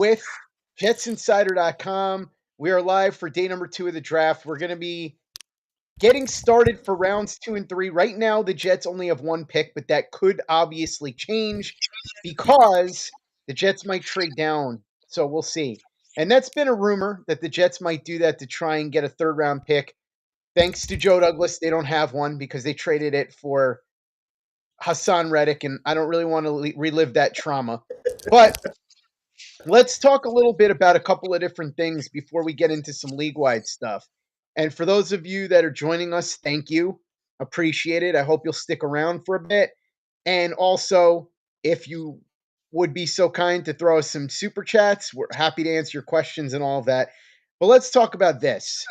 with JetsInsider.com. We are live for day number 2 of the draft. We're going to be getting started for rounds 2 and 3. Right now, the Jets only have one pick, but that could obviously change because the Jets might trade down. So we'll see. And that's been a rumor that the Jets might do that to try and get a third round pick. Thanks to Joe Douglas, they don't have one because they traded it for Hassan Reddick, and I don't really want to relive that trauma. But let's talk a little bit about a couple of different things before we get into some league-wide stuff. And for those of you that are joining us, thank you. Appreciate it. I hope you'll stick around for a bit. And also, if you would be so kind to throw us some super chats, we're happy to answer your questions and all of that. But let's talk about this.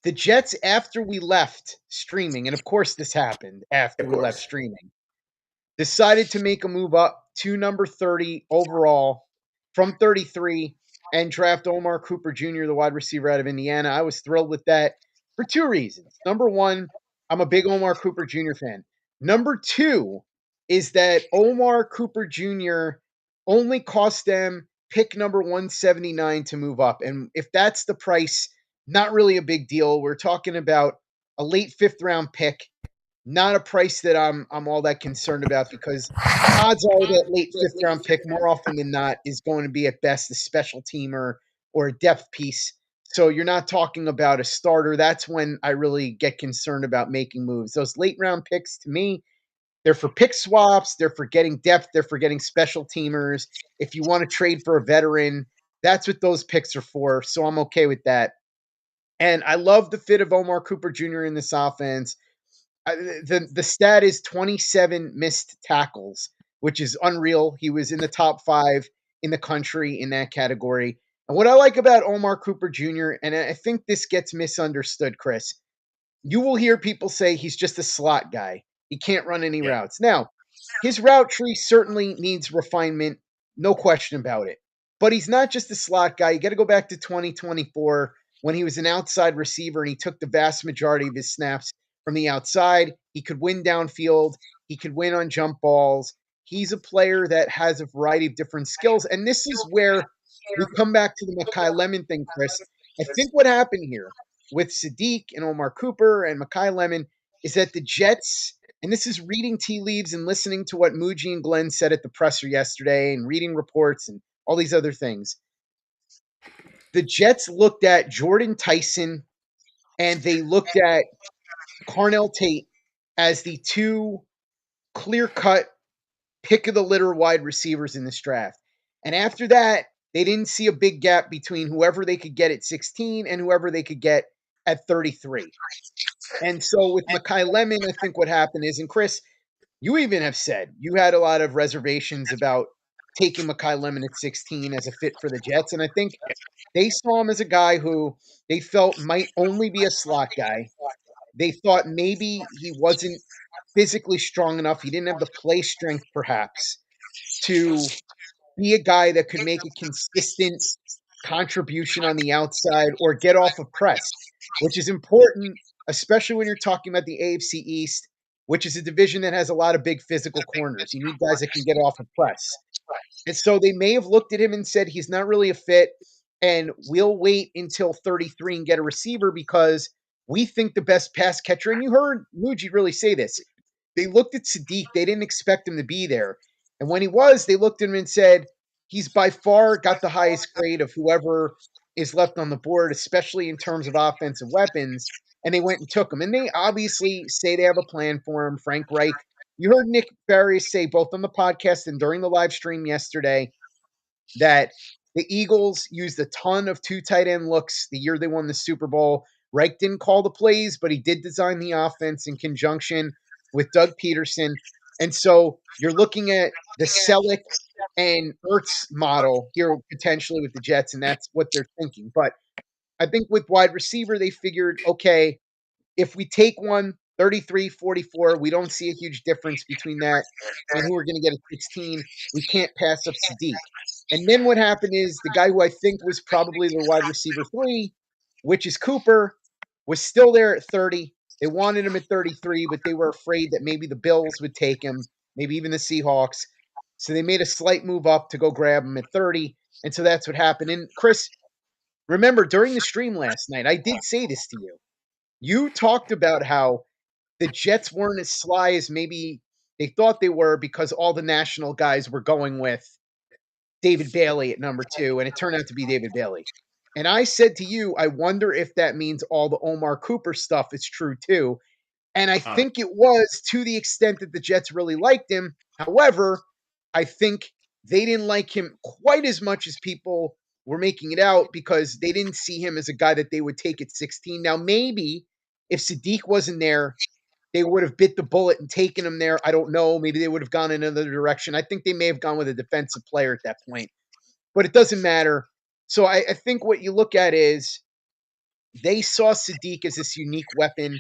The Jets, after we left streaming, and of course this happened after we left streaming, decided to make a move up to number 30 overall from 33 and draft Omar Cooper Jr., the wide receiver out of Indiana. I was thrilled with that for two reasons. Number one, I'm a big Omar Cooper Jr. fan. Number two is that Omar Cooper Jr. only cost them pick number 179 to move up. And if that's the price, not really a big deal. We're talking about a late 5th round pick. Not a price that I'm all that concerned about because odds are that late 5th round pick more often than not is going to be at best a special teamer or a depth piece. So you're not talking about a starter. That's when I really get concerned about making moves. Those late round picks, to me, they're for pick swaps. They're for getting depth. They're for getting special teamers. If you want to trade for a veteran, that's what those picks are for. So I'm okay with that. And I love the fit of Omar Cooper Jr. in this offense. The stat is 27 missed tackles, which is unreal. He was in the top 5 in the country in that category. And what I like about Omar Cooper Jr., and I think this gets misunderstood, Chris, you will hear people say he's just a slot guy. He can't run any routes. Now, his route tree certainly needs refinement, no question about it. But he's not just a slot guy. You got to go back to 2024 when he was an outside receiver and he took the vast majority of his snaps from the outside. He could win downfield. He could win on jump balls. He's a player that has a variety of different skills. And this is where we come back to the Makai Lemon thing, Chris. I think what happened here with Sadiq and Omar Cooper and Makai Lemon is that the Jets, and this is reading tea leaves and listening to what Muji and Glenn said at the presser yesterday and reading reports and all these other things. The Jets looked at Jordan Tyson and they looked at Carnell Tate as the two clear-cut pick-of-the-litter wide receivers in this draft. And after that, they didn't see a big gap between whoever they could get at 16 and whoever they could get at 33. And so with Makai Lemon, I think what happened is, and Chris, you even have said you had a lot of reservations about taking Makai Lemon at 16 as a fit for the Jets. And I think they saw him as a guy who they felt might only be a slot guy. They thought maybe he wasn't physically strong enough. He didn't have the play strength, perhaps, to be a guy that could make a consistent contribution on the outside or get off of press, which is important, especially when you're talking about the AFC East, which is a division that has a lot of big physical corners. You need guys that can get off of press. And so they may have looked at him and said, he's not really a fit, and we'll wait until 33 and get a receiver because we think the best pass catcher, and you heard Muji really say this, they looked at Sadiq. They didn't expect him to be there. And when he was, they looked at him and said, he's by far got the highest grade of whoever is left on the board, especially in terms of offensive weapons. And they went and took him. And they obviously say they have a plan for him. Frank Reich. You heard Nick Barry say both on the podcast and during the live stream yesterday that the Eagles used a ton of 2 tight end looks the year they won the Super Bowl. Reich didn't call the plays, but he did design the offense in conjunction with Doug Peterson. And so you're looking at the Selleck and Ertz model here potentially with the Jets, and that's what they're thinking. But I think with wide receiver, they figured, okay, if we take one 33, 44, we don't see a huge difference between that and who we're going to get at 16. We can't pass up Sadiq. And then what happened is the guy who I think was probably the wide receiver 3, which is Cooper, was still there at 30. They wanted him at 33, but they were afraid that maybe the Bills would take him, maybe even the Seahawks. So they made a slight move up to go grab him at 30. And so that's what happened. And Chris, remember during the stream last night, I did say this to you. You talked about how the Jets weren't as sly as maybe they thought they were because all the national guys were going with David Bailey at number 2, and it turned out to be David Bailey. And I said to you, I wonder if that means all the Omar Cooper stuff is true too. And I think it was to the extent that the Jets really liked him. However, I think they didn't like him quite as much as people were making it out because they didn't see him as a guy that they would take at 16. Now, maybe if Sadiq wasn't there, they would have bit the bullet and taken him there. I don't know. Maybe they would have gone in another direction. I think they may have gone with a defensive player at that point, but it doesn't matter. So I think what you look at is they saw Sadiq as this unique weapon.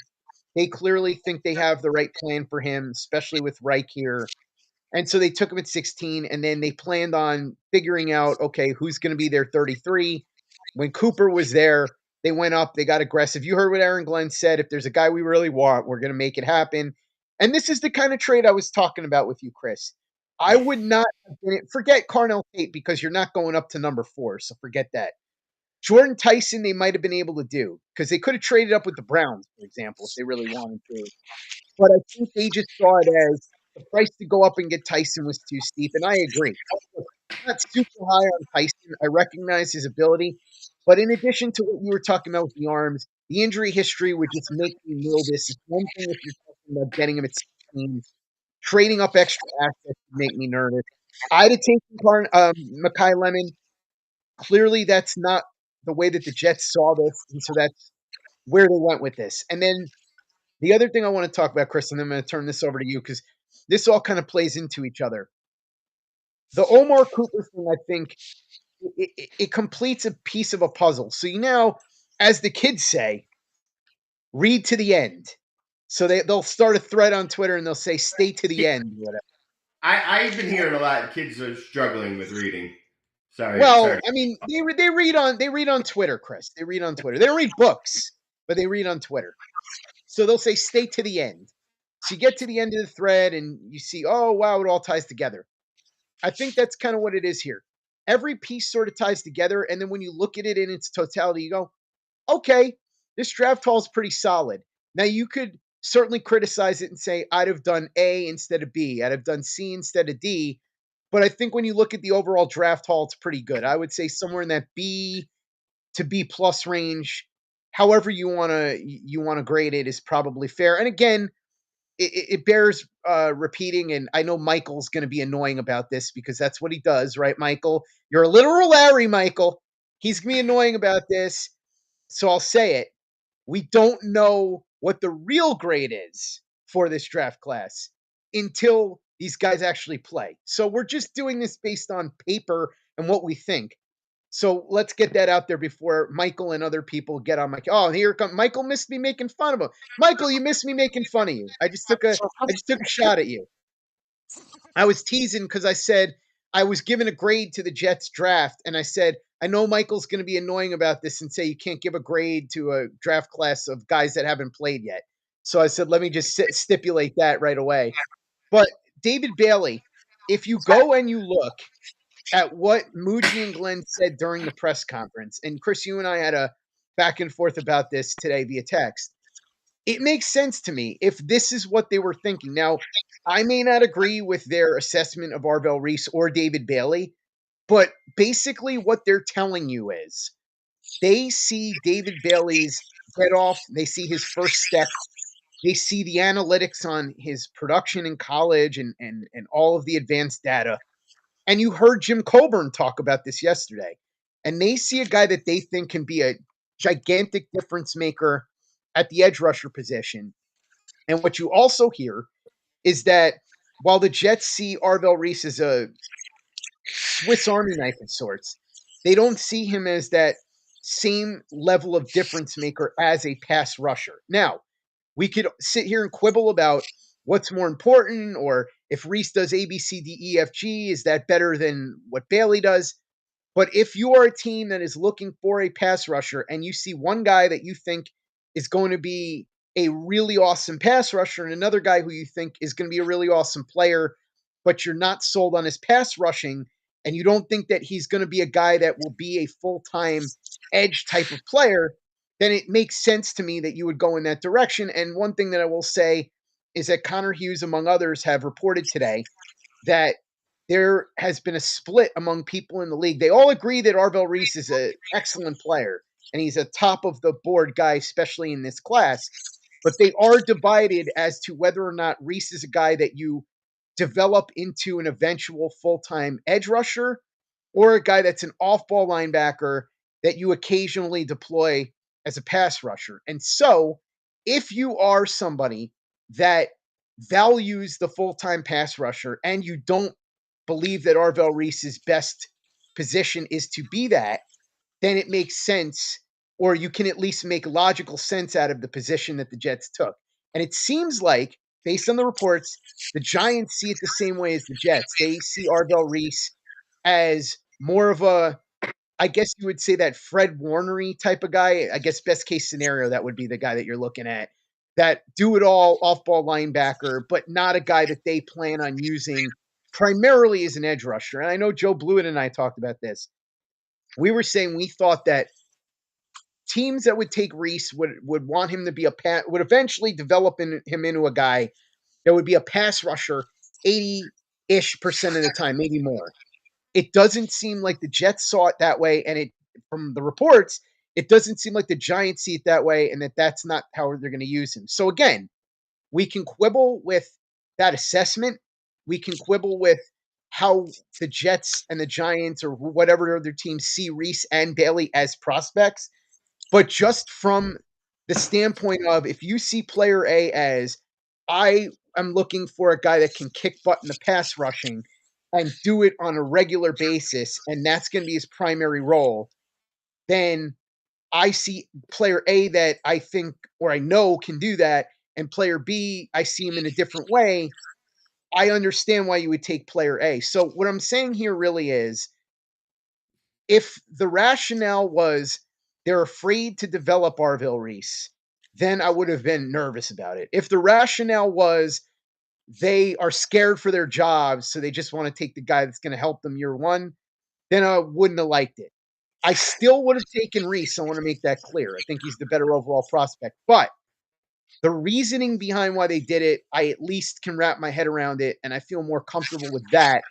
They clearly think they have the right plan for him, especially with Reich here. And so they took him at 16, and then they planned on figuring out, okay, who's going to be their 33. When Cooper was there, they went up, they got aggressive. You heard what Aaron Glenn said. If there's a guy we really want, we're going to make it happen. And this is the kind of trade I was talking about with you, Chris. I would not forget Carnell Tate because you're not going up to number 4, so forget that. Jordan Tyson, they might have been able to do because they could have traded up with the Browns, for example, if they really wanted to. But I think they just saw it as the price to go up and get Tyson was too steep. And I agree. I'm not super high on Tyson. I recognize his ability. But in addition to what you were talking about with the arms, the injury history would just make me nervous. It's one thing if you're talking about getting him at 16. Trading up extra assets would make me nervous. I'd have taken Mekhi Lemon. Clearly, that's not the way that the Jets saw this. And so that's where they went with this. And then the other thing I want to talk about, Chris, and I'm going to turn this over to you because this all kind of plays into each other. The Omar Cooper thing, I think, it completes a piece of a puzzle. So you now, as the kids say, read to the end. So they'll start a thread on Twitter and they'll say, stay to the end. Whatever. I've been hearing a lot. Kids are struggling with reading. Well, Sorry. I mean, they read on Twitter, Chris. They read on Twitter. They don't read books, but they read on Twitter. So they'll say, stay to the end. So you get to the end of the thread and you see, oh, wow, it all ties together. I think that's kind of what it is here. Every piece sort of ties together. And then when you look at it in its totality, you go, okay, this draft haul is pretty solid. Now, you could certainly criticize it and say, I'd have done A instead of B. I'd have done C instead of D. But I think when you look at the overall draft haul, it's pretty good. I would say somewhere in that B to B plus range. However you want to grade it is probably fair. And again, it bears repeating, and I know Michael's going to be annoying about this because that's what he does, right, Michael? You're a literal Larry, Michael. He's going to be annoying about this, so I'll say it. We don't know what the real grade is for this draft class until these guys actually play. So we're just doing this based on paper and what we think. So let's get that out there before Michael and other people get on my. Oh, here comes Michael. Missed me making fun of him. Michael, you missed me making fun of you. I just took a shot at you. I was teasing because I said I was giving a grade to the Jets draft, and I said I know Michael's going to be annoying about this and say you can't give a grade to a draft class of guys that haven't played yet. So I said let me just stipulate that right away. But David Bailey, if you go and you look at what Muji and Glenn said during the press conference, and Chris, you and I had a back and forth about this today via text. It makes sense to me if this is what they were thinking. Now, I may not agree with their assessment of Arvell Reese or David Bailey, but basically what they're telling you is they see David Bailey's get off, they see his first step, they see the analytics on his production in college and all of the advanced data. And you heard Jim Coburn talk about this yesterday. And they see a guy that they think can be a gigantic difference maker at the edge rusher position. And what you also hear is that while the Jets see Arvell Reese as a Swiss Army knife of sorts, they don't see him as that same level of difference maker as a pass rusher. Now, we could sit here and quibble about what's more important, or if Reese does A, B, C, D, E, F, G, is that better than what Bailey does? But if you are a team that is looking for a pass rusher and you see one guy that you think is going to be a really awesome pass rusher and another guy who you think is going to be a really awesome player, but you're not sold on his pass rushing, and you don't think that he's going to be a guy that will be a full-time edge type of player, then it makes sense to me that you would go in that direction. And one thing that I will say is that Connor Hughes, among others, have reported today that there has been a split among people in the league. They all agree that Arvell Reese is an excellent player and he's a top of the board guy, especially in this class. But they are divided as to whether or not Reese is a guy that you develop into an eventual full time edge rusher or a guy that's an off ball linebacker that you occasionally deploy as a pass rusher. And so, if you are somebody that values the full time pass rusher and you don't believe that Arvell Reese's best position is to be that, then it makes sense, or you can at least make logical sense out of the position that the Jets took. And it seems like, based on the reports, the Giants see it the same way as the Jets. They see Arvell Reese as more of a, I guess you would say that Fred Warnery type of guy. I guess best case scenario, that would be the guy that you're looking at. That do it all off ball linebacker, but not a guy that they plan on using primarily as an edge rusher. And I know Joe Blewett and I talked about this. We were saying we thought that teams that would take Reese would want him to be would eventually develop him into a guy that would be a pass rusher 80-ish% of the time, maybe more. It doesn't seem like the Jets saw it that way, and it from the reports, it doesn't seem like the Giants see it that way, and that's not how they're going to use him. So again, we can quibble with that assessment. We can quibble with how the Jets and the Giants or whatever other teams see Reese and Bailey as prospects. But just from the standpoint of if you see player A as I am looking for a guy that can kick butt in the pass rushing and do it on a regular basis, and that's going to be his primary role, then I see player A that I think or I know can do that, and player B, I see him in a different way. I understand why you would take player A. So what I'm saying here really is if the rationale was they're afraid to develop Arvell Reese, then I would have been nervous about it. If the rationale was they are scared for their jobs, so they just want to take the guy that's going to help them year one, then I wouldn't have liked it. I still would have taken Reese. I want to make that clear. I think he's the better overall prospect. But the reasoning behind why they did it, I at least can wrap my head around it, and I feel more comfortable with that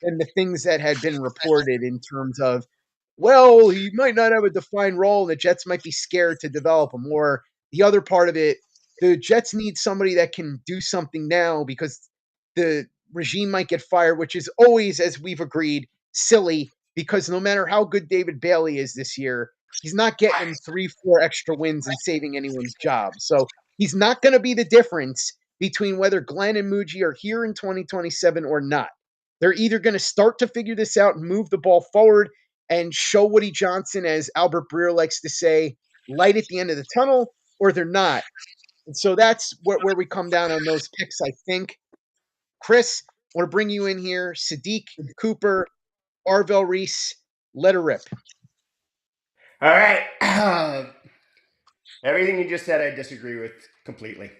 than the things that had been reported in terms of, well, he might not have a defined role, and the Jets might be scared to develop him. Or the other part of it, the Jets need somebody that can do something now because the regime might get fired, which is always, as we've agreed, silly because no matter how good David Bailey is this year, he's not getting them 3, 4 extra wins and saving anyone's job. So he's not going to be the difference between whether Glenn and Muji are here in 2027 or not. They're either going to start to figure this out and move the ball forward and show Woody Johnson, as Albert Breer likes to say, light at the end of the tunnel, or they're not. And so that's where we come down on those picks, I think. Chris, I want to bring you in here. Sadiq Cooper, Arvell Reese, let her rip. All right. Everything you just said, I disagree with completely.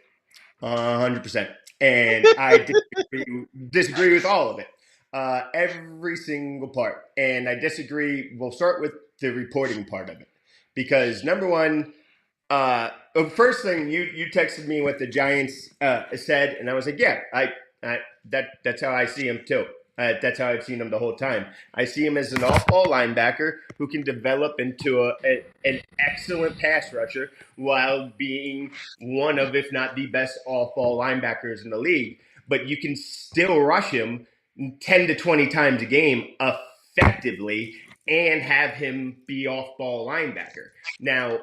100%. And I disagree with all of it. Every single part. And I disagree. We'll start with the reporting part of it. Because number one, the first thing you texted me what the Giants said, and I was like, yeah, that's how I see him too. That's how I've seen him the whole time. I see him as an off-ball linebacker who can develop into an excellent pass rusher while being one of, if not the best off-ball linebackers in the league. But you can still rush him 10 to 20 times a game effectively and have him be off-ball linebacker. Now,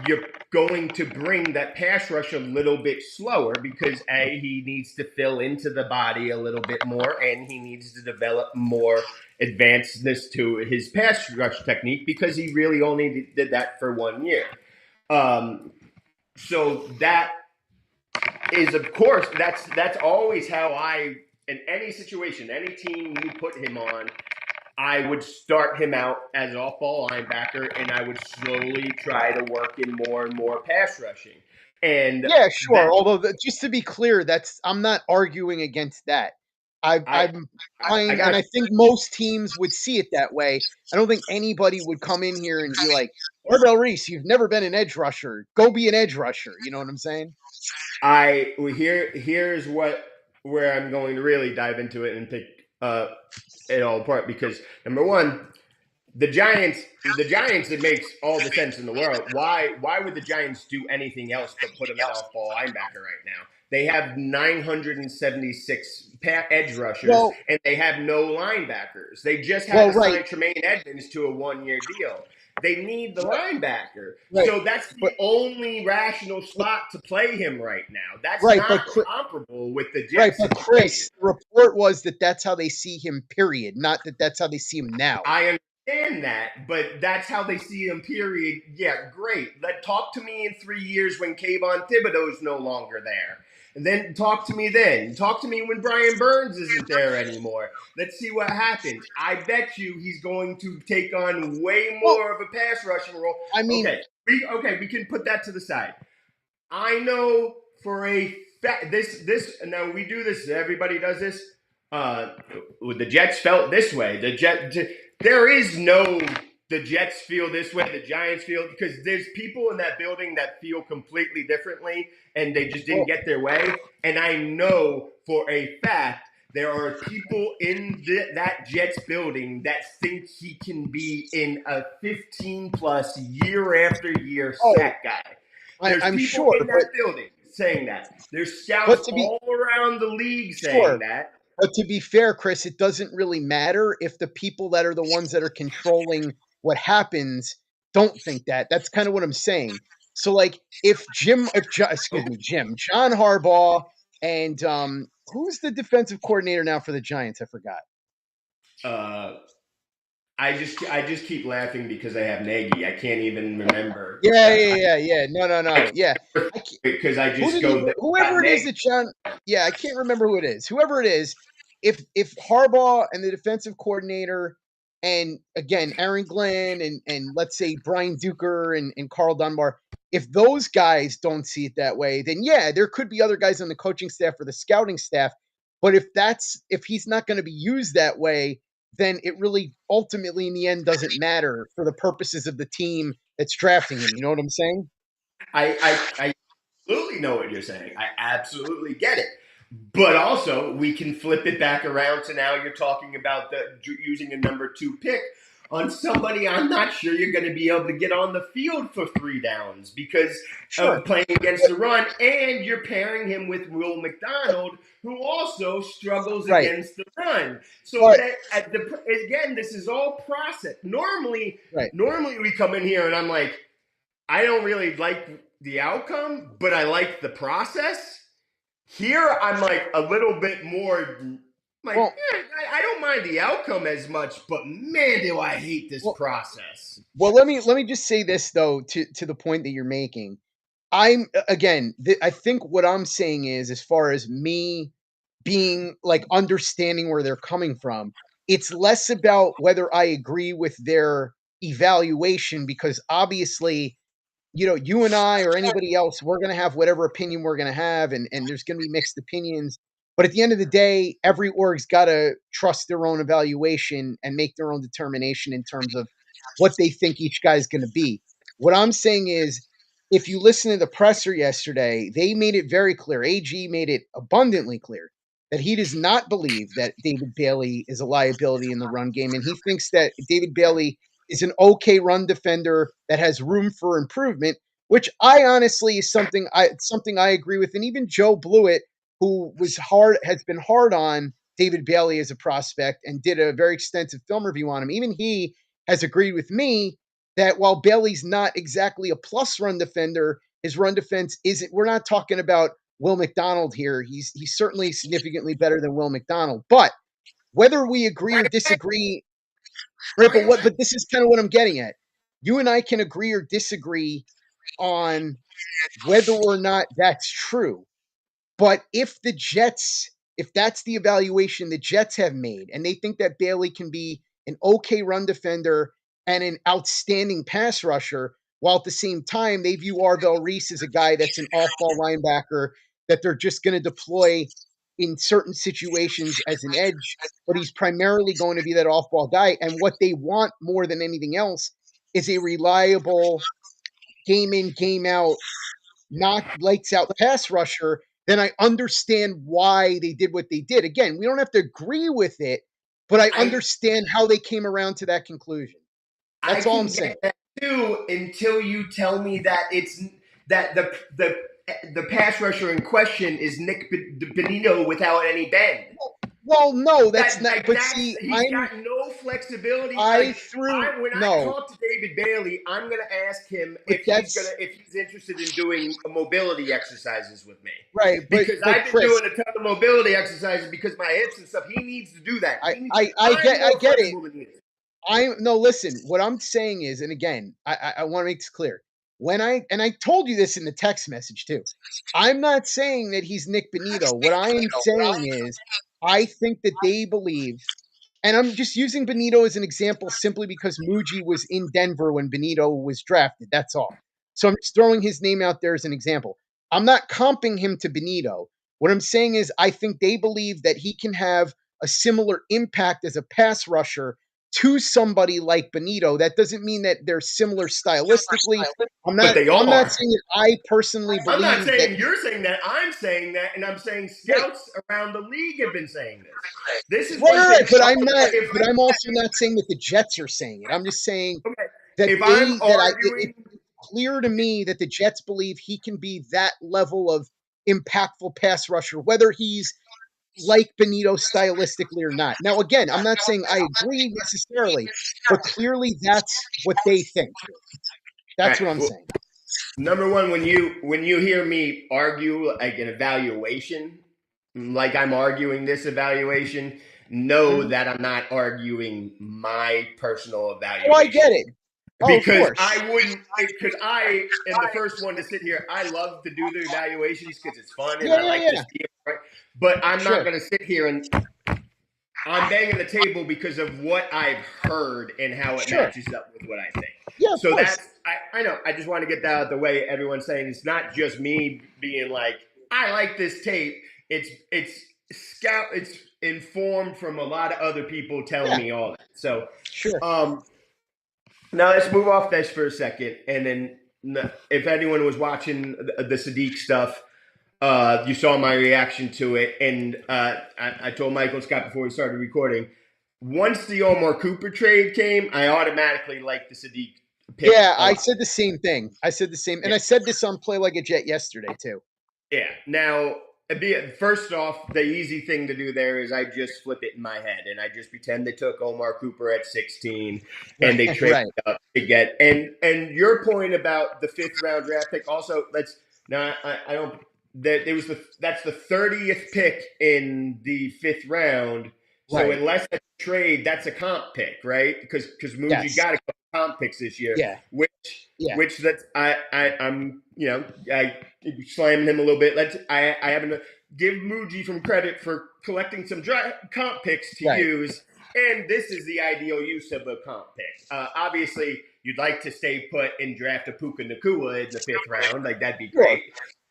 you're going to bring that pass rush a little bit slower because he needs to fill into the body a little bit more and he needs to develop more advancedness to his pass rush technique because he really only did that for 1 year. So that is, of course, that's always how I, in any situation, any team you put him on, I would start him out as an off-ball linebacker, and I would slowly try to work in more and more pass rushing. And yeah, sure. Although, just to be clear, I'm not arguing against that. I I'm I fine, and got I think most teams would see it that way. I don't think anybody would come in here and be like, Wardell Reese, you've never been an edge rusher. Go be an edge rusher. You know what I'm saying? here's what where I'm going to really dive into it and pick it all apart because number one, the Giants, it makes all the sense in the world. Why would the Giants do anything else but put him at off-ball linebacker right now? They have 976 edge rushers, Well, and they have no linebackers. They just had well, to right, sign Tremaine Edmonds to a one-year deal. They need the right, linebacker. right, So that's the but only rational but spot to play him right now. That's right, not comparable with the right, Jets but situation. Chris, the report was that that's how they see him. Period. Not that that's how they see him now. I understand that, but that's how they see him, period. Yeah, great. Talk to me in 3 years when Kayvon Thibodeau's no longer there. And then talk to me then. Talk to me when Brian Burns isn't there anymore. Let's see what happens. I bet you he's going to take on way Well, more of a pass rushing role. I mean, We can put that to the side. I know for a fact this now we do this. Everybody does this. Uh, the Jets felt this way. There is no the Jets feel this way. The Giants feel because there's people in that building that feel completely differently, and they just didn't well, get their way. And I know for a fact there are people in that Jets building that think he can be in a 15 plus year after year oh, sack guy. I, There's I'm people sure, in that building saying that. There's scouts but to be all around the league saying sure, that. but to be fair, Chris, it doesn't really matter if the people that are the ones that are controlling what happens don't think that. That's kind of what I'm saying. So, like, excuse me, John Harbaugh, and who's the defensive coordinator now for the Giants? I forgot. Uh, I just keep laughing because I have Nagy. I can't even remember Yeah. No. Yeah, because I who just did he? go got Whoever it is Nagy. that John. Yeah, I can't remember who it is. Whoever it is, if Harbaugh and the defensive coordinator, and again Aaron Glenn and let's say Brian Duker and Carl Dunbar, if those guys don't see it that way, then yeah, there could be other guys on the coaching staff or the scouting staff. But if he's not going to be used that way, then it really ultimately in the end doesn't matter for the purposes of the team that's drafting him. You know what I'm saying? I absolutely know what you're saying. I absolutely get it. But also, we can flip it back around to now you're talking about using a number two pick on somebody I'm not sure you're going to be able to get on the field for 3 downs because Sure. of playing against the run, and you're pairing him with Will McDonald, who also struggles Right. against the run. So But again, this is all process. right. Normally we come in here and I'm like, I don't really like the outcome, but I like the process. Here, I'm like a little bit more like, Well, I don't mind the outcome as much, but man, do I hate this well, process. well. Let me just say this though to the point that you're making. I'm again. I think what I'm saying is, as far as me being like understanding where they're coming from, it's less about whether I agree with their evaluation because obviously you and I or anybody else, we're going to have whatever opinion we're going to have, and there's going to be mixed opinions. But at the end of the day, every org's got to trust their own evaluation and make their own determination in terms of what they think each guy's going to be. What I'm saying is, if you listen to the presser yesterday, they made it very clear. AG made it abundantly clear that he does not believe that David Bailey is a liability in the run game, and he thinks that David Bailey is an okay run defender that has room for improvement, which I honestly is something I agree with. And even Joe Blewett, who has been hard on David Bailey as a prospect and did a very extensive film review on him. Even he has agreed with me that while Bailey's not exactly a plus run defender, his run defense isn't. We're not talking about Will McDonald here. He's certainly significantly better than Will McDonald. But whether we agree or disagree, right? But this is kind of what I'm getting at. You and I can agree or disagree on whether or not that's true. But if that's the evaluation the Jets have made, and they think that Bailey can be an okay run defender and an outstanding pass rusher, while at the same time they view Arvell Reese as a guy that's an off-ball linebacker that they're just going to deploy in certain situations as an edge, but he's primarily going to be that off ball guy. And what they want more than anything else is a reliable game in, game out, not lights out pass rusher. Then I understand why they did what they did. Again, we don't have to agree with it, but I I understand how they came around to that conclusion. I That's all I'm can saying. get that too until you tell me that it's that the pass rusher in question is Nick Benito without any bend. Well, no, that's That not. like But that's see, he's got no flexibility. I Like threw when I no, talk to David Bailey, I'm gonna ask him but if he's interested in doing mobility exercises with me right. because But I've been Chris, doing a ton of mobility exercises because my hips and stuff. He needs to do that. I'm I more get it. flexible than he is. I no listen. What I'm saying is, and again, I want to make this clear. When I told you this in the text message too, I'm not saying that he's Nick Benito. What I am saying is, I think that they believe, and I'm just using Benito as an example simply because Muji was in Denver when Benito was drafted. That's all. So I'm just throwing his name out there as an example. I'm not comping him to Benito. What I'm saying is, I think they believe that he can have a similar impact as a pass rusher to somebody like Benito. That doesn't mean that they're similar stylistically. I'm But not they I'm not are. saying that I personally I'm not believe that saying you're saying that. I'm saying that, and I'm saying right, scouts around the league have been saying this. This is right, one right, thing. right. If But I'm also not saying that the Jets are saying it. I'm just saying okay, that if I'm it's arguing, clear to me that the Jets believe he can be that level of impactful pass rusher, whether he's like Benito stylistically or not. Now, again, I'm not saying I agree necessarily, but clearly that's what they think. all That's right, what I'm well, saying. number one, when you hear me argue like an evaluation, like I'm arguing this evaluation, know Mhm. that I'm not arguing my personal Oh, I evaluation. get it. Oh, of Because course. I wouldn't, because I am the first one to sit here. I love to do the evaluations because it's fun and Yeah, I yeah, like to yeah. see it. Right? But I'm not Sure. going to sit here and I'm banging the table because of what I've heard and how it Sure. matches up with what I think. Yeah, of So course. I know. I just want to get that out of the way. Everyone's saying it's not just me being like, I like this tape. It's informed from a lot of other people telling Yeah, me all that. So sure. um, now let's move off this for a second, and then if anyone was watching the Sadiq stuff, you saw my reaction to it, and I told Michael Scott before we started recording. Once the Omar Cooper trade came, I automatically liked the Sadiq pick Yeah, a I lot. said the same thing. I said the same, and Yeah. I said this on Play Like a Jet yesterday too. Yeah. Now, first off, the easy thing to do there is I just flip it in my head and I just pretend they took Omar Cooper at 16 and Right, they traded right, up to get. And your point about the fifth round draft pick also. Let's now I don't. There was that's the 30th pick in the fifth round. So right. unless that's a trade, that's a comp pick, right? Because Muji Yes. got a couple comp picks this year, Yeah. which Yeah. which that's I'm I slamming him a little bit. I happen to give Muji some credit for collecting some comp picks to Right. use, and this is the ideal use of a comp pick. Obviously, you'd like to stay put and draft a Puka Nakua in the fifth round, like that'd be Sure. great.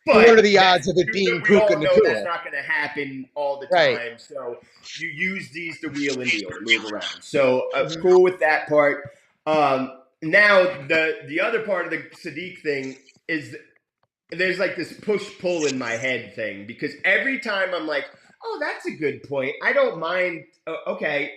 But what But are the odds of it being we Puka all know Nakua? that's not going to happen all the Right. time. So you use these to wheel and deal to move around. So Mhm. cool with that part. Now the other part of the Sadiq thing is there's like this push pull in my head thing because every time I'm like, oh, that's a good point. I don't mind. Okay,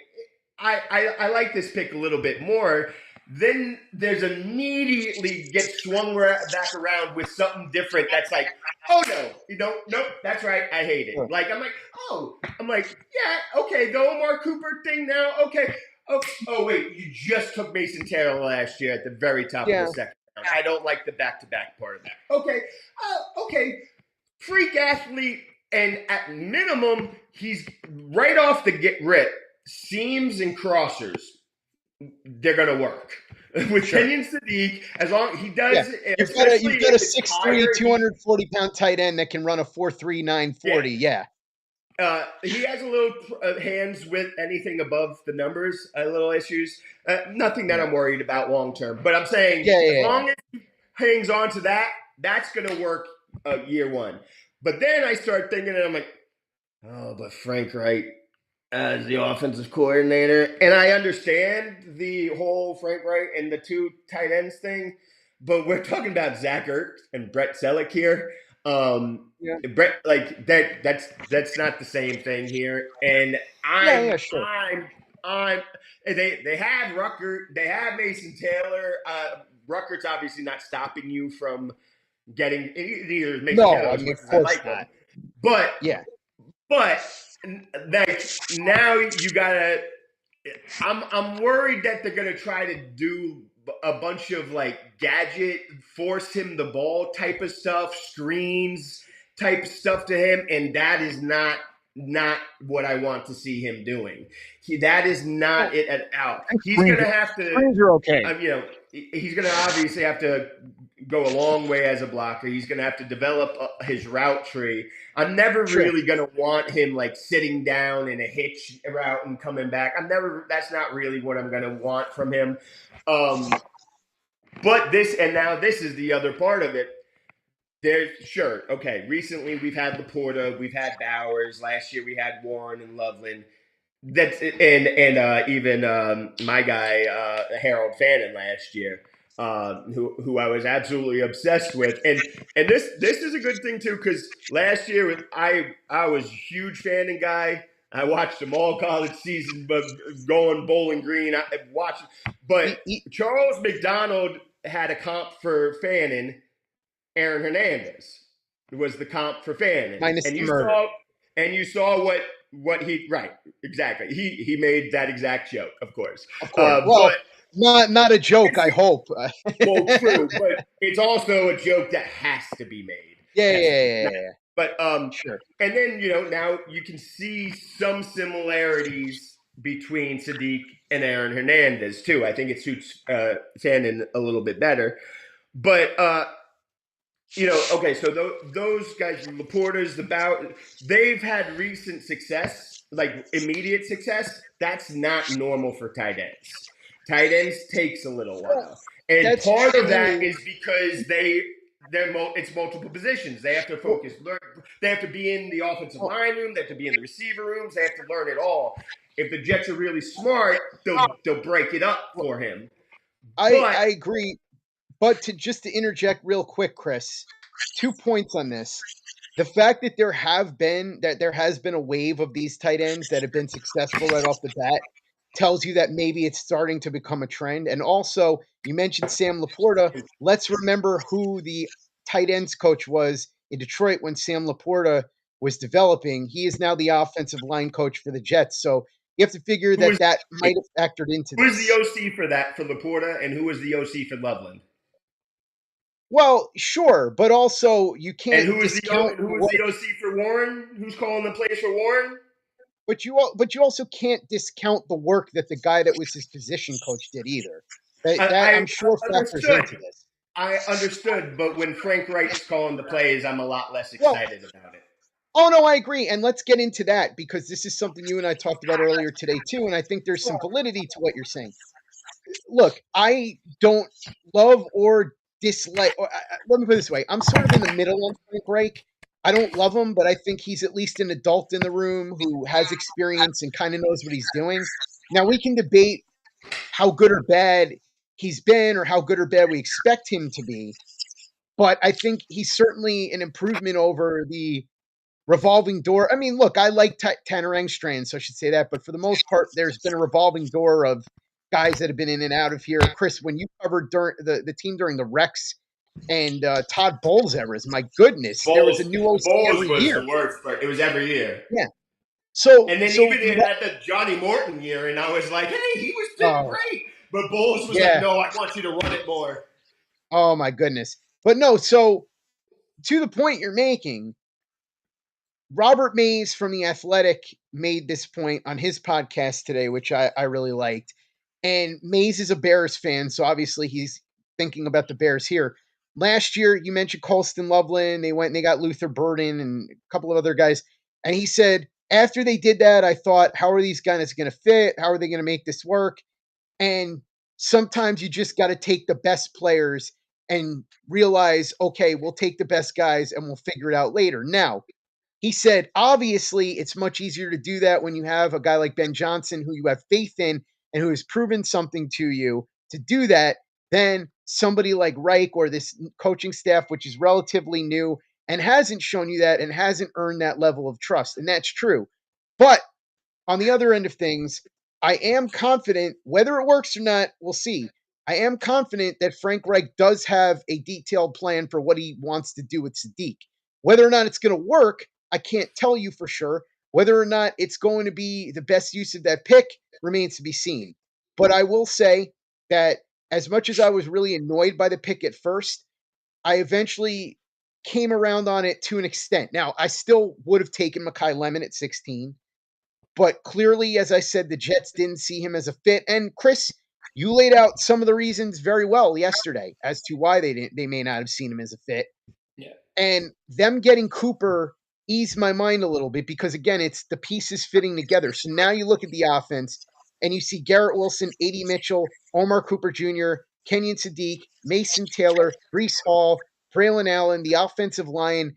I like this pick a little bit more. Then there's immediately get swung back around with something different. That's like, oh no, nope, that's right. I hate it. Sure. Like I'm like, yeah, okay, the Omar Cooper thing now, okay. Oh wait, you just took Mason Taylor last year at the very top of Yeah. the second round. I don't like the back-to-back part of that. Okay, freak athlete, and at minimum, he's right off the get rip. Seams and crossers, they're gonna work with Sure. Kenyon Sadiq as long he Yeah. does, You've especially got a if it's 6'3", higher. 240 pound tight end that can run a 4.3 Yeah, 940. Yeah. he has a little hands with anything above the numbers, little issues. Nothing that Yeah. I'm worried about long term, but I'm saying Yeah. as Yeah. Yeah. long as he hangs on to that, that's gonna work year one. But then I start thinking, and I'm like, Oh, but Frank Wright as the offensive coordinator, and I understand the whole Frank Wright and the two tight ends thing, but we're talking about Zach Ertz and Brett Selleck here. Yeah. Brett, like that's not the same thing here. And Yeah, I'm yeah, sure. I'm they have Rucker, they have Mason Taylor. Rucker's obviously not stopping you from getting either Mason No, Taylor I as mean, much of as I course like him, not. but Yeah. but like now you gotta. I'm worried that they're gonna try to do a bunch of like gadget, force him the ball type of stuff, screens type stuff to him, and that is not what I want to see him doing. That is not Well, it at all. and He's screens gonna are, have to, screens are okay. he's going to obviously have to go a long way as a blocker. He's going to have to develop his route tree. I'm never Sure. really going to want him like sitting down in a hitch route and coming back. That's not really what I'm going to want from him. But now this is the other part of it. Recently we've had Laporta, we've had Bowers. Last year we had Warren and Loveland. That's and even my guy Harold Fannin last year, who I was absolutely obsessed with, and this is a good thing too because last year I was a huge Fannin guy. I watched them all college season, but going Bowling Green, I watched. But Charles McDonald had a comp for Fannin. Aaron Hernandez was the comp for Fannin, Minus the murder. And you saw what he right exactly. He made that exact joke, of course. Of course. But Well, not a joke, I hope. well, true, but it's also a joke that has to be made. Yeah, Has yeah, to be. yeah, yeah. But Sure. and then now you can see some similarities between Sadiq and Aaron Hernandez too. I think it suits Fannin a little bit better. But okay, so those guys, Laporta's, they've had recent success, like immediate success. That's not normal for tight ends. Tight ends takes a little Well, while, and that's part of that true. is because it's multiple positions. They have to Well, they have to be in the offensive line room. They have to be in the receiver rooms. They have to learn it all. If the Jets are really smart, they'll break it up well, for him. I But I agree. But to interject real quick, Chris, 2 points on this. The fact that there has been a wave of these tight ends that have been successful right off the bat tells you that maybe it's starting to become a trend. And also, you mentioned Sam Laporta. Let's remember who the tight ends coach was in Detroit when Sam Laporta was developing. He is now the offensive line coach for the Jets. So you have to figure who was that might have factored into Who was the this. OC for that for Laporta, and who was the OC for Loveland? Well, sure, but also you And can't discount the who was work. the OC for Warren? Who's calling the plays for Warren? But you also can't discount the work that the guy that was his position coach did either. That I I'm sure factors understood. into this. I understood, but when Frank Wright's calling the plays, I'm a lot less Well, excited about it. oh no, I agree, and let's get into that because this is something you and I talked about earlier today too, and I think there's some validity to what you're saying. Look, I don't love or dislike. Let me put it this way: I'm sort of in the middle on Frank Reich. I don't love him, but I think he's at least an adult in the room who has experience and kind of knows what he's doing. Now we can debate how good or bad he's been or how good or bad we expect him to be, but I think he's certainly an improvement over the revolving door. I mean, look, I like Tanner Engstrand, so I should say that. But for the most part, there's been a revolving door of guys that have been in and out of here. Chris, when you covered during the team during the Rex and Todd Bowles eras, my goodness, there was a new OC Bowles every was year. the worst, but it was every year. Yeah. So And then so even you in at the Johnny Morton year, and I was like, hey, he was doing oh great. But Bowles was like, yeah. no, I want you to run it more. Oh my goodness. But no, so to the point you're making, Robert Mays from The Athletic made this point on his podcast today, which I really liked. And Mays is a Bears fan, so obviously he's thinking about the Bears here. Last year, you mentioned Colston Loveland. They went and they got Luther Burden and a couple of other guys. And he said, after they did that, I thought, how are these guys going to fit? How are they going to make this work? And sometimes you just got to take the best players and realize, okay, we'll take the best guys and we'll figure it out later. Now, He said, obviously, it's much easier to do that when you have a guy like Ben Johnson who you have faith in and who has proven something to you to do that than somebody like Reich or this coaching staff, which is relatively new and hasn't shown you that and hasn't earned that level of trust. And that's true. But on the other end of things, I am confident, whether it works or not, we'll see. I am confident that Frank Reich does have a detailed plan for what he wants to do with Sadiq. Whether or not it's going to work, I can't tell you for sure. Whether or not it's going to be the best use of that pick remains to be seen. But I will say that as much as I was really annoyed by the pick at first, I eventually came around on it to an extent. Now, I still would have taken Makai Lemon at 16. But clearly, as I said, the Jets didn't see him as a fit. And Chris, you laid out some of the reasons very well yesterday as to why they may not have seen him as a fit. Yeah. And them getting Cooper eased my mind a little bit because again, it's the pieces fitting together. So now you look at the offense and you see Garrett Wilson, A.D. Mitchell, Omar Cooper Jr., Kenyon Sadiq, Mason Taylor, Brees Hall, Braylon Allen, the offensive line,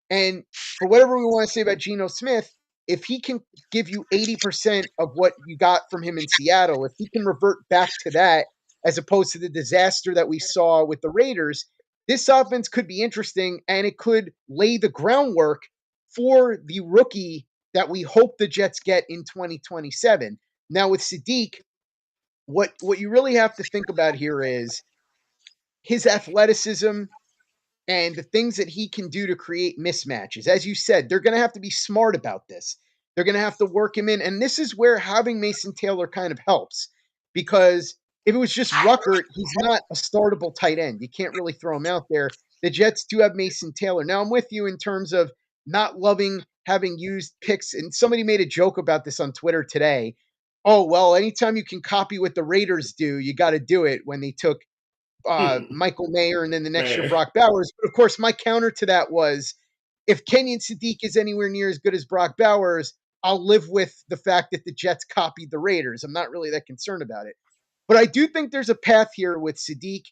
and for whatever we want to say about Geno Smith, if he can give you 80% of what you got from him in Seattle, if he can revert back to that as opposed to the disaster that we saw with the Raiders, this offense could be interesting and it could lay the groundwork for the rookie that we hope the Jets get in 2027. Now with Sadiq, what you really have to think about here is his athleticism and the things that he can do to create mismatches. As you said, they're going to have to be smart about this. They're going to have to work him in. And this is where having Mason Taylor kind of helps because if it was just Ruckert, he's not a startable tight end. You can't really throw him out there. The Jets do have Mason Taylor. Now, I'm with you in terms of not loving having used picks. And somebody made a joke about this on Twitter today. Oh, well, anytime you can copy what the Raiders do, you got to do it when they took Michael Mayer and then the next year Man. Brock Bowers. But of course, my counter to that was if Kenyon Sadiq is anywhere near as good as Brock Bowers, I'll live with the fact that the Jets copied the Raiders. I'm not really that concerned about it. But I do think there's a path here with Sadiq.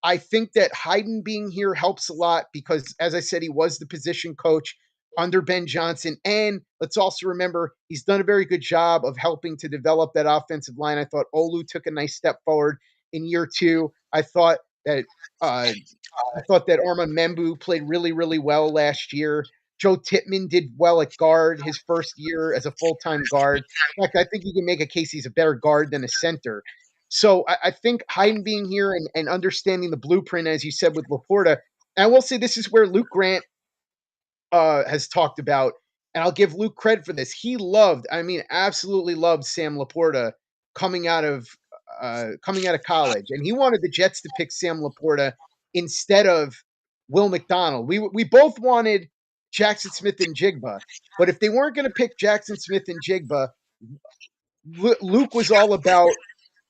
I think that Hayden being here helps a lot because, as I said, he was the position coach under Ben Johnson. And let's also remember he's done a very good job of helping to develop that offensive line. I thought Olu took a nice step forward in year two. I thought that Armand Membu played really, really well last year. Joe Tippmann did well at guard his first year as a full-time guard. In fact, I think you can make a case he's a better guard than a center. So I think Hayden being here and understanding the blueprint, as you said, with Laporta, and I will say this is where Luke Grant has talked about, and I'll give Luke credit for this. He absolutely loved Sam Laporta coming out of college, and he wanted the Jets to pick Sam Laporta instead of Will McDonald. We both wanted Jackson Smith and Jigba, but if they weren't going to pick Jackson Smith and Jigba, Luke was all about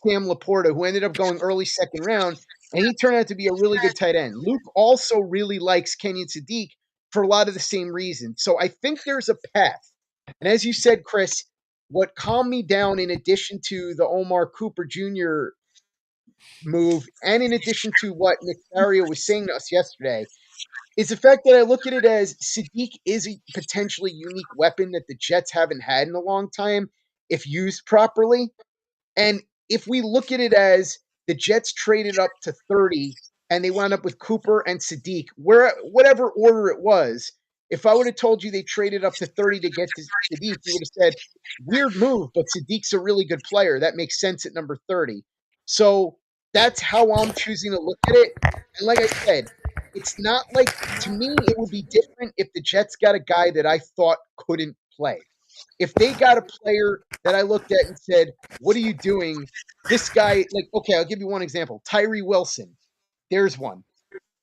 Sam Laporta, who ended up going early second round, and he turned out to be a really good tight end. Luke also really likes Kenyon Sadiq for a lot of the same reasons. So I think there's a path. And as you said, Chris, what calmed me down in addition to the Omar Cooper Jr. move, and in addition to what Nick Barrio was saying to us yesterday, is the fact that I look at it as Sadiq is a potentially unique weapon that the Jets haven't had in a long time if used properly. And if we look at it as the Jets traded up to 30 and they wound up with Cooper and Sadiq, whatever order it was, if I would have told you they traded up to 30 to get to Sadiq, you would have said, weird move, but Sadiq's a really good player. That makes sense at number 30. So that's how I'm choosing to look at it. And like I said, it's not like, to me, it would be different if the Jets got a guy that I thought couldn't play. If they got a player that I looked at and said, what are you doing? This guy, like, okay, I'll give you one example. Tyree Wilson. There's one.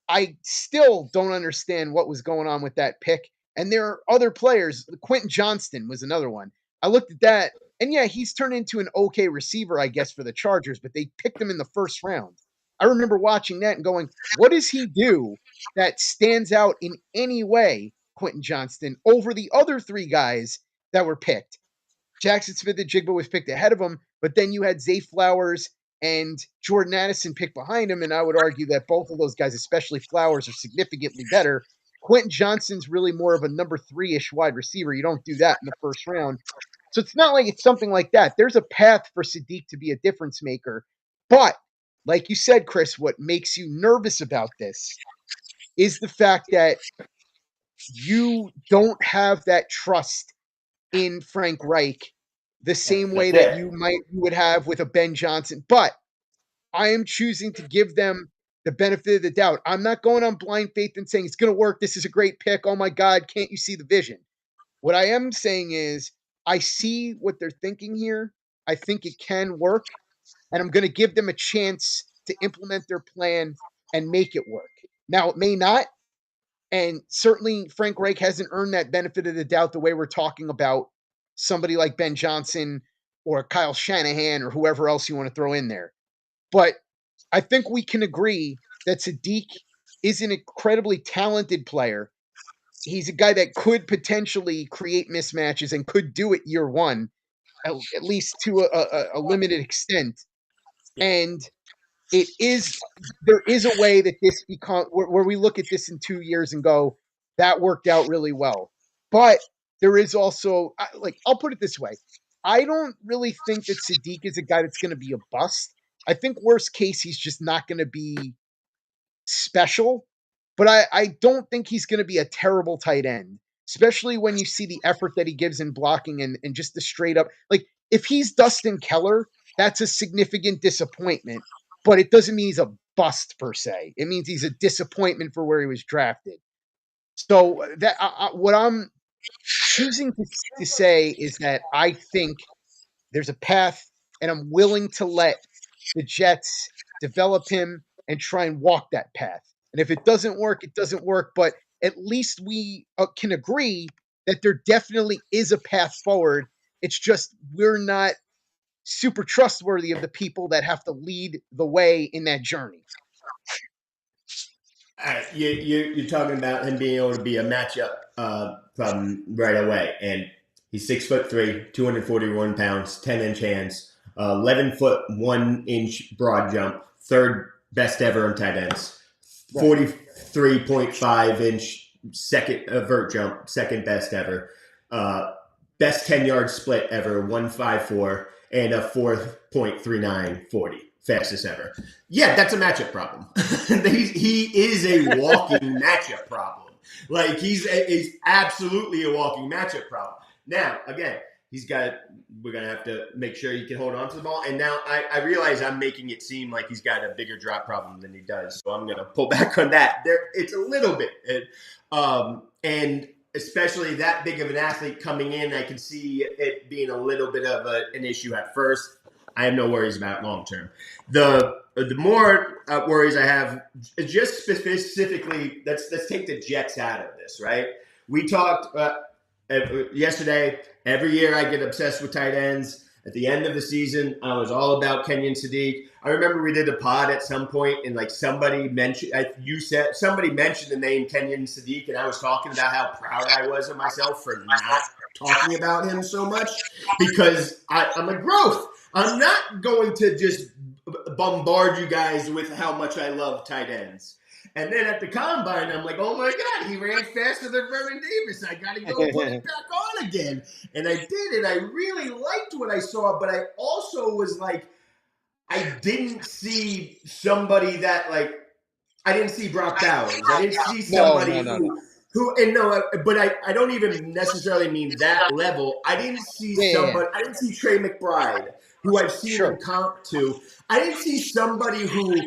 I still don't understand what was going on with that pick. And there are other players. Quentin Johnston was another one. I looked at that, and yeah, he's turned into an okay receiver, I guess, for the Chargers, but they picked him in the first round. I remember watching that and going, what does he do that stands out in any way, Quentin Johnston, over the other three guys that were picked? Jackson Smith and Jigba was picked ahead of him, but then you had Zay Flowers and Jordan Addison picked behind him, and I would argue that both of those guys, especially Flowers, are significantly better. Quentin Johnson's really more of a number 3-ish wide receiver. You don't do that in the first round. So it's not like it's something like that. There's a path for Sadiq to be a difference maker. But like you said, Chris, what makes you nervous about this is the fact that you don't have that trust in Frank Reich the same way That's that it. you would have with a Ben Johnson. But I am choosing to give them the benefit of the doubt. I'm not going on blind faith and saying it's going to work. This is a great pick. Oh my God, can't you see the vision? What I am saying is I see what they're thinking here. I think it can work, and I'm going to give them a chance to implement their plan and make it work. Now, it may not, and certainly Frank Reich hasn't earned that benefit of the doubt the way we're talking about somebody like Ben Johnson or Kyle Shanahan or whoever else you want to throw in there. But I think we can agree that Sadiq is an incredibly talented player. He's a guy that could potentially create mismatches and could do it year one, at least to a limited extent. Yeah. And it is there is a way that this become where we look at this in 2 years and go, that worked out really well. But there is also like I'll put it this way. I don't really think that Sadiq is a guy that's going to be a bust. I think worst case he's just not going to be special, but I don't think he's going to be a terrible tight end, especially when you see the effort that he gives in blocking and just the straight up. Like, if he's Dustin Keller, that's a significant disappointment, but it doesn't mean he's a bust per se. It means he's a disappointment for where he was drafted. So, what I'm choosing to say is that I think there's a path, and I'm willing to let the Jets develop him and try and walk that path. And if it doesn't work, it doesn't work. But at least we can agree that there definitely is a path forward. It's just we're not super trustworthy of the people that have to lead the way in that journey. All right, you're talking about him being able to be a matchup from right away, and he's 6'3", 241 pounds, 10-inch hands, 11-foot 1-inch broad jump, third best ever in tight ends, 43.5-inch second vert jump, second best ever, best 10-yard split ever, 154, and a 4.39 40. Fastest ever. Yeah, that's a matchup problem. He is a walking matchup problem. Like he's absolutely a walking matchup problem. Now, again, we're gonna have to make sure he can hold on to the ball. And now I realize I'm making it seem like he's got a bigger drop problem than he does. So I'm gonna pull back on that. It's a little bit, and especially that big of an athlete coming in, I can see it being a little bit of an issue at first. I have no worries about long term. The more worries I have, just specifically, let's take the Jets out of this, right? We talked yesterday. Every year I get obsessed with tight ends. At the end of the season, I was all about Kenyon Sadiq. I remember we did a pod at some point, and like somebody mentioned the name Kenyon Sadiq, and I was talking about how proud I was of myself for not talking about him so much because I'm a growth. I'm not going to just bombard you guys with how much I love tight ends. And then at the combine, I'm like, oh my God, he ran faster than Vernon Davis. I got to go put it back on again. And I did it. I really liked what I saw, but I also was like, I didn't see somebody that like, I didn't see Brock Bowers. I didn't see somebody but I don't even necessarily mean that level. I didn't see somebody. I didn't see Trey McBride, who I've seen him comp to. I didn't see somebody who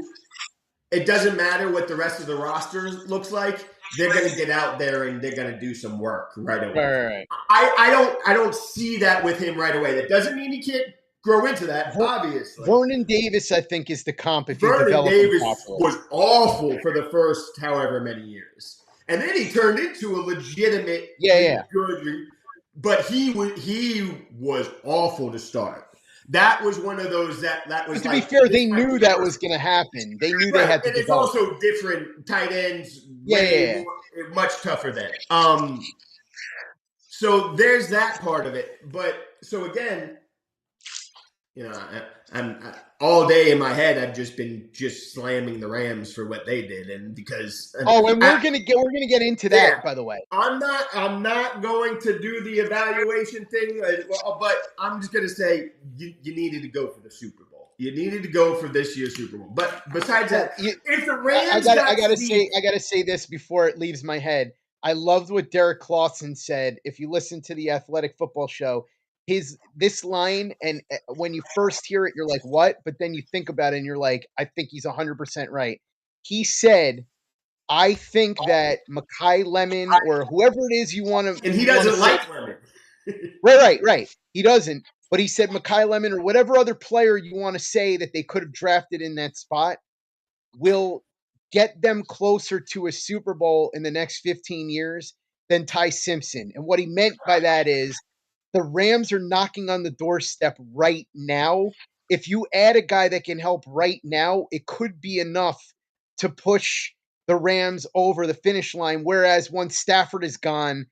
it doesn't matter what the rest of the roster looks like. They're going to get out there and they're going to do some work right away. Right. I don't see that with him right away. That doesn't mean he can't grow into that, obviously. Vernon Davis, I think, is the comp if you Vernon develop Davis him properly. was awful for the first however many years. And then he turned into a legitimate good, but he was awful to start. That was one of those that was. But to be fair, they knew that was going to happen. They knew they had to. And it's also different tight ends. Much tougher then. So there's that part of it. But so again, you know, all day in my head, I've just been slamming the Rams for what they did, and because Oh, and we're gonna get into yeah, that, by the way. I'm not going to do the evaluation thing, but I'm just going to say you needed to go for the Super Bowl. You needed to go for this year's Super Bowl. But besides Well, that, if the I Rams got I got gotta say Snead, I gotta say this before it leaves my head. I loved what Derek Clawson said. If you listen to the Athletic Football Show, his this line, and when you first hear it, you're like, "What?" But then you think about it, and you're like, "I think he's 100% right." He said, "I think that Makai Lemon or whoever it is you want to and he you want to doesn't say, like Lemon. right. He doesn't, but he said Makai Lemon or whatever other player you want to say that they could have drafted in that spot will get them closer to a Super Bowl in the next 15 years than Ty Simpson. And what he meant by that is the Rams are knocking on the doorstep right now. If you add a guy that can help right now, it could be enough to push the Rams over the finish line. Whereas once Stafford is gone,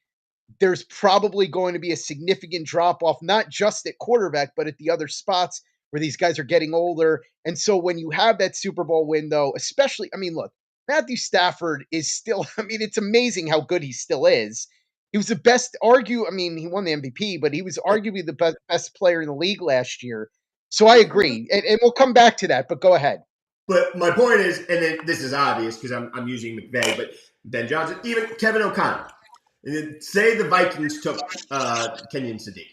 there's probably going to be a significant drop off, not just at quarterback, but at the other spots where these guys are getting older. And so when you have that Super Bowl window, especially, I mean, look, Matthew Stafford is still, I mean, it's amazing how good he still is. He was the best, I mean, he won the MVP, but he was arguably the best player in the league last year. So I agree. And we'll come back to that, but go ahead. But my point is, and then this is obvious because I'm using McVay, but Ben Johnson, even Kevin O'Connell. Say the Vikings took Kenyon Sadiq.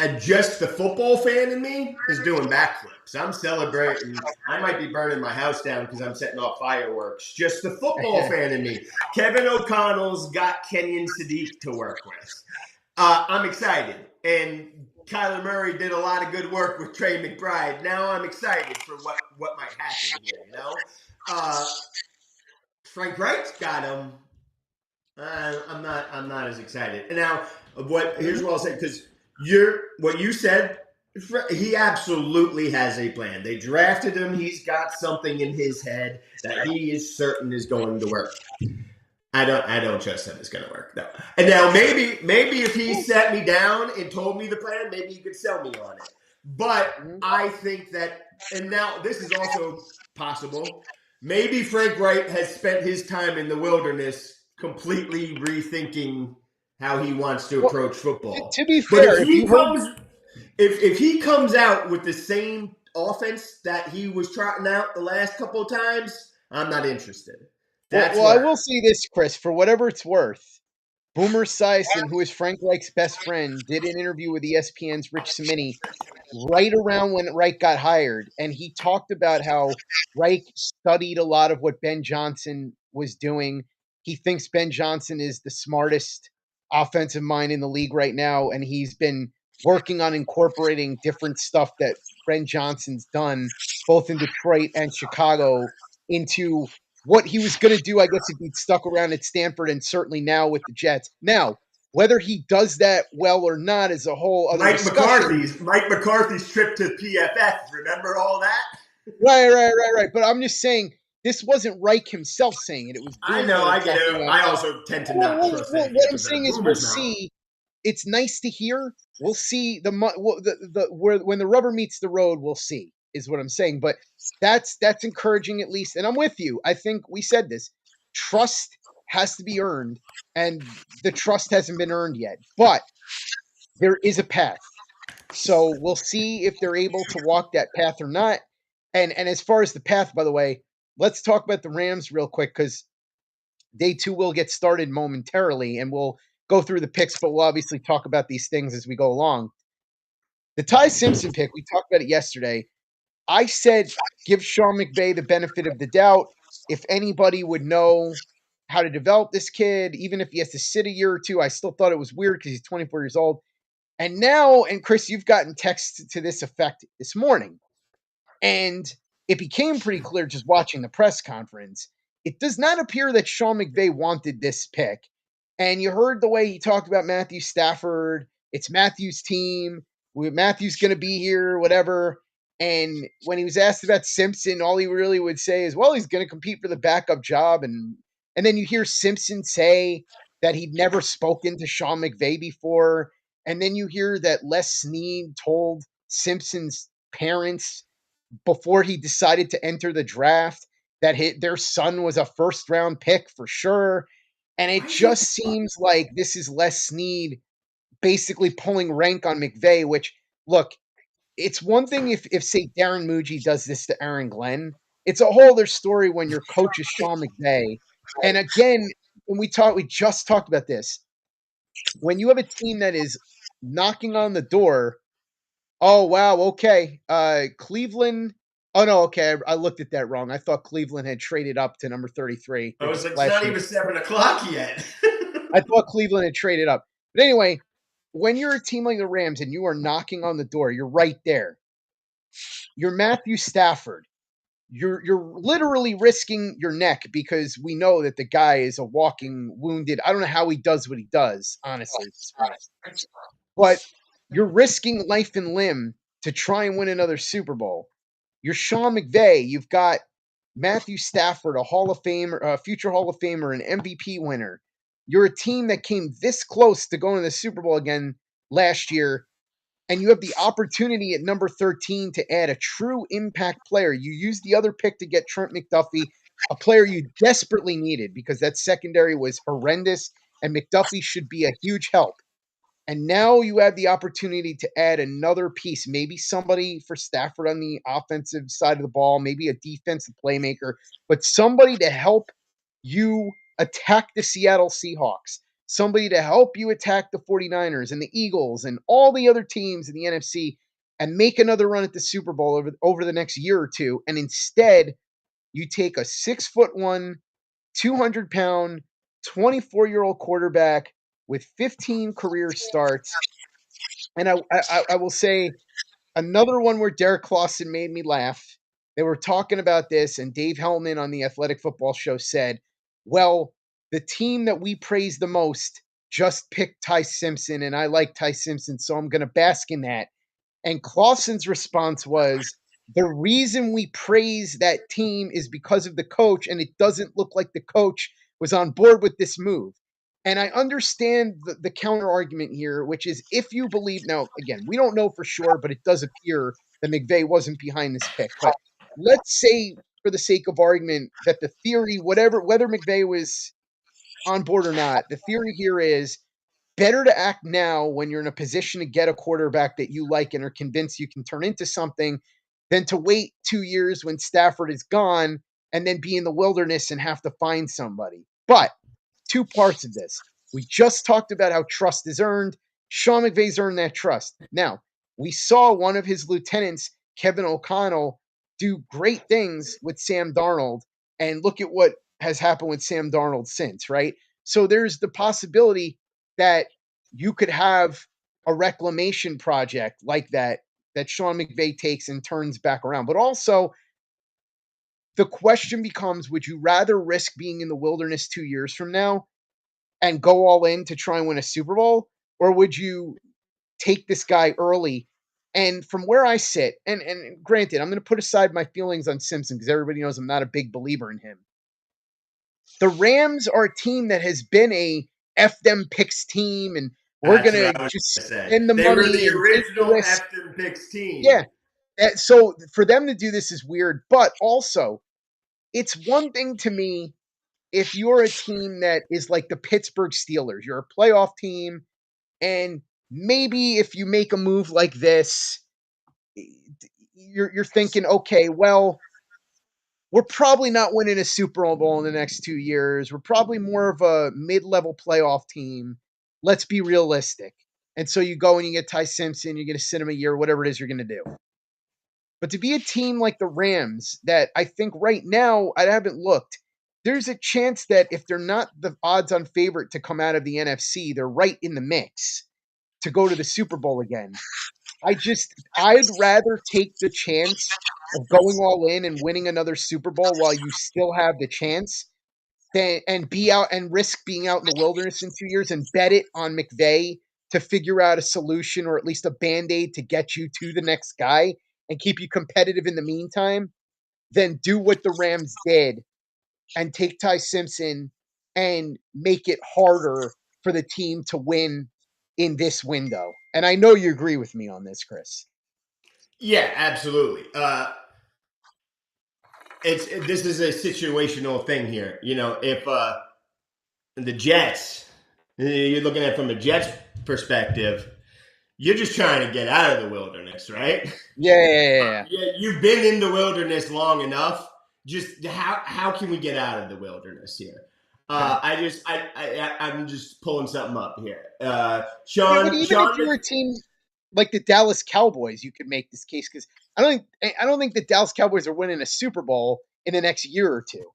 And just the football fan in me is doing backflips. I'm celebrating. I might be burning my house down because I'm setting off fireworks. Just the football fan in me. Kevin O'Connell's got Kenyon Sadiq to work with. I'm excited. And Kyler Murray did a lot of good work with Trey McBride. Now I'm excited for what might happen here, you know? Frank Wright's got him. I'm not as excited. And now here's what I'll say, because what you said, he absolutely has a plan. They drafted him. He's got something in his head that he is certain is going to work. I don't trust that it's going to work. No. And now maybe if he sat me down and told me the plan, maybe he could sell me on it. But I think that, and now this is also possible. Maybe Frank Wright has spent his time in the wilderness completely rethinking how he wants to approach football. To be But fair, if he comes out with the same offense that he was trotting out the last couple of times, I'm not interested. Well, I will say this, Chris, for whatever it's worth. Boomer Esiason, who is Frank Reich's best friend, did an interview with ESPN's Rich Cimini right around when Reich got hired, and he talked about how Reich studied a lot of what Ben Johnson was doing. He thinks Ben Johnson is the smartest offensive mind in the league right now, and he's been working on incorporating different stuff that Ben Johnson's done, both in Detroit and Chicago, into what he was going to do, I guess, if he'd stuck around at Stanford and certainly now with the Jets. Now, whether he does that well or not is a whole other discussion. Mike McCarthy's trip to PFF. Remember all that? Right. But I'm just saying this wasn't Reich himself saying it. It was Boomer. I know. I get it. I also tend to not trust anything. What I'm saying is, we'll see. It's nice to hear. We'll see when the rubber meets the road. We'll see is what I'm saying. But that's encouraging at least. And I'm with you. I think we said this. Trust has to be earned, and the trust hasn't been earned yet. But there is a path. So we'll see if they're able to walk that path or not. And as far as the path, by the way, let's talk about the Rams real quick, because day 2 will get started momentarily, and we'll go through the picks, but we'll obviously talk about these things as we go along. The Ty Simpson pick, we talked about it yesterday. I said give Sean McVay the benefit of the doubt. If anybody would know how to develop this kid, even if he has to sit a year or two, I still thought it was weird because he's 24 years old. And now, and Chris, you've gotten texts to this effect this morning. And it became pretty clear just watching the press conference. It does not appear that Sean McVay wanted this pick. And you heard the way he talked about Matthew Stafford. It's Matthew's team. Matthew's going to be here, whatever. And when he was asked about Simpson, all he really would say is, well, he's going to compete for the backup job. And then you hear Simpson say that he'd never spoken to Sean McVay before. And then you hear that Les Snead told Simpson's parents before he decided to enter the draft that their son was a first round pick for sure. And it I think just seems like this is Les Snead basically pulling rank on McVay, which, look, it's one thing if say Darren Muji does this to Aaron Glenn. It's a whole other story when your coach is Sean McVay. And again, when we just talked about this. When you have a team that is knocking on the door, oh wow, okay. Cleveland. Oh no, okay. I looked at that wrong. I thought Cleveland had traded up to number 33. I They're was just like, it's not flashing. even 7 o'clock yet. I thought Cleveland had traded up. But anyway, when you're a team like the Rams and you are knocking on the door, you're right there. You're Matthew Stafford. You're literally risking your neck because we know that the guy is a walking wounded. I don't know how he does what he does, honestly, at this point. But you're risking life and limb to try and win another Super Bowl. You're Sean McVay. You've got Matthew Stafford, a Hall of Famer, a future Hall of Famer, an MVP winner. You're a team that came this close to going to the Super Bowl again last year, and you have the opportunity at number 13 to add a true impact player. You used the other pick to get Trent McDuffie, a player you desperately needed because that secondary was horrendous, and McDuffie should be a huge help. And now you have the opportunity to add another piece, maybe somebody for Stafford on the offensive side of the ball, maybe a defensive playmaker, but somebody to help you attack the Seattle Seahawks, somebody to help you attack the 49ers and the Eagles and all the other teams in the NFC and make another run at the Super Bowl over the next year or two. And instead, you take a 6'1", 200-pound, 24-year-old quarterback with 15 career starts. And I will say another one where Derek Clawson made me laugh. They were talking about this, and Dave Hellman on the Athletic Football Show said, well, the team that we praise the most just picked Ty Simpson, and I like Ty Simpson, so I'm going to bask in that. And Clawson's response was, the reason we praise that team is because of the coach, and it doesn't look like the coach was on board with this move. And I understand the counter argument here, which is if you believe, now, again, we don't know for sure, but it does appear that McVay wasn't behind this pick. But let's say, for the sake of argument, that the theory, whether McVay was on board or not, the theory here is better to act now when you're in a position to get a quarterback that you like and are convinced you can turn into something than to wait 2 years when Stafford is gone and then be in the wilderness and have to find somebody. But two parts of this. We just talked about how trust is earned. Sean McVay's earned that trust. Now, we saw one of his lieutenants, Kevin O'Connell, do great things with Sam Darnold. And look at what has happened with Sam Darnold since, right? So there's the possibility that you could have a reclamation project like that Sean McVay takes and turns back around. But also, the question becomes, would you rather risk being in the wilderness 2 years from now and go all in to try and win a Super Bowl? Or would you take this guy early? And from where I sit, and granted, I'm going to put aside my feelings on Simpson because everybody knows I'm not a big believer in him. The Rams are a team that has been a F them picks team, and we're That's going what to I was just going to say. spend the They were money the and take the original risk. Afton Picks team. Yeah. So for them to do this is weird, but also it's one thing to me if you're a team that is like the Pittsburgh Steelers, you're a playoff team, and maybe if you make a move like this, you're thinking, okay, well, we're probably not winning a Super Bowl in the next 2 years. We're probably more of a mid-level playoff team. Let's be realistic. And so you go and you get Ty Simpson, you're going to sit him a year, whatever it is you're going to do. But to be a team like the Rams, that I think right now, I haven't looked, there's a chance that if they're not the odds on favorite to come out of the NFC, they're right in the mix to go to the Super Bowl again. I'd rather take the chance of going all in and winning another Super Bowl while you still have the chance than and be out and risk being out in the wilderness in 2 years and bet it on McVay to figure out a solution or at least a band-aid to get you to the next guy and keep you competitive in the meantime, than do what the Rams did and take Ty Simpson and make it harder for the team to win in this window. And I know you agree with me on this, Chris. Yeah, absolutely. This is a situational thing here. If the Jets, you're looking at it from a Jets perspective, you're just trying to get out of the wilderness, right? Yeah. Yeah, you've been in the wilderness long enough. Just how can we get out of the wilderness here? I'm just pulling something up here. Yeah, but even if Sean, you're a team like the Dallas Cowboys, you could make this case because I don't think the Dallas Cowboys are winning a Super Bowl in the next year or two.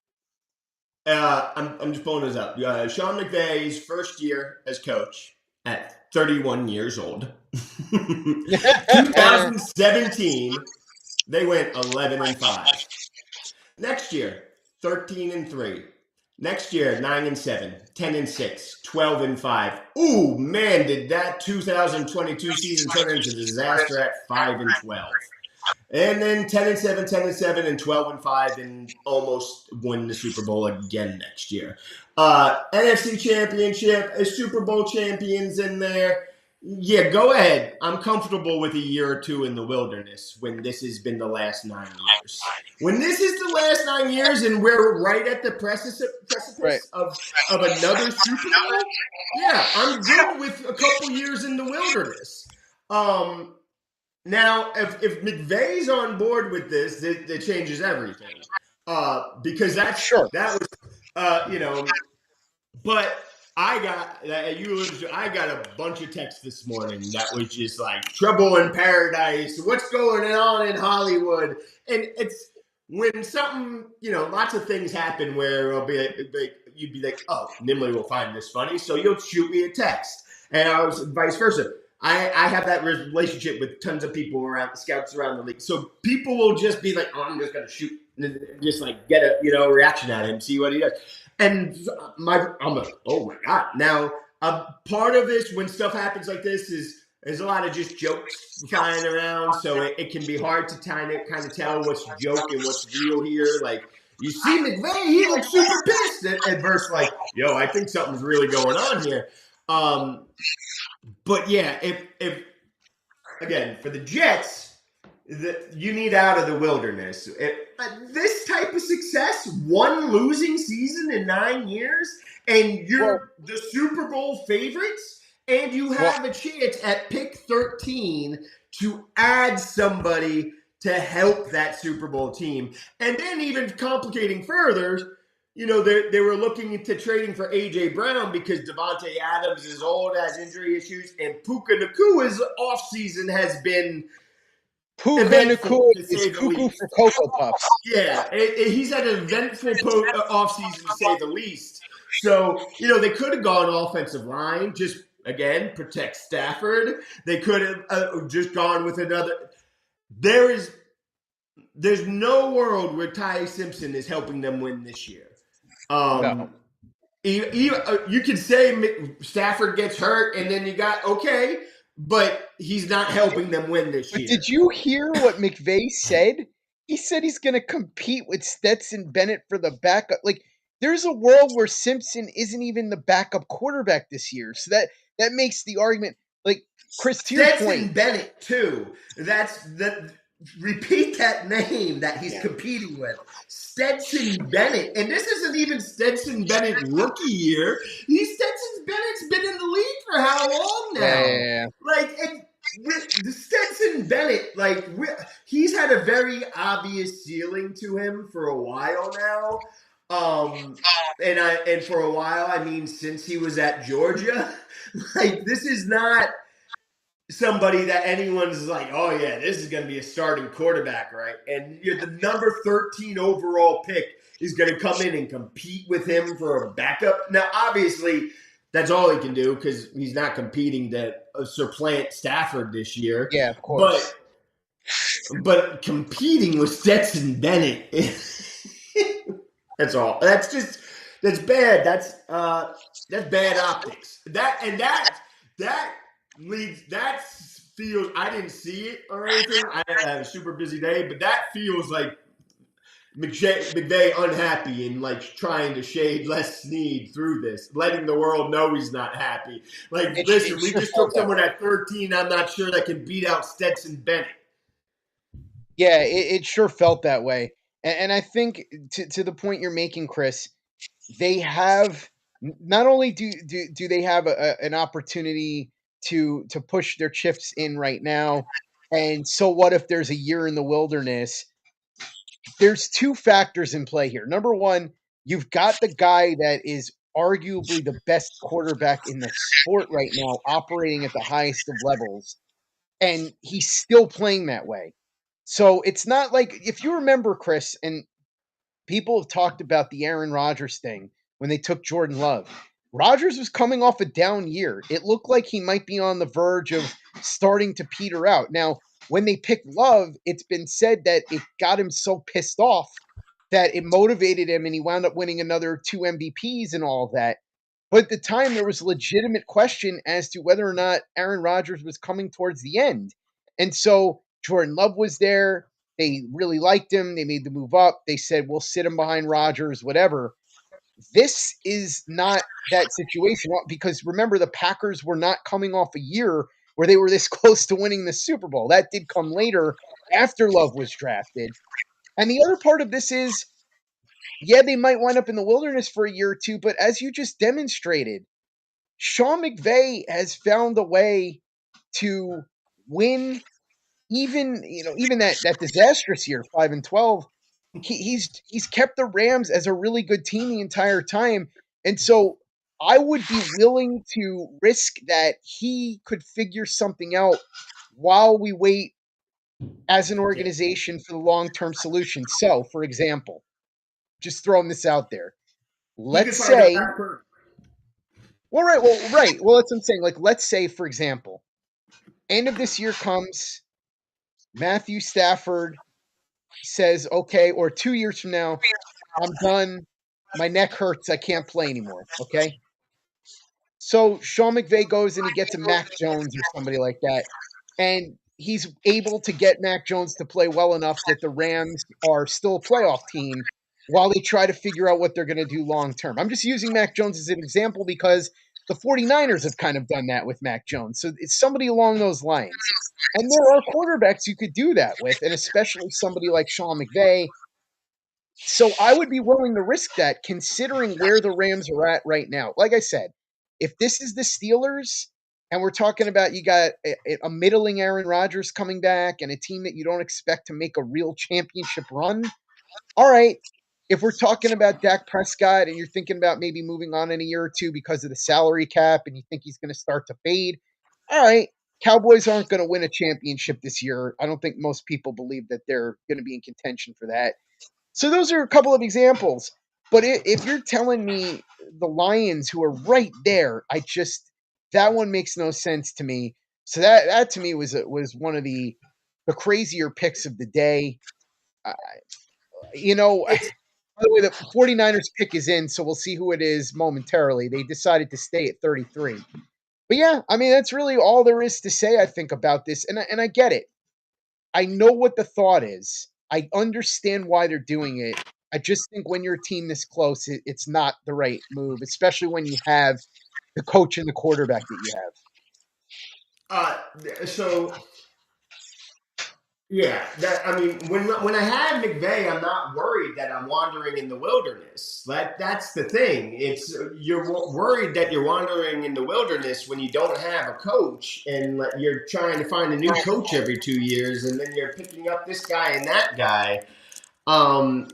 I'm just pulling this up. Sean McVay's first year as coach at 31 years old. 2017, they went 11-5. Next year, 13-3. Next year, 9-7, 10-6, 12-5. Ooh, man, did that 2022 season turn into disaster at 5-12. And then 10-7, 10-7, and 12-5, and almost win the Super Bowl again next year. NFC Championship, a Super Bowl champions in there. Yeah, go ahead. I'm comfortable with a year or two in the wilderness when this has been the last 9 years. When this is the last 9 years and we're right at the Right. precipice of another Super Bowl, yeah, I'm good with a couple years in the wilderness. Now, if McVay's on board with this, it changes everything. Because Sure. that was, but I got a bunch of texts this morning that was just like trouble in paradise. What's going on in Hollywood? And it's when something, lots of things happen where it'll you'd be like, oh, Nimbley will find this funny, so you'll shoot me a text, and I was vice versa. I have that relationship with tons of people around scouts around the league. So people will just be like, oh, I'm just going to shoot and just like get a reaction out of him, see what he does. And I'm like, oh my God. Now, part of this when stuff happens like this is there's a lot of just jokes flying around. So it can be hard to kind of tell what's joke and what's real here. Like, you see McVay, he looks super pissed at verse like, yo, I think something's really going on here. But yeah, if again for the Jets, you need out of the wilderness. This type of success, one losing season in 9 years, and you're the Super Bowl favorites, and you have a chance at pick 13 to add somebody to help that Super Bowl team, and then even complicating further. They were looking into trading for A.J. Brown because Devontae Adams is old, has injury issues, and Puka Nakua's offseason has been Puka eventful, Nakua to is say the cuckoo least. for Cocoa Puffs. Yeah, he's had an eventful offseason, to say the least. So, they could have gone offensive line, just, again, protect Stafford. They could have just gone with another. There's no world where Ty Simpson is helping them win this year. No. You can say Stafford gets hurt and then you got okay, but he's not helping them win this year. Did you hear what McVay said? He said he's going to compete with Stetson Bennett for the backup. Like, there's a world where Simpson isn't even the backup quarterback this year. So that makes the argument. Like, Chris, to your Stetson point, Bennett too. Repeat that name that he's competing with. Stetson Bennett. And this isn't even Stetson Bennett rookie year. Stetson Bennett's been in the league for how long now? Yeah. Like, the Stetson Bennett, he's had a very obvious ceiling to him for a while now. And for a while, I mean, since he was at Georgia, this is not somebody that anyone's like, oh yeah, this is going to be a starting quarterback, right? And the number 13 overall pick is going to come in and compete with him for a backup. Now, obviously, that's all he can do because he's not competing to supplant Stafford this year. Yeah, of course. But competing with Stetson Bennett, that's all. That's bad. That's bad optics. That feels. I didn't see it or anything. I had a super busy day, but that feels like McVay unhappy and trying to shade Les Snead through this, letting the world know he's not happy. Listen, we just took someone at 13. I'm not sure that can beat out Stetson Bennett. Yeah, it sure felt that way. And I think to the point you're making, Chris, they have not only do they have an opportunity to push their chips in right now, and so what if there's a year in the wilderness? There's two factors in play here. Number one, you've got the guy that is arguably the best quarterback in the sport right now, operating at the highest of levels, and he's still playing that way. So it's not like if you remember, Chris, and people have talked about the Aaron Rodgers thing when they took Jordan Love. Rodgers was coming off a down year. It looked like he might be on the verge of starting to peter out. Now, when they picked Love, it's been said that it got him so pissed off that it motivated him and he wound up winning another two MVPs and all of that. But at the time, there was a legitimate question as to whether or not Aaron Rodgers was coming towards the end. And so Jordan Love was there. They really liked him. They made the move up. They said, we'll sit him behind Rodgers, whatever. This is not that situation because remember, the Packers were not coming off a year where they were this close to winning the Super Bowl. That did come later after Love was drafted. And the other part of this is, yeah, they might wind up in the wilderness for a year or two, but as you just demonstrated, Sean McVay has found a way to win even that disastrous year, 5-12. He's kept the Rams as a really good team the entire time. And so I would be willing to risk that he could figure something out while we wait as an Yeah. organization for the long-term solution. So, for example, just throwing this out there. He could Let's find out say, that person. right. Well, that's what I'm saying. Like, let's say, for example, end of this year comes, Matthew Stafford says, okay, or 2 years from now, I'm done. My neck hurts. I can't play anymore. Okay. So Sean McVay goes and he gets a Mac Jones or somebody like that. And he's able to get Mac Jones to play well enough that the Rams are still a playoff team while they try to figure out what they're going to do long term. I'm just using Mac Jones as an example because the 49ers have kind of done that with Mac Jones. So it's somebody along those lines. And there are quarterbacks you could do that with, and especially somebody like Sean McVay. So I would be willing to risk that considering where the Rams are at right now. Like I said, if this is the Steelers and we're talking about you got a middling Aaron Rodgers coming back and a team that you don't expect to make a real championship run, all right. If we're talking about Dak Prescott and you're thinking about maybe moving on in a year or two because of the salary cap and you think he's going to start to fade, all right. Cowboys aren't going to win a championship this year. I don't think most people believe that they're going to be in contention for that. So those are a couple of examples. But if you're telling me the Lions, who are right there, that one makes no sense to me. So that to me was one of the crazier picks of the day. Uh, you know, by It's the way, the 49ers pick is in, so we'll see who it is momentarily. They decided to stay at 33. But yeah, I mean, that's really all there is to say, I think, about this. And I get it. I know what the thought is. I understand why they're doing it. I just think when you're a team this close, it's not the right move, especially when you have the coach and the quarterback that you have. so yeah, that I mean, when I have McVay, I'm not worried that I'm wandering in the wilderness. That's the thing. It's you're worried that you're wandering in the wilderness when you don't have a coach and you're trying to find a new coach every 2 years, and then you're picking up this guy and that guy. Um,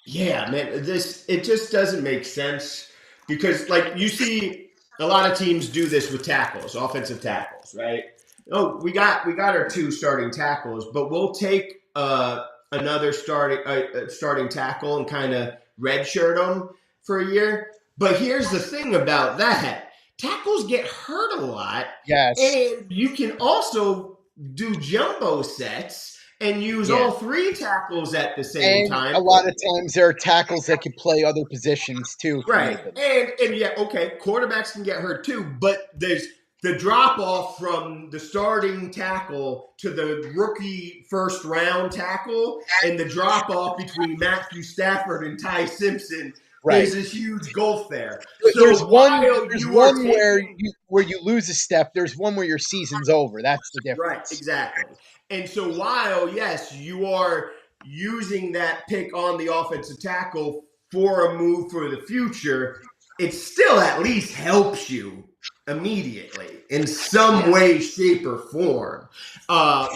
yeah, man, this it just doesn't make sense because like you see a lot of teams do this with tackles, offensive tackles, right? Oh, we got our two starting tackles, but we'll take another starting tackle and kind of redshirt them for a year. But here's the thing about that: tackles get hurt a lot, Yes. and you can also do jumbo sets and use Yeah. all three tackles at the same And time. a lot of times there are tackles that can play other positions too if you Right. need them. And yeah, okay, quarterbacks can get hurt too, but there's the drop off from the starting tackle to the rookie first round tackle and the drop off between Matthew Stafford and Ty Simpson Right. There's a huge gulf there. There's So one while there's you are one taking where you lose a step. There's one where your season's over. That's the right, difference. exactly. And so while yes, you are using that pick on the offensive tackle for a move for the future, it still at least helps you immediately in some Yeah. way, shape, or form.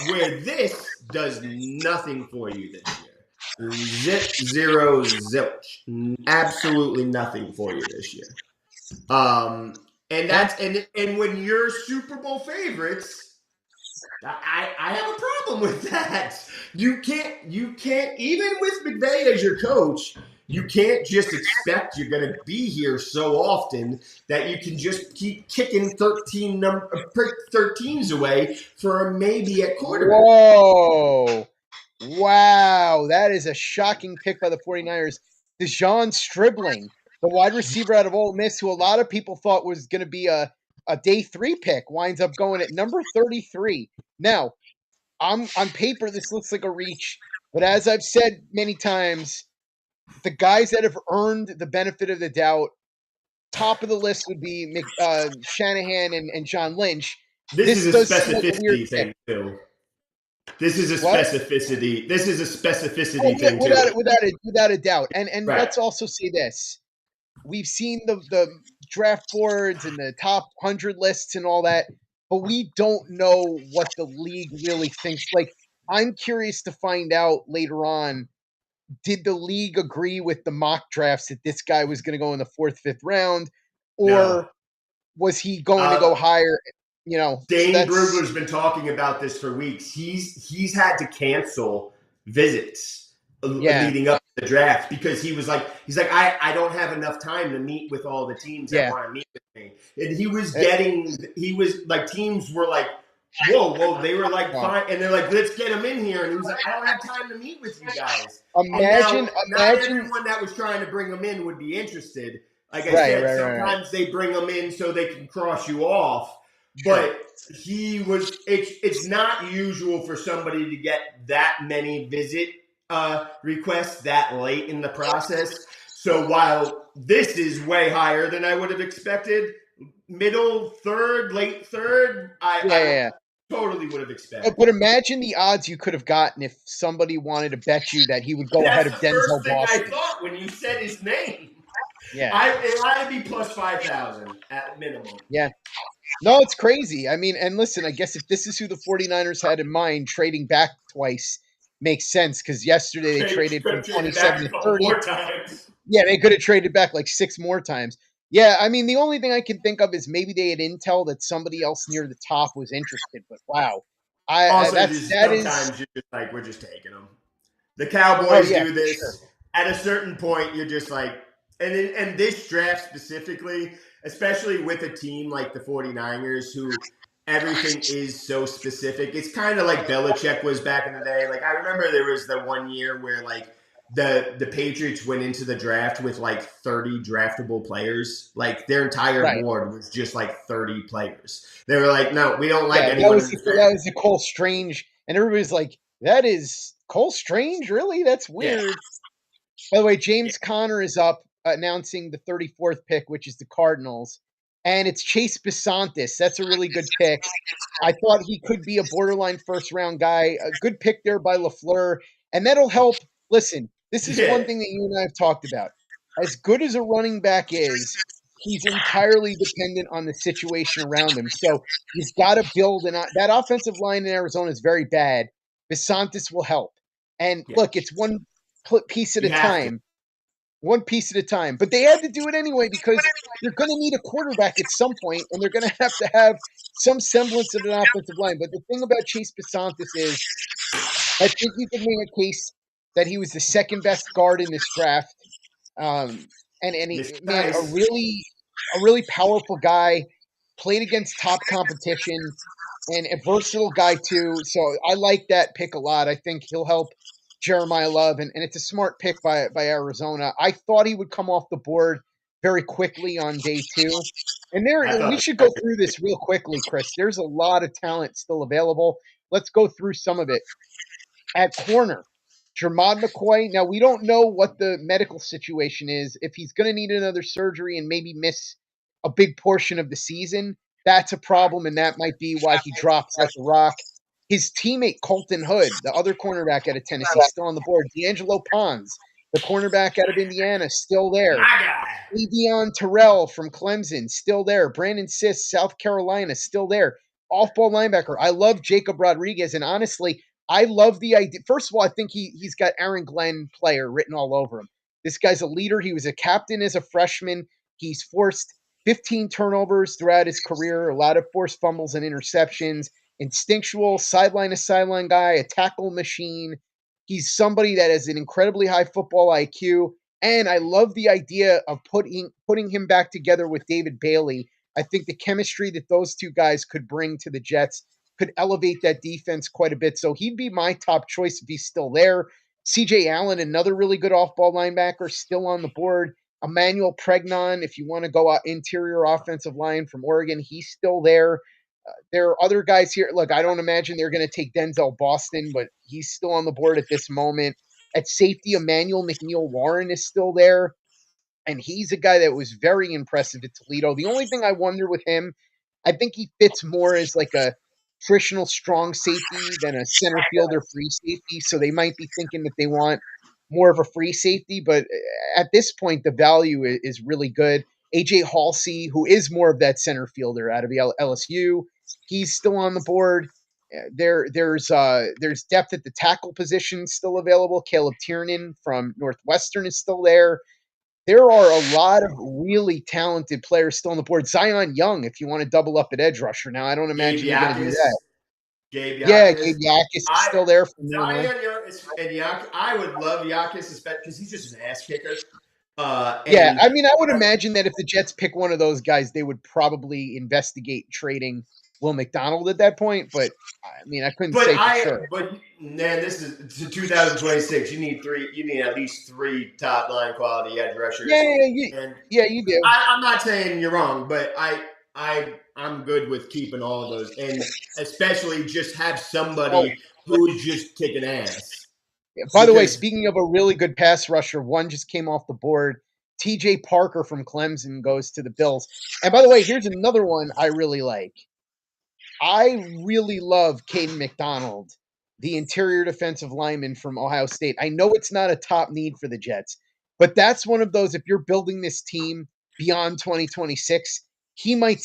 Where this does nothing for you this year. Zip, zero, zilch. Absolutely nothing for you this year. And Yeah. and when you're Super Bowl favorites, I have a problem with that. You can't even with McVay as your coach, you can't just expect you're going to be here so often that you can just keep kicking 13s away for a maybe at quarterback. Whoa. Wow. That is a shocking pick by the 49ers. Dejon Stribling, the wide receiver out of Ole Miss, who a lot of people thought was going to be a day 3 pick, winds up going at number 33. Now, on paper, this looks like a reach, but as I've said many times, the guys that have earned the benefit of the doubt, top of the list would be Shanahan and John Lynch. This is This a does seem like a weird specificity pick. thing too. This is a What? specificity. This is a Oh, specificity thing too. without a doubt. And Right. let's also say this: we've seen the draft boards and the top 100 lists and all that, but we don't know what the league really thinks. Like, I'm curious to find out later on, did the league agree with the mock drafts that this guy was going to go in the 4th, 5th round, No. or was he going to go Uh, higher? So Dane that's Brugler's been talking about this for weeks. He's had to cancel visits yeah, leading up to the draft because he's like I don't have enough time to meet with all the teams that yeah. want to meet with me. And Uh, he was like teams were like whoa, they were like wow. fine, and they're like let's get him in here, and he was like I don't have time to meet with you guys. And Imagine, now not imagine. everyone that was trying to bring him in would be interested. Like I Right, said, right, right, right. sometimes they bring them in so they can cross you off, Sure. but he was it's not usual for somebody to get that many visit requests that late in the process. So while this is way higher than I would have expected, middle third, late third, Yeah, yeah, I yeah. totally would have But expected. imagine the odds you could have gotten if somebody wanted to bet you that he would go ahead That's of the first Denzel thing I Boston. thought when you said his name. Yeah, It had to be plus 5,000 at minimum. yeah. No, it's crazy. I mean, and listen, I guess if this is who the 49ers had in mind, trading back twice makes sense because yesterday they Could traded from have traded 27 back a to couple 30. more times. Yeah, they could have traded back like 6 more times. Yeah, I mean, the only thing I can think of is maybe they had intel that somebody else near the top was interested. But wow, I Also, that's just that is. sometimes you're just like, we're just taking them. The Oh Cowboys yeah, do for sure. this. At a certain point, you're just like, and this draft specifically, especially with a team like the 49ers, who everything is so specific. It's kind of like Belichick was back in the day. Like I remember there was the one year where like the Patriots went into the draft with like 30 draftable players. Like their entire Right. board was just like 30 players. They were like, no, we don't like Yeah, anyone in this that draft. was the Cole Strange, and everybody's like, "That is Cole Strange, really? That's Yeah, weird." By the way, yeah, James Conner is up announcing the 34th pick, which is the Cardinals, and it's Chase Bisontis. That's a really good pick. I thought he could be a borderline first round guy. A good pick there by LaFleur, and that'll help. Listen, this is yeah, one thing that you and I have talked about. As good as a running back is, he's entirely dependent on the situation around him. So you've got to build that offensive line in Arizona is very bad. Bisontis will help. And yeah. look, it's one piece at a You have to. time, one piece at a time. But they had to do it anyway because they're going to need a quarterback at some point, and they're going to have some semblance of an offensive line. But the thing about Chase Bisontis is, I think you could make a case that he was the second best guard in this draft. And This he, man, guy's a really powerful guy, played against top competition, and a versatile guy too. So I like that pick a lot. I think he'll help Jeremiah Love, and it's a smart pick by Arizona. I thought he would come off the board very quickly on day 2. And I we thought should go through this real quickly, Chris. There's a lot of talent still available. Let's go through some of it. At corner, Jermod McCoy. Now, we don't know what the medical situation is. If he's going to need another surgery and maybe miss a big portion of the season, that's a problem, and that might be why he drops like a rock. His teammate, Colton Hood, the other cornerback out of Tennessee, still on the board. D'Angelo Pons, the cornerback out of Indiana, still there. My guy. Avion Terrell from Clemson, still there. Brandon Siss, South Carolina, still there. Off-ball linebacker. I love Jacob Rodriguez, and honestly, I love the idea. First of all, I think he's got Aaron Glenn player written all over him. This guy's a leader. He was a captain as a freshman. He's forced 15 turnovers throughout his career, a lot of forced fumbles and interceptions. Instinctual, sideline to sideline guy, a tackle machine. He's somebody that has an incredibly high football IQ. And I love the idea of putting him back together with David Bailey. I think the chemistry that those two guys could bring to the Jets could elevate that defense quite a bit. So he'd be my top choice if he's still there. CJ Allen, another really good off-ball linebacker, still on the board. Emmanuel Pregnon, if you want to go out interior offensive line from Oregon, he's still there. There are other guys here. Look, I don't imagine they're going to take Denzel Boston, but he's still on the board at this moment. At safety, Emmanuel McNeil Warren is still there, and he's a guy that was very impressive at Toledo. The only thing I wonder with him, I think he fits more as like a traditional strong safety than a center fielder free safety. So they might be thinking that they want more of a free safety, but at this point, the value is really good. AJ Halsey, who is more of that center fielder out of LSU, he's still on the board. There's depth at the tackle position still available. Caleb Tiernan from Northwestern is still there. There are a lot of really talented players still on the board. Zion Young, if you want to double up at edge rusher. Now, I don't Gabe imagine you're going to do Yakis. that. Gabe Yeah, Yakis. Gabe Yakis is still there from Zion Illinois. and Yakis. I would love Yakis, because he's just an ass kicker. Yeah, I mean, I would imagine that if the Jets pick one of those guys, they would probably investigate trading Will McDonald at that point. But I mean, I couldn't say for sure. But man, this is 2026. You need at least 3 top line quality edge rushers. Yeah, you do. I'm not saying you're wrong, but I'm good with keeping all of those, and especially just have somebody who's just kicking ass. By the way, speaking of a really good pass rusher, one just came off the board. TJ Parker from Clemson goes to the Bills. And by the way, here's another one I really like. I really love Caden McDonald, the interior defensive lineman from Ohio State. I know it's not a top need for the Jets, but that's one of those, if you're building this team beyond 2026, he might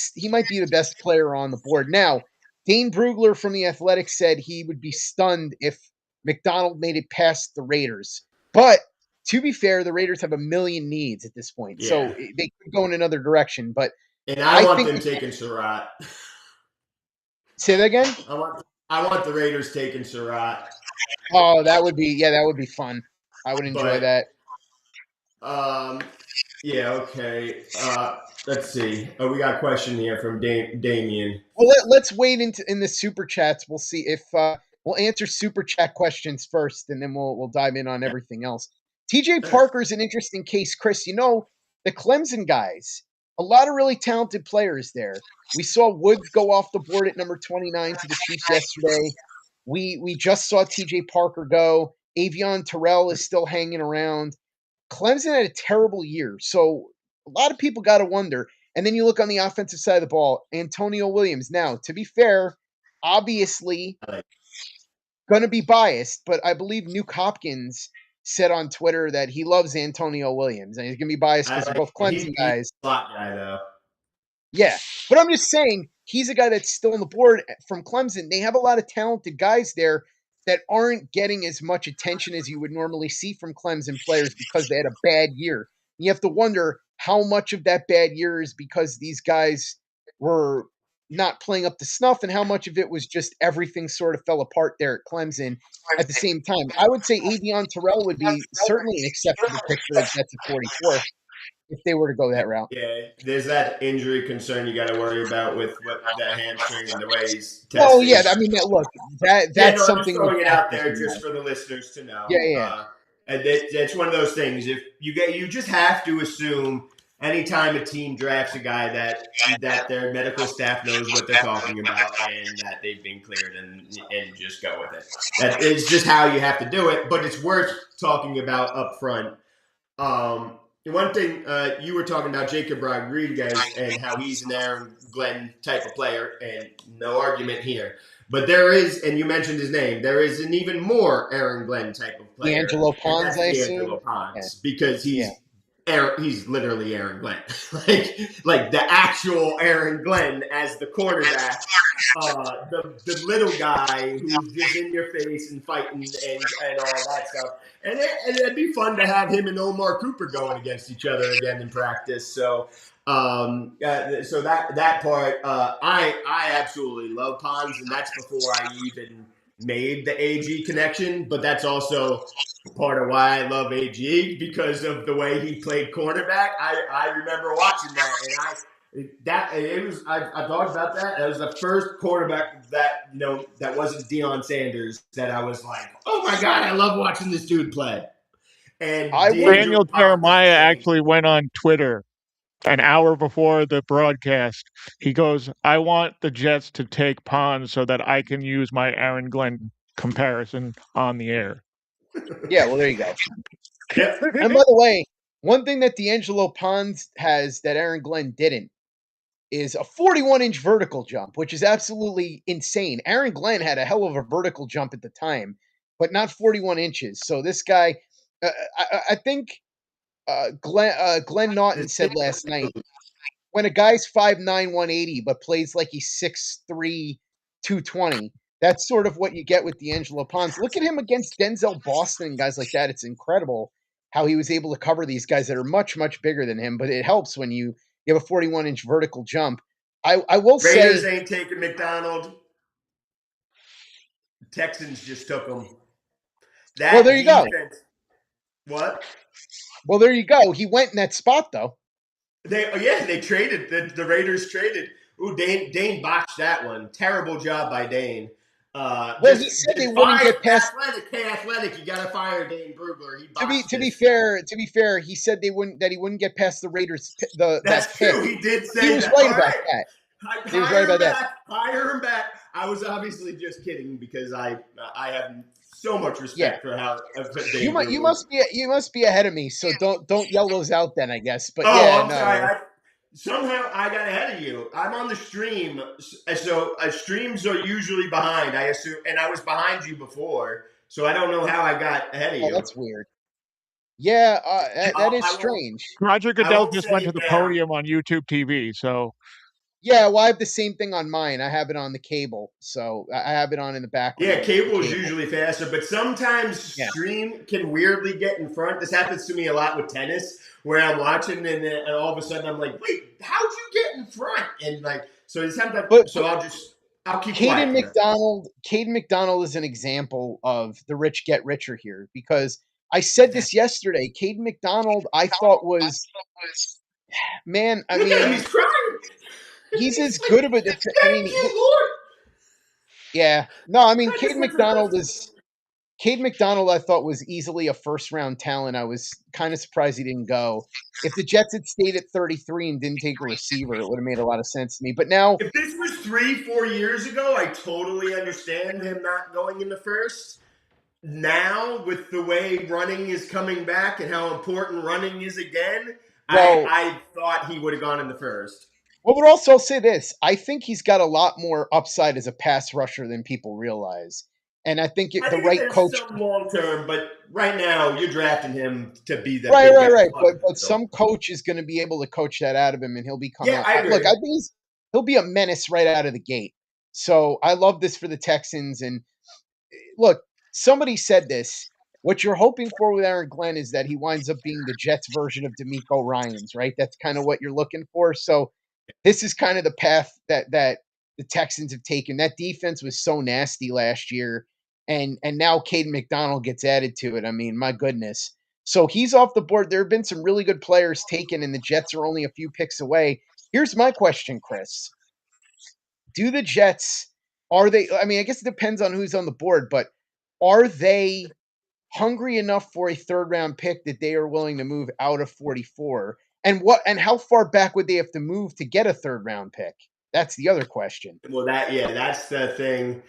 be the best player on the board. Now, Dane Brugler from The Athletic said he would be stunned if McDonald made it past the Raiders. But to be fair, the Raiders have a million needs at this point. Yeah. So they could go in another direction. But I want them taking Surratt. Say that again? I want the Raiders taking Surratt. Oh, that would be fun. I would enjoy that. Yeah, okay. Let's see. We got a question here from Damien. Well, let's wait in the super chats. We'll see if we'll answer super chat questions first, and then we'll dive in on everything else. TJ Parker's an interesting case, Chris. You know, the Clemson guys, a lot of really talented players there. We saw Woods go off the board at number 29 to the Chiefs yesterday. We just saw TJ Parker go. Avion Terrell is still hanging around. Clemson had a terrible year, so a lot of people got to wonder. And then you look on the offensive side of the ball, Antonio Williams. Now, to be fair, obviously going to be biased, but I believe Nuke Hopkins said on Twitter that he loves Antonio Williams, and he's going to be biased because they're both Clemson guys. He's a slot guy, though. Yeah, but I'm just saying he's a guy that's still on the board from Clemson. They have a lot of talented guys there that aren't getting as much attention as you would normally see from Clemson players because they had a bad year. You have to wonder how much of that bad year is because these guys were not playing up to snuff and how much of it was just everything sort of fell apart there at Clemson at the same time. I would say Avion Terrell would be certainly an acceptable pick for the Jets at 44 if they were to go that route. Yeah, there's that injury concern you got to worry about with what that hamstring and the way he's testing. Oh, yeah, I mean, look, that's something. I'm throwing it out there just for the listeners to know. Yeah. And that's one of those things. If you just have to assume anytime a team drafts a guy that their medical staff knows what they're talking about and that they've been cleared and just go with it. That is just how you have to do it. But it's worth talking about up front. One thing you were talking about Jacob Rodriguez and how he's an Aaron Glenn type of player, and no argument here. But there is, and you mentioned his name, there is an even more Aaron Glenn type of player, D'Angelo and Pons, that's I D'Angelo assume. Pons, Yeah. because Yeah. he's literally Aaron Glenn, like the actual Aaron Glenn as the quarterback, the little guy who's just in your face and fighting and all that stuff. And it'd be fun to have him and Omar Cooper going against each other again in practice. So so that part, I absolutely love Pons, and that's before I even made the AG connection. But that's also part of why I love AG, because of the way he played cornerback. I remember watching that, and I talked about that. That was the first quarterback that that wasn't Deion Sanders that I was like, oh my god, I love watching this dude play. And Daniel Pons is the Jeremiah same. actually went on Twitter an hour before the broadcast. He goes, I want the Jets to take Pons so that I can use my Aaron Glenn comparison on the air. Yeah, well, there you go. Yep. And by the way, one thing that D'Angelo Pons has that Aaron Glenn didn't is a 41-inch vertical jump, which is absolutely insane. Aaron Glenn had a hell of a vertical jump at the time, but not 41 inches. So this guy, I think Glenn Naughton said last night, when a guy's 5'9", 180, but plays like he's 6'3", 220, that's sort of what you get with D'Angelo Pons. Look at him against Denzel Boston and guys like that. It's incredible how he was able to cover these guys that are much, much bigger than him, but it helps when you have a 41-inch vertical jump. I will Raiders say... ain't taking McDonald. Texans just took him. Well, there you go. What? Well, there you go. He went in that spot, though. They traded. The Raiders traded. Ooh, Dane botched that one. Terrible job by Dane. Well, he said they wouldn't get past... Athletic. You got to fire Dane Brugler. He To be fair, he said he wouldn't get past the Raiders. That's true. He did say he was that. right about that. He was right about that. Hire him back. I was obviously just kidding because I have so much respect for how you must be ahead of me. So don't yell those out then, I guess. But sorry. Somehow I got ahead of you. I'm on the stream, so streams are usually behind, I assume, and I was behind you before, so I don't know how I got ahead of you. That's weird. Yeah, that is strange. Roger Goodell just went to the podium on YouTube TV, so... Yeah, well, I have the same thing on mine. I have it on the cable, so I have it on in the background. Yeah, cable is usually faster, but sometimes stream can weirdly get in front. This happens to me a lot with tennis, where I'm watching and all of a sudden I'm like, wait, how'd you get in front? And like, so sometimes, I'll keep quiet. Caden McDonald is an example of the rich get richer here, because I said this yesterday. Caden McDonald, I thought was, man, I mean, he's crying. He's as good of a yeah. No, I mean, Caden McDonald I thought was easily a first-round talent. I was kind of surprised he didn't go. If the Jets had stayed at 33 and didn't take a receiver, it would have made a lot of sense to me. But now, if this was 3-4 years ago, I totally understand him not going in the first. Now, with the way running is coming back and how important running is again, I thought he would have gone in the first. Well, but also I'll say this. I think he's got a lot more upside as a pass rusher than people realize. And I think the right coach... some long term, but right now you're drafting him to be the... Right. But some coach is going to be able to coach that out of him, and he'll become... I agree. Look, I think he'll be a menace right out of the gate. So I love this for the Texans. And look, somebody said this. What you're hoping for with Aaron Glenn is that he winds up being the Jets version of D'Amico Ryans, right? That's kind of what you're looking for. So this is kind of the path that the Texans have taken. That defense was so nasty last year, and now Caden McDonald gets added to it. I mean, my goodness. So he's off the board. There have been some really good players taken, and the Jets are only a few picks away. Here's my question, Chris. Do the Jets, I guess it depends on who's on the board, but are they hungry enough for a third-round pick that they are willing to move out of 44? And how far back would they have to move to get a third round pick? That's the other question. Well, that's the thing,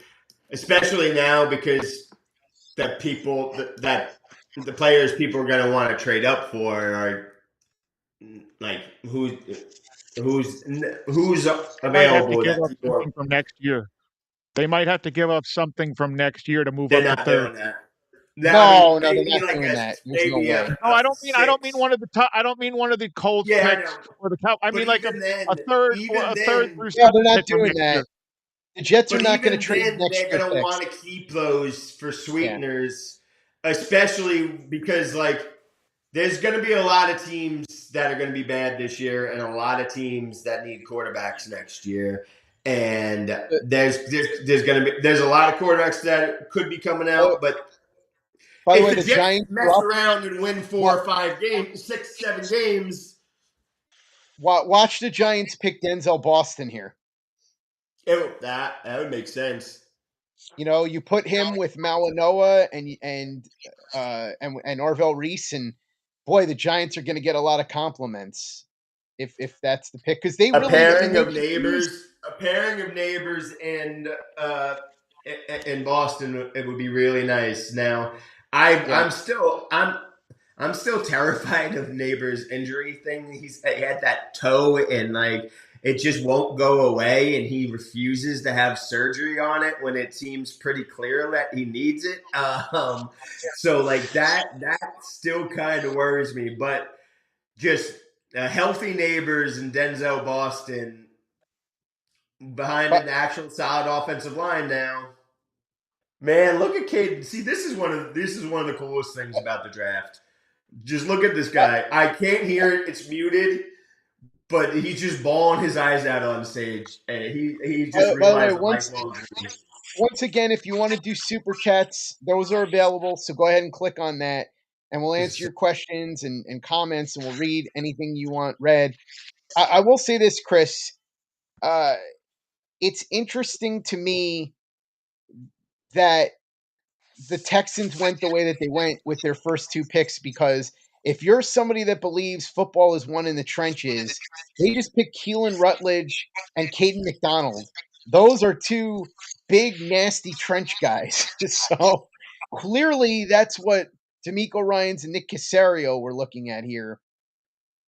especially now because the players people are going to want to trade up for are like who's Might have to available. give That up people something from next year. They might have to give up something from next year to move they're up to not third. doing that. I No, mean, no, they're maybe not like doing that. There's no way. No, I don't mean six. one of the top. I don't mean one of the Colts Yeah, I picks know. or the Cow. I But mean like even a then, third or even a third then, through Yeah, they're seventh not pick from doing next that. year. The Jets are but not going to even trade then, next they're year gonna picks. want to keep those for Yeah. sweeteners, especially because like there's going to be a lot of teams that are going to be bad this year, and a lot of teams that need quarterbacks next year. And there's going to be a lot of quarterbacks that could be coming out, but By the if way, the the Jets Giants mess around and win 4 or 5 games, 6, 7 games, watch the Giants pick Denzel Boston here. that would make sense. You know, you put him with Malinois and Arvell Reese, and boy, the Giants are going to get a lot of compliments if that's the pick, because they A really, I mean, pairing of neighbors and Boston, it would be really nice. Now, Yeah. I'm still terrified of Neighbors' injury thing. He had that toe and like it just won't go away, and he refuses to have surgery on it when it seems pretty clear that he needs it. So like that still kind of worries me, but just healthy Neighbors and Denzel Boston behind But an actual solid offensive line now. Man, look at Caden. See, this is one of the coolest things about the draft. Just look at this guy. I can't hear it; it's muted, but he's just bawling his eyes out on stage, and he just by the way, realized a lifelong dream. once again, if you want to do super chats, those are available. So go ahead and click on that, and we'll answer your questions and comments, and we'll read anything you want read. I will say this, Chris. It's interesting to me that the Texans went the way that they went with their first two picks, because if you're somebody that believes football is won in the trenches, they just picked Keelan Rutledge and Caden McDonald. Those are two big, nasty trench guys. So clearly that's what D'Amico Ryans and Nick Caserio were looking at here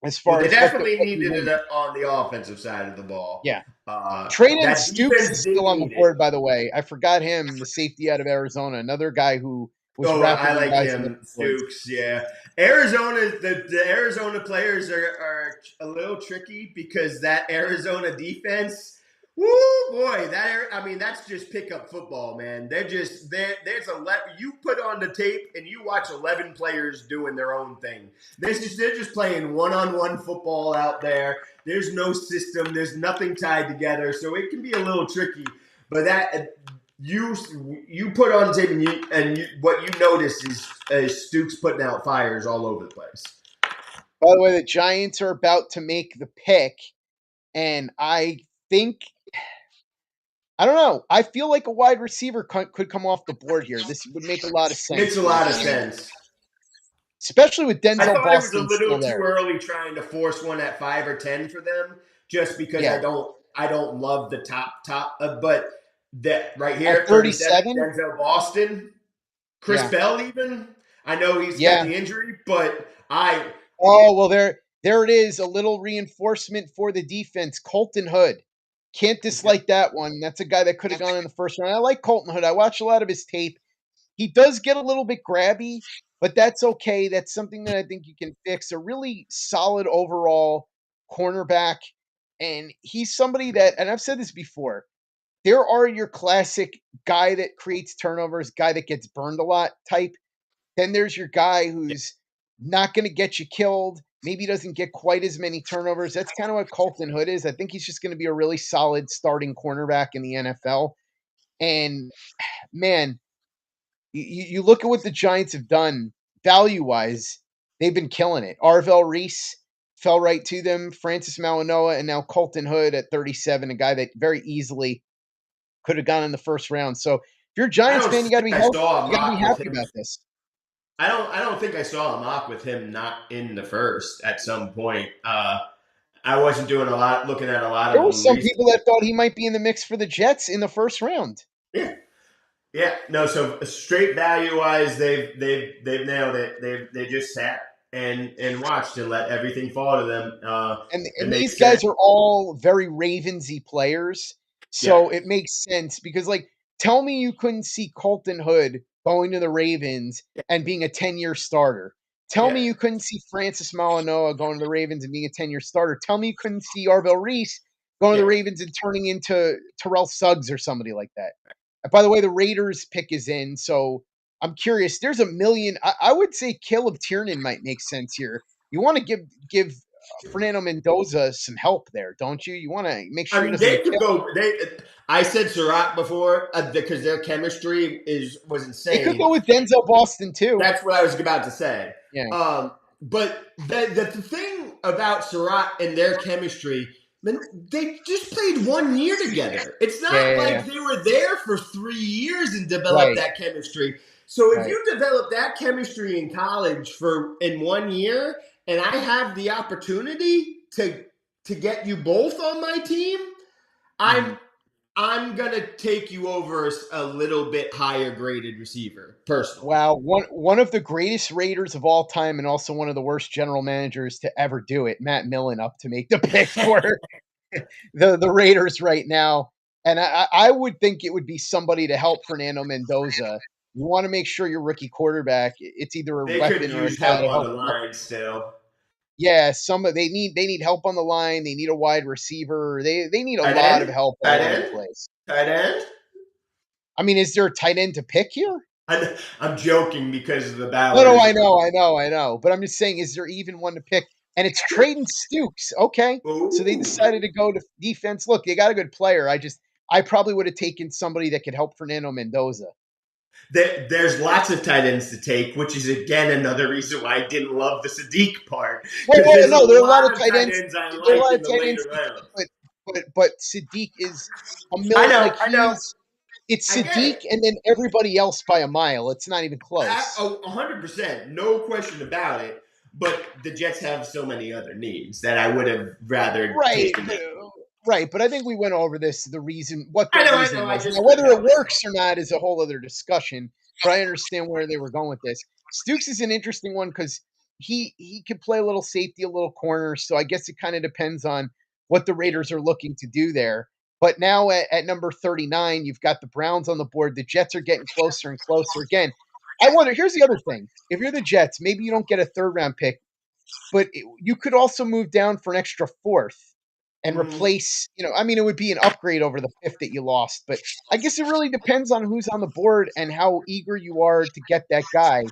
as Well, far they as definitely what we needed want. it on the offensive side of the ball. Yeah. Traden That Stoops defense is did still on the need it. board, by the way. I forgot him, the safety out of Arizona, another guy who was Oh, I rapidly like rising up him, the boards. Stooks. Yeah, Arizona. The Arizona players are a little tricky because that Arizona defense. Woo boy, that's just pickup football, man. There's you put on the tape and you watch 11 players doing their own thing. They're just playing one-on-one football out there. There's no system. There's nothing tied together, so it can be a little tricky. But you put on tape and what you notice is Stooks putting out fires all over the place. By the way, the Giants are about to make the pick, and I think, I don't know, I feel like a wide receiver could come off the board here. This would make a lot of sense. Makes a lot of sense. Especially with I Denzel thought it was a Boston still little too there. early trying to force one at 5 or 10 for them, just because Yeah. I don't love the top, but that right here At 37? Denzel Boston, Chris Yeah. Bell even. I know he's Yeah. got the injury, but Oh, well, there it is, a little reinforcement for the defense. Colton Hood. Can't dislike that one. That's a guy that could have gone in the first round. I like Colton Hood. I watched a lot of his tape. He does get a little bit grabby, but that's okay. That's something that I think you can fix. A really solid overall cornerback. And he's somebody that, and I've said this before, there are your classic guy that creates turnovers, guy that gets burned a lot type. Then there's your guy who's not going to get you killed. Maybe doesn't get quite as many turnovers. That's kind of what Colton Hood is. I think he's just going to be a really solid starting cornerback in the NFL. And man, you look at what the Giants have done value-wise, they've been killing it. Arvell Reese fell right to them, Francis Malinois, and now Colton Hood at 37, a guy that very easily could have gone in the first round. So if you're a I Giants don't fan, you got to be think I healthy. saw a You got to be mock with happy him. about this. I don't think I saw a mock with him not in the first at some point. I wasn't doing a lot, looking at a lot There of were them some recently. people that thought he might be in the mix for the Jets in the first round. Yeah, yeah. No, so straight value wise, they've nailed it. They just sat and watched and let everything fall to them. And And they these said, guys are all very Ravensy players, yeah, so it makes sense because like tell me you couldn't see Colton Hood going to the Ravens and being a 10-year starter. Tell yeah, me you couldn't see Francis Malinois going to the Ravens and being a 10-year starter. Tell me you couldn't see Arvell Reese going to the yeah. Ravens and turning into Terrell Suggs or somebody like that. And by the way, the Raiders pick is in, so I'm curious. There's a million. I would say Caleb Tiernan might make sense here. You want to give Fernando Mendoza some help there, don't you? You want to make I sure he mean, doesn't they get could killed. go. I said Surratt before because their chemistry was They could insane. go with Denzel Boston too. That's what I was about to say. Yeah, But the thing about Surratt and their chemistry, man, they just played 1 year together. It's not yeah. like they were there for 3 years and developed Right, that chemistry. So if right. you develop that chemistry in college in 1 year, and I have the opportunity to get you both on my team, Mhm. I'm I'm gonna take you over a little bit higher graded receiver personally. Wow, one of the greatest Raiders of all time, and also one of the worst general managers to ever do it, Matt Millen, up to make the pick for the Raiders right now. And I would think it would be somebody to help Fernando Mendoza. You want to make sure your rookie quarterback, it's either a They could weapon or a use guy help to on the help. line still. Yeah, they need help on the line. They need a wide receiver. They need a Tight lot of end? help Tight all over the end? place. Tight end? I mean, is there a tight end to pick here? I'm joking because of the No, Ballers. I know. But I'm just saying, is there even one to pick? And it's trading Stukes. Okay. So they Ooh. decided to go to defense. Look, they got a good player. I probably would have taken somebody that could help Fernando Mendoza. There's lots of tight ends to take, which is again another reason why I didn't love the Sadiq part. Well, Because there's a no, there are a lot of lot of tight tight ends. ends I There are a like lot in of the tight later ends to pick, rounds. but Sadiq is a I million. know, Like I know. it's I get Sadiq it. and then everybody else by a mile. It's not even close. 100%. No question about it. But the Jets have so many other needs that I would have rather Right, taken them. right. But I think we went over this. The reason, what I that know, I reason know. I was. Now, just couldn't whether it help myself. works or not is a whole other discussion. But I understand where they were going with this. Stukes is an interesting one because he could play a little safety, a little corner. So I guess it kind of depends on what the Yeah. Raiders are looking to do there. But now at number 39, you've got the Browns on the board. The Jets are getting closer and closer. Again, I wonder. Here's the other thing: if you're the Jets, maybe you don't get a third round pick, but you could also move down for an extra fourth and Mm-hmm. replace, I mean, it would be an upgrade over the fifth that you lost. But I guess it really depends on who's on the board and how eager you are to get that guy.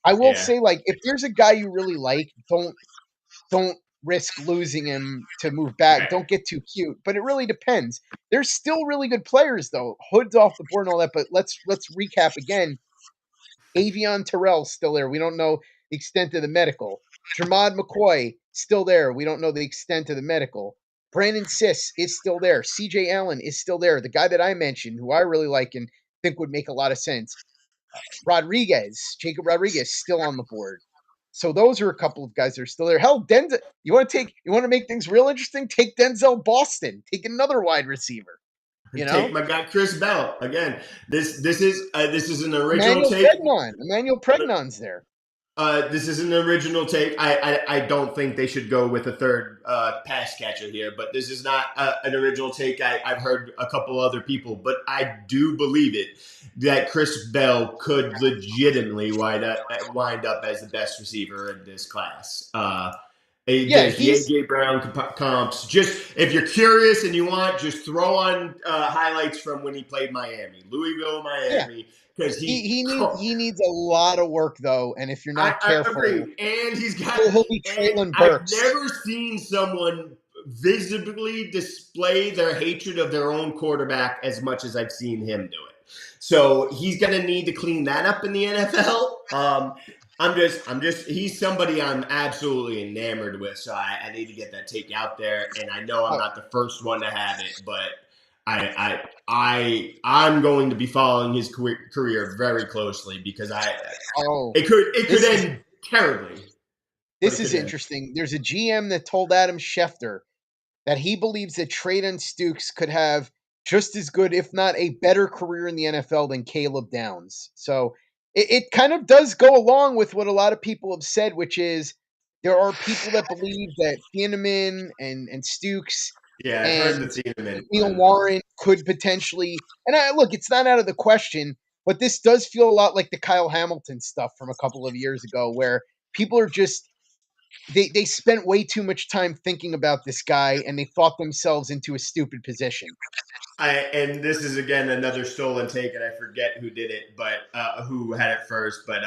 I will Yeah. say, like, if there's a guy you really like, don't risk losing him to move back. Right. Don't get too cute. But it really depends. There's still really good players though. Hood's off the board and all that. But let's recap again. Avion Terrell's still there. We don't know the extent of the medical. Jermod McCoy, still there. We don't know the extent of the medical. Brandon Siss is still there. CJ Allen is still there. The guy that I mentioned, who I really like and think would make a lot of sense. Jacob Rodriguez, still on the board. So those are a couple of guys that are still there. Hell, Denzel, you want to make things real interesting? Take Denzel Boston. Take another wide receiver. You Take know? my guy Chris Bell again. This is an original take. Emmanuel Pregnon's there. This is an original take. I don't think they should go with a third pass catcher here, but this is not an original take. I've heard a couple other people, but I do believe it that Chris Bell could legitimately wind up as the best receiver in this class. Yeah, There's the AJ Brown comps. Just if you're curious and you want, just throw on highlights from when he played Miami, Louisville, yeah. Miami, because He needs a lot of work though, and if you're not I careful, agree. And he's got, he'll be and Traylon I've Burks. never seen someone visibly display their hatred of their own quarterback as much as I've seen him do it. So he's going to need to clean that up in the NFL. He's somebody I'm absolutely enamored with. So I need to get that take out there. And I know I'm Uh, not the first one to have it, but I'm going to be following his career very closely because Oh, it could this is end terribly. But this it is could end. interesting. There's a GM that told Adam Schefter that he believes that Traden Stukes could have just as good, if not a better career in the NFL than Caleb Downs. So it kind of does go along with what a lot of people have said, which is there are people that believe that Thieneman and Stukes Yeah, I've heard and the Thieneman Neil one. Warren could potentially, and I look, it's not out of the question, but this does feel a lot like the Kyle Hamilton stuff from a couple of years ago, where people are just they spent way too much time thinking about this guy and they thought themselves into a stupid position. And this is again another stolen take, and I forget who did it, but who had it first. But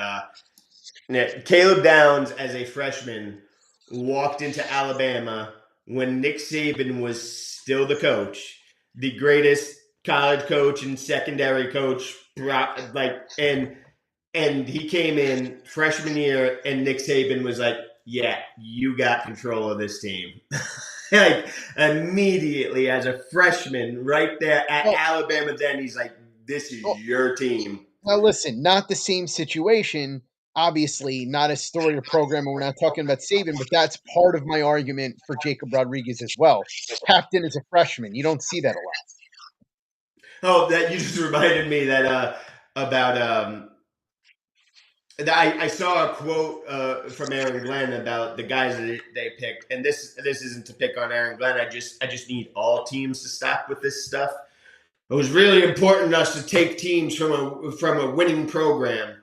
Caleb Downs, as a freshman, walked into Alabama when Nick Saban was still the coach, the greatest college coach and secondary coach, and he came in freshman year, and Nick Saban was like, "Yeah, you got control of this team." Like immediately as a freshman, right there at Well, Alabama, then he's like, "This is well, your team." now listen, not the same situation. Obviously, not a story or program, and we're not talking about Saban, but that's part of my argument for Jacob Rodriguez as well. Captain as a freshman, you don't see that a lot. Oh, that you just reminded me that about I saw a quote from Aaron Glenn about the guys that they picked, and this isn't to pick on Aaron Glenn. I just need all teams to stop with this stuff. It was really important to us to take teams from a winning program.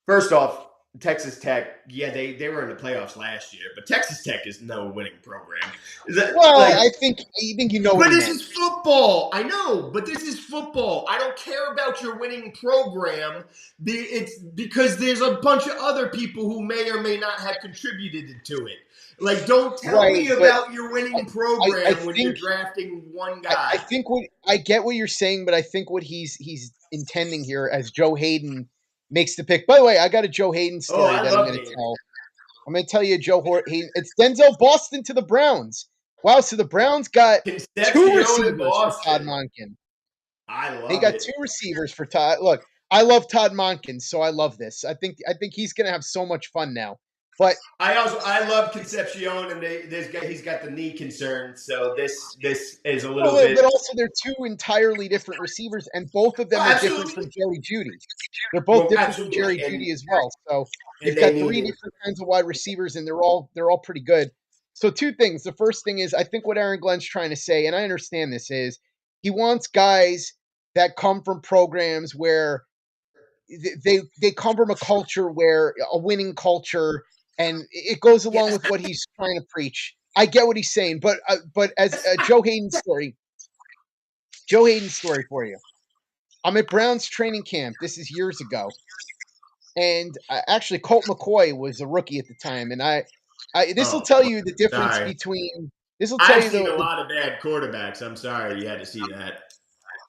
First off, Texas Tech, yeah, they were in the playoffs last year, but Texas Tech is no winning program. Is that Well, like? I think you know what But he this meant. is football. I know, but this is football. I don't care about your winning program. It's because there's a bunch of other people who may or may not have contributed to it. Like, don't tell Right, me but about your winning I program when you're think drafting one I guy. think what I get what you're saying, but I think what he's intending here as Joe Hayden makes the pick. By the way, I got a Joe Hayden Oh, story I that I'm love going to Hayden. tell. I'm going to tell you Hayden. It's Denzel Boston to the Browns. Wow, so the Browns got two Concepcion in receivers for Todd Boston. Monken. I They love got it. two receivers for Todd. Look, I love Todd Monken, so I love this. I think he's going to have so much fun now. But I love Concepcion, and this guy he's got the knee concern, so this is a little well, bit. but also they're two entirely different receivers, and both of Oh, them are different absolutely. from Jerry Judy. They're both Well, different from absolutely, Jerry Judy as well. So and you've they got three needed. different kinds of wide receivers, and they're all pretty good. So two things. The first thing is I think what Aaron Glenn's trying to say, and I understand this, is he wants guys that come from programs where they come from a culture where a winning culture, and it goes along Yes, with what he's trying to preach. I get what he's saying, but as Joe Hayden story for you. I'm at Brown's training camp. This is years ago, and actually Colt McCoy was a rookie at the time, and this will oh, tell well, you the difference sorry. between. This will tell I've you seen a the lot of bad quarterbacks. I'm sorry you had to see that.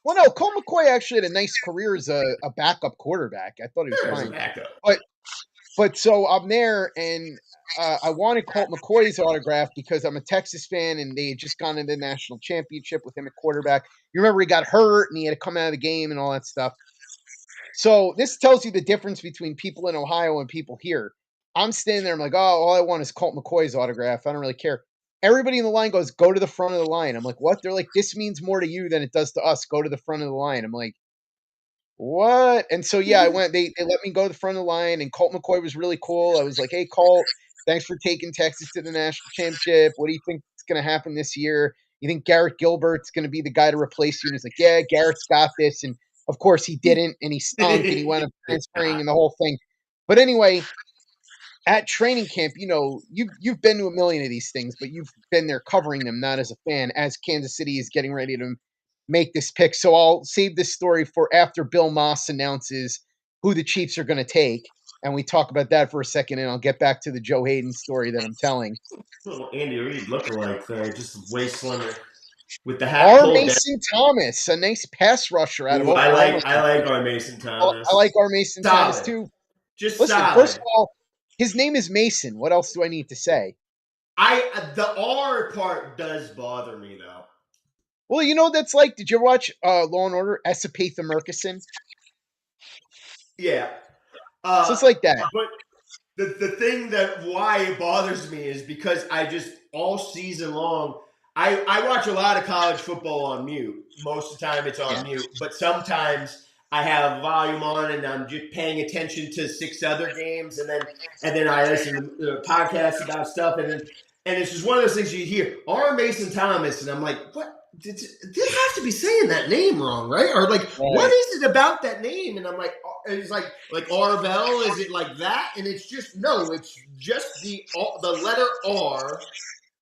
well, no, Colt McCoy actually had a nice career as a backup quarterback. I thought he was Sure, as a fine, backup. but so I'm there, and I wanted Colt McCoy's autograph because I'm a Texas fan, and they had just gone into the national championship with him at quarterback. You remember he got hurt and he had to come out of the game and all that stuff. So this tells you the difference between people in Ohio and people here. I'm standing there, I'm like, oh, all I want is Colt McCoy's autograph. I don't really care. Everybody in the line goes, go to the front of the line. I'm like, what? They're like, this means more to you than it does to us. Go to the front of the line. I'm like, what? And so yeah, I went. They let me go to the front of the line, and Colt McCoy was really cool. I was like, hey, Colt, thanks for taking Texas to the national championship. What do you think is going to happen this year? You think Garrett Gilbert's going to be the guy to replace you? And he's like, yeah, Garrett's got this. And of course he didn't, and he stunk, and he wound up transferring and the whole thing. But anyway, at training camp, you've been to a million of these things, but you've been there covering them, not as a fan, as Kansas City is getting ready to make this pick. So I'll save this story for after Bill Moss announces who the Chiefs are going to take. And we talk about that for a second, and I'll get back to the Joe Hayden story that I'm telling. Little Andy Reid lookalike there, just way slimmer with the hat R. pulled down. Mason Thomas, a nice pass rusher out of Ooh, Oklahoma. I like our Mason I Thomas. like R. Mason Thomas Solid, too. just Listen, first solid. of all, his name is Mason. What else do I need to say? The R part does bother me though. Well, you know that's like. Did you ever watch Law and Order? Esapatha Murkison. Yeah. So it's like that. But the thing that why it bothers me is because I just all season long I watch a lot of college football on mute. Most of the time it's on mute, but sometimes I have volume on and I'm just paying attention to 6 other games, and then I listen to podcasts about stuff, and it's just one of those things you hear R. Mason Thomas, and I'm like, what? They have to be saying that name wrong, right? Or like, what is it about that name? And I'm like, it's like Arvell. Is it like that? And it's just no. It's just the letter R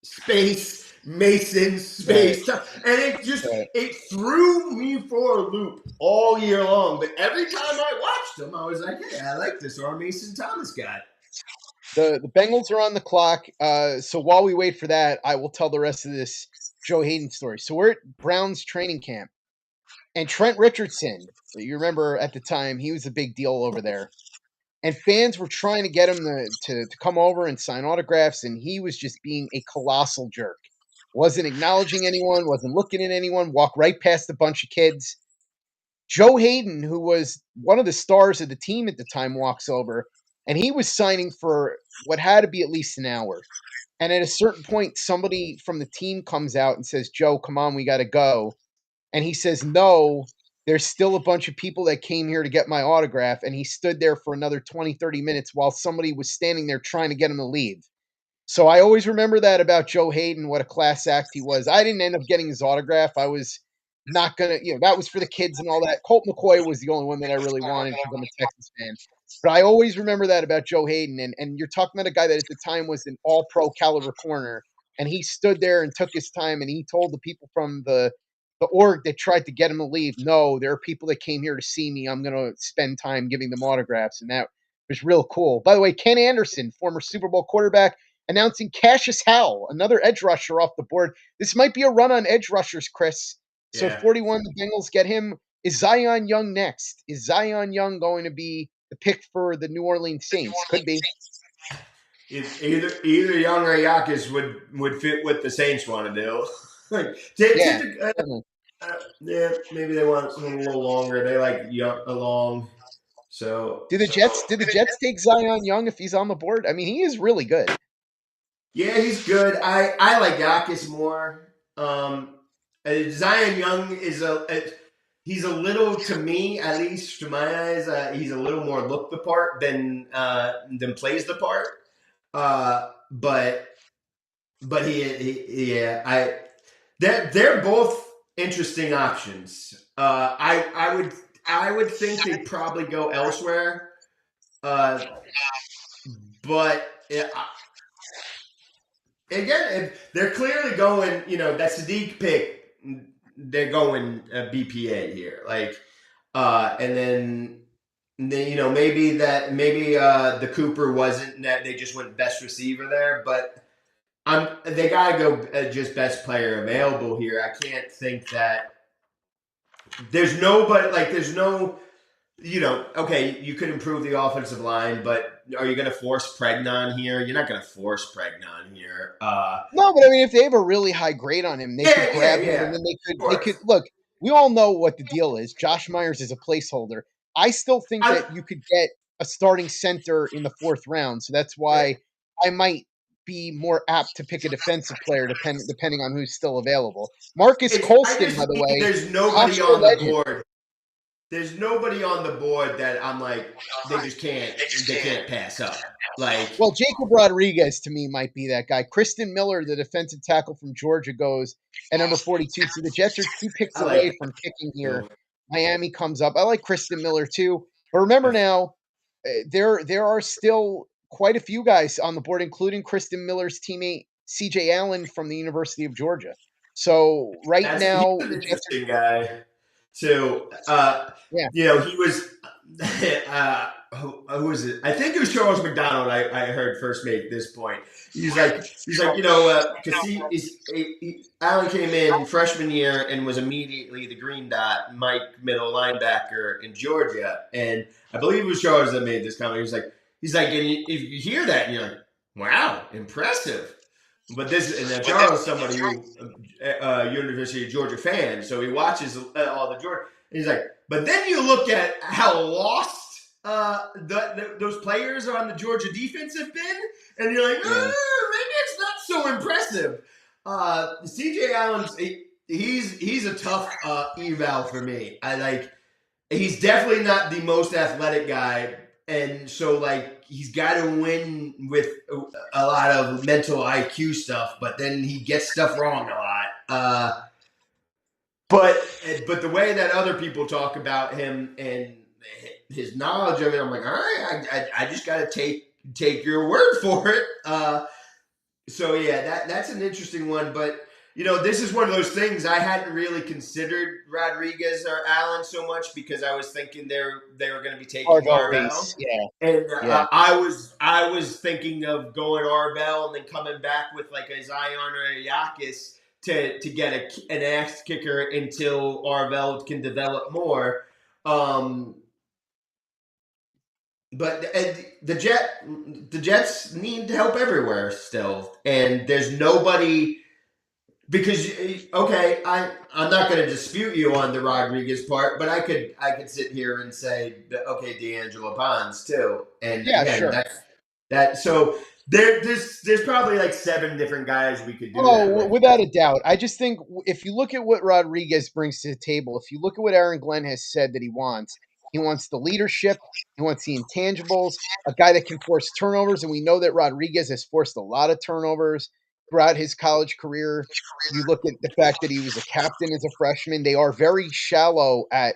space Mason space, and it just it threw me for a loop all year long. But every time I watched him, I was like, hey, I like this R. Mason Thomas guy. The Bengals are on the clock. So while we wait for that, I will tell the rest of this Joe Hayden story. So we're at Browns training camp, and Trent Richardson, you remember at the time, he was a big deal over there. And fans were trying to get him to come over and sign autographs, and he was just being a colossal jerk. Wasn't acknowledging anyone, wasn't looking at anyone, walked right past a bunch of kids. Joe Hayden, who was one of the stars of the team at the time, walks over, and he was signing for what had to be at least an hour. And at a certain point, somebody from the team comes out and says, Joe, come on, we got to go. And he says, no, there's still a bunch of people that came here to get my autograph. And he stood there for another 20, 30 minutes while somebody was standing there trying to get him to leave. So I always remember that about Joe Hayden, what a class act he was. I didn't end up getting his autograph. I was not going to, that was for the kids and all that. Colt McCoy was the only one that I really wanted because I'm a Texas fan. But I always remember that about Joe Hayden. And you're talking about a guy that at the time was an all-pro caliber corner. And he stood there and took his time, and he told the people from the org that tried to get him to leave, no, there are people that came here to see me. I'm going to spend time giving them autographs. And that was real cool. By the way, Ken Anderson, former Super Bowl quarterback, announcing Cassius Howell, another edge rusher off the board. This might be a run on edge rushers, Chris. So 41, the Bengals get him. Is Zion Young next? Is Zion Young going to be the pick for the New Orleans Saints? Could be. Either Young or Yakis would fit what the Saints want to do. Maybe they want a little longer. They like young along. So did the Jets take Zion Young if he's on the board? I mean, he is really good. Yeah, he's good. I like Yakis more. Zion Young is he's a little, to me, at least to my eyes, he's a little more look the part than plays the part. But they're both interesting options. I would think they'd probably go elsewhere. But again, they're clearly going, that Sadiq pick, they're going BPA here. And then maybe the Cooper wasn't that they just went best receiver there, but they gotta go just best player available here. I can't think that there's nobody okay, you could improve the offensive line, but are you going to force Pregnon here? You're not going to force Pregnon here. No, but I mean, if they have a really high grade on him, they could grab him, and then they could look. We all know what the deal is. Josh Myers is a placeholder. I still think that you could get a starting center in the 4th round, so that's why I might be more apt to pick a defensive player depending on who's still available. Marcus Colston, by the way, there's nobody on the board. There's nobody on the board that I'm like, they can't pass up. Well, Jacob Rodriguez to me might be that guy. Kristen Miller, the defensive tackle from Georgia, goes at number 42. So the Jets are 2 picks away from picking here. Miami comes up. I like Kristen Miller too. But remember now, there are still quite a few guys on the board, including Kristen Miller's teammate CJ Allen from the University of Georgia. So he's an interesting guy. So, he was, who was it? I think it was Charles McDonald. I heard first make this point. He's like, because Allen came in freshman year and was immediately the green dot, Mike middle linebacker in Georgia. And I believe it was Charles that made this comment. He's like, and if you hear that, and you're like, wow, impressive. But this and Charles is somebody who University of Georgia fan, so he watches all the Georgia. And he's like, but then you look at how lost those players on the Georgia defense have been, and you're like, maybe it's not so impressive. CJ Allen's he's a tough eval for me. He's definitely not the most athletic guy, and so he's got to win with a lot of mental IQ stuff, but then he gets stuff wrong a lot. But the way that other people talk about him and his knowledge of it, I'm like, all right, I just got to take your word for it. So yeah, that's an interesting one, but. This is one of those things I hadn't really considered Rodriguez or Allen so much because I was thinking they were going to be taking Arvell. Yeah. And I was thinking of going Arvell and then coming back with a Zion or a Yakis to get an axe kicker until Arvell can develop more. But the Jets need help everywhere still, and there's nobody. Because I'm not going to dispute you on the Rodriguez part, but I could sit here and say D'Angelo Bonds too, and sure. So there's probably 7 different guys we could do. Oh, without a doubt. I just think if you look at what Rodriguez brings to the table, if you look at what Aaron Glenn has said that he wants the leadership, he wants the intangibles, a guy that can force turnovers, and we know that Rodriguez has forced a lot of turnovers throughout his college career. You look at the fact that he was a captain as a freshman. They are very shallow at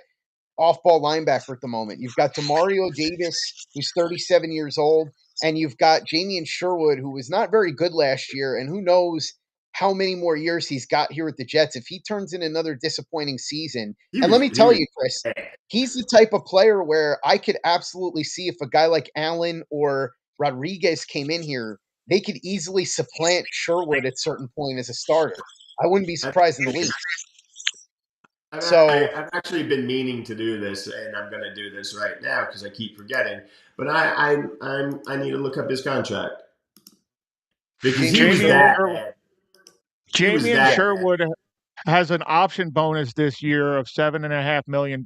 off-ball linebacker at the moment. You've got Demario Davis, who's 37 years old, and you've got Jamian Sherwood, who was not very good last year, and who knows how many more years he's got here with the Jets. If he turns in another disappointing season, let me tell you, Chris, he's the type of player where I could absolutely see if a guy like Allen or Rodriguez came in here, they could easily supplant Sherwood at a certain point as a starter. I wouldn't be surprised in the league. I've actually been meaning to do this, and I'm going to do this right now because I keep forgetting. But I need to look up his contract because he was that bad. Jamian Sherwood has an option bonus this year of $7.5 million,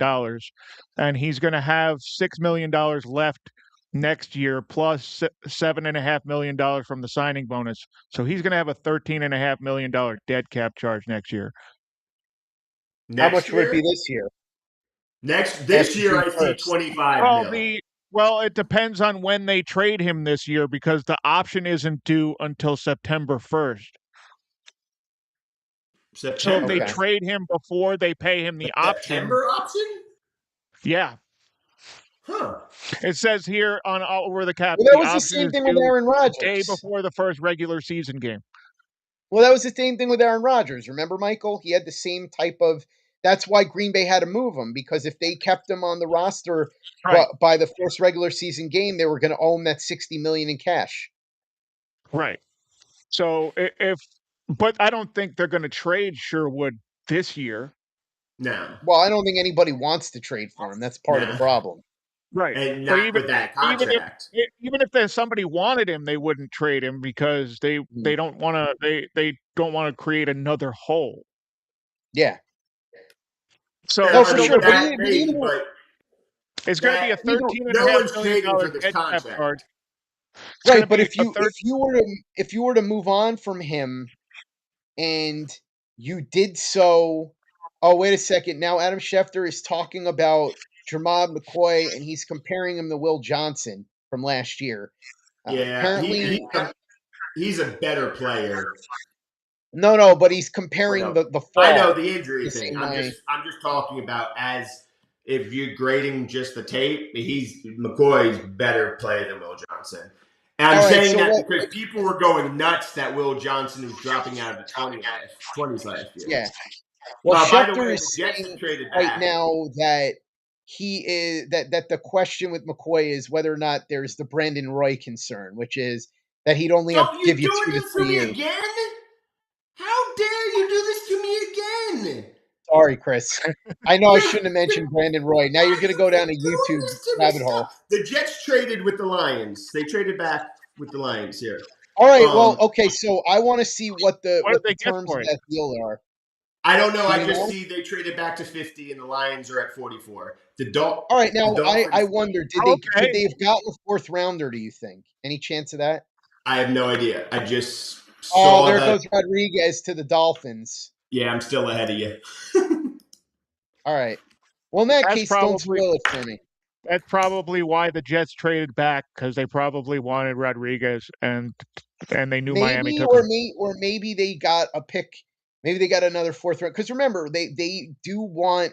and he's going to have $6 million left next year, plus $7.5 million from the signing bonus. So he's going to have a $13.5 million dead cap charge next year. How much would it be this year? This year, I see 25 mil. Well, it depends on when they trade him this year because the option isn't due until September 1st. So if they trade him before they pay him the September option? Yeah. Huh. It says here on over the cap. Well, that was the same thing with Aaron Rodgers. The day before the first regular season game. Well, that was the same thing with Aaron Rodgers. Remember, Michael? He had the same type of. That's why Green Bay had to move him, because if they kept him on the roster by the first regular season game, they were going to owe him that $60 million in cash. Right. So but I don't think they're going to trade Sherwood this year. No. Well, I don't think anybody wants to trade for him. That's part of the problem. Right. And not with that contract. Even if somebody wanted him, they wouldn't trade him because they don't want to they don't want to create another hole. Yeah. So for sure. It's going to be a $13.5 million dead cap charge. Right, but if you were to move on from him and you did so, wait a second. Now Adam Schefter is talking about Jermod McCoy, and he's comparing him to Will Johnson from last year. Apparently, he's a better player. No, but he's comparing the fall. I know the injury thing. I'm just talking about as if you're grading just the tape. McCoy's better player than Will Johnson. And I'm saying that because people were going nuts that Will Johnson was dropping out of the 20s last year. Yeah. Well, Schefter is saying right now that he is that the question with McCoy is whether or not there's the Brandon Roy concern, which is that he'd only give you 2 to 3 years. Again? How dare you do this to me again? Sorry, Chris. I know I shouldn't have mentioned Brandon Roy. Now you're going to go down a YouTube rabbit hole. The Jets traded with the Lions. They traded back with the Lions here. All right. Well, okay. So I want to see what the terms of for it? that deal are. I don't know. Do I we just know? see they traded back to 50 and the Lions are at 44. All right. Now the Dolphins, I wonder, could they have gotten a fourth rounder? Do you think? Any chance of that? I have no idea. I just Oh, saw there that. goes Rodriguez to the Dolphins. Yeah, I'm still ahead of you. All right. Well, in that That's case, don't spoil it for me. That's probably why the Jets traded back, because they probably wanted Rodriguez, and they knew Miami Maybe, took him. or maybe they got a pick. Maybe they got another fourth round. Because remember, they do want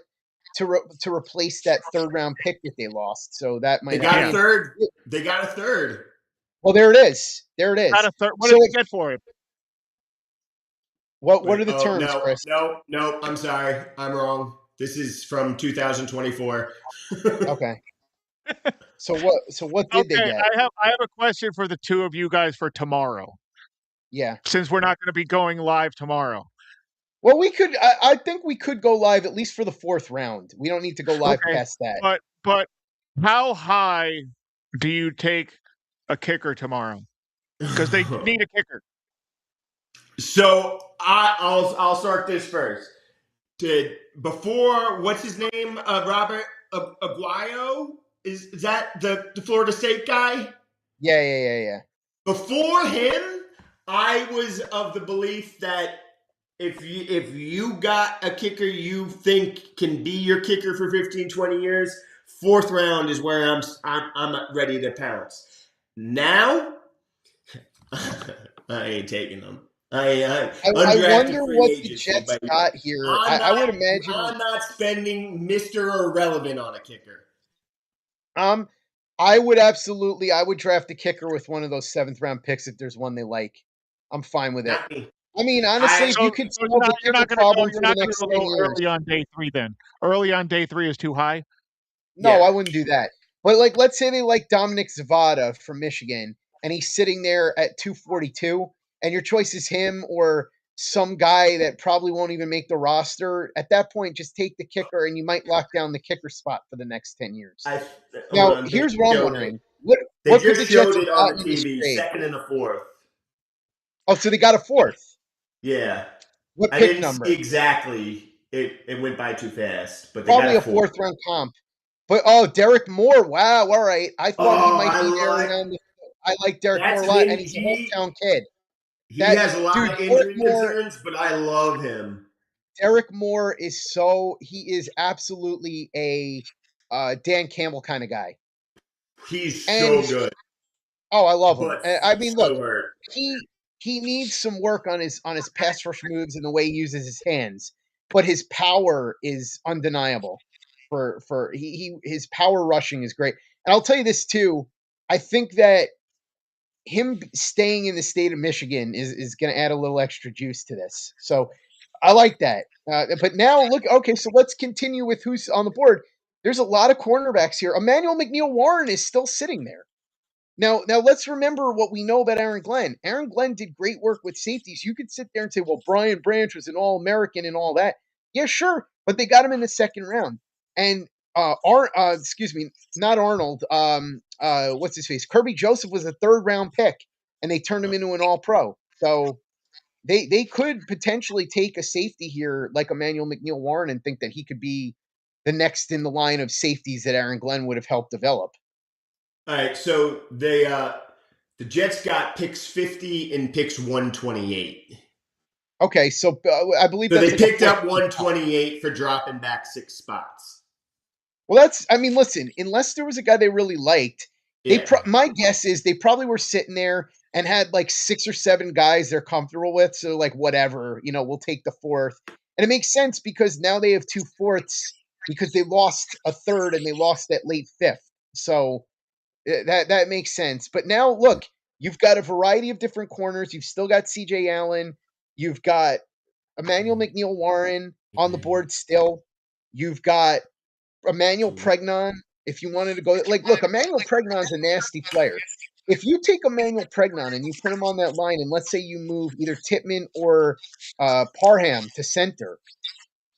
to replace that third round pick that they lost. So that might. They got a third. They got a third. Well, there it is. There it is. Got a third. What did they get for it? What are the terms, Chris? No. I'm sorry. I'm wrong. This is from 2024. Okay. So what did they get? I have a question for the two of you guys for tomorrow. Yeah. Since we're not going to be going live tomorrow. Well, we could. I think we could go live at least for the fourth round. We don't need to go live past that. But how high do you take a kicker tomorrow? Because they need a kicker. So I'll start this first. Before what's his name? Robert Aguayo? Is that the Florida State guy? Yeah. Before him, I was of the belief that if you got a kicker you think can be your kicker for 15, 20 years, fourth round is where I'm ready to pounce. Now, I ain't taking them. I wonder what the Jets got here. I would imagine I'm not spending Mr. Irrelevant on a kicker. I would draft a kicker with one of those seventh round picks if there's one they like. I'm fine with it. I mean, honestly, if you could solve the kicker problem for the next 10 years. Early on day 3 then. Early on day 3 is too high? No, I wouldn't do that. But like, let's say they like Dominic Zavada from Michigan, and he's sitting there at 242, and your choice is him or some guy that probably won't even make the roster. At that point, just take the kicker, and you might lock down the kicker spot for the next 10 years. Now, here's what I'm wondering: what could the Jets have gotten in this trade? Second and a fourth. Oh, so they got a fourth. Yeah. What pick number? Exactly. It went by too fast, but they probably got a fourth round comp. But Derek Moore, wow, all right. I thought he might be there around. I like Derek Moore a lot, and he's a hometown kid. He has a lot of injury concerns, but I love him. Derek Moore he is absolutely a Dan Campbell kind of guy. He's so good. Oh, I love him. I mean, so look, hurt. he needs some work on his pass rush moves and the way he uses his hands, but his power is undeniable. His power rushing is great. And I'll tell you this too. I think that him staying in the state of Michigan is going to add a little extra juice to this. So I like that. But now look, okay, so let's continue with who's on the board. There's a lot of cornerbacks here. Emmanuel McNeil-Warren is still sitting there. Now let's remember what we know about Aaron Glenn. Aaron Glenn did great work with safeties. You could sit there and say, well, Brian Branch was an All-American and all that. Yeah, sure, but they got him in the second round. And not Arnold. What's his face? Kirby Joseph was a third round pick, and they turned him into an All-Pro. So they could potentially take a safety here like Emmanuel McNeil-Warren and think that he could be the next in the line of safeties that Aaron Glenn would have helped develop. All right, so the Jets got picks 50 and picks 128. Okay, so I believe so they picked up 128 for dropping back 6 spots. Well, listen, unless there was a guy they really liked, my guess is they probably were sitting there and had like 6 or 7 guys they're comfortable with. So like, whatever, we'll take the fourth. And it makes sense because now they have 2 fourths because they lost a third and they lost that late 5th. So that makes sense. But now look, you've got a variety of different corners. You've still got CJ Allen. You've got Emmanuel McNeil-Warren on the board still. You've got Emmanuel Pregnon. If you wanted to go, look, Emmanuel Pregnon's a nasty player. If you take Emmanuel Pregnon and you put him on that line, and let's say you move either Tippmann or Parham to center,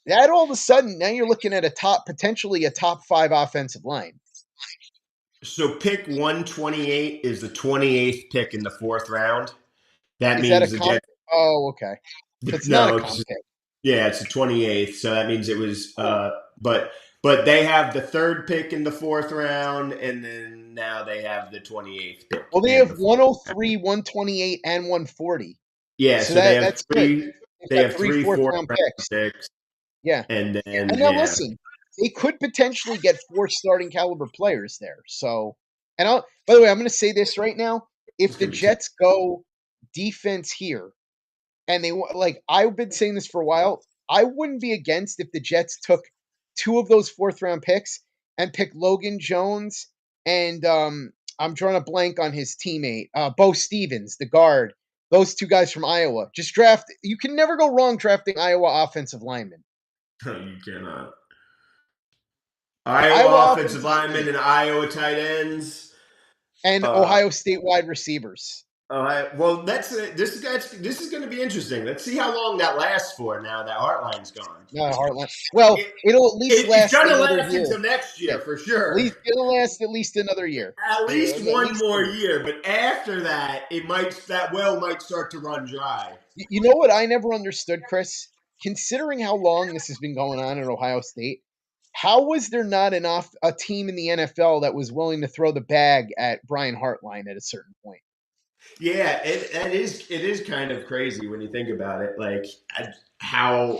that all of a sudden now you're looking at potentially a top 5 offensive line. So pick 128 is the 28th pick in the 4th round. That Is that a means the comp? Jets. Oh, okay. So it's not a No, comp pick. yeah, it's the 28th. So that means it was. Oh. But they have the third pick in the 4th round, and then now they have the 28th pick. Well, they have 103, 128, and 140. Yeah, So so they have that's good. three. They've They got have three three fourth fourth round round picks. picks, Yeah. and then And now listen, they could potentially get 4 starting caliber players there. So, and by the way, I'm going to say this right now: if the Jets go defense here, and they like, I've been saying this for a while, I wouldn't be against if the Jets took 2 of those 4th round picks and pick Logan Jones and I'm drawing a blank on his teammate, Bo Stevens, the guard. Those 2 guys from Iowa. Just draft. You can never go wrong drafting Iowa offensive linemen. You cannot. Iowa offensive linemen and Iowa tight ends and Ohio State wide receivers. All right. Well, this is going to be interesting. Let's see how long that lasts for. Now that Heartline's gone. No, Heartline. Well, it'll at least last it's gonna another last year. until next year for sure. At least it'll last at least another year. At least one more year, but after that, that well might start to run dry. You know what I never understood, Chris? Considering how long this has been going on at Ohio State, how was there not a team in the NFL that was willing to throw the bag at Brian Hartline at a certain point? Yeah, it is kind of crazy when you think about it. Like how.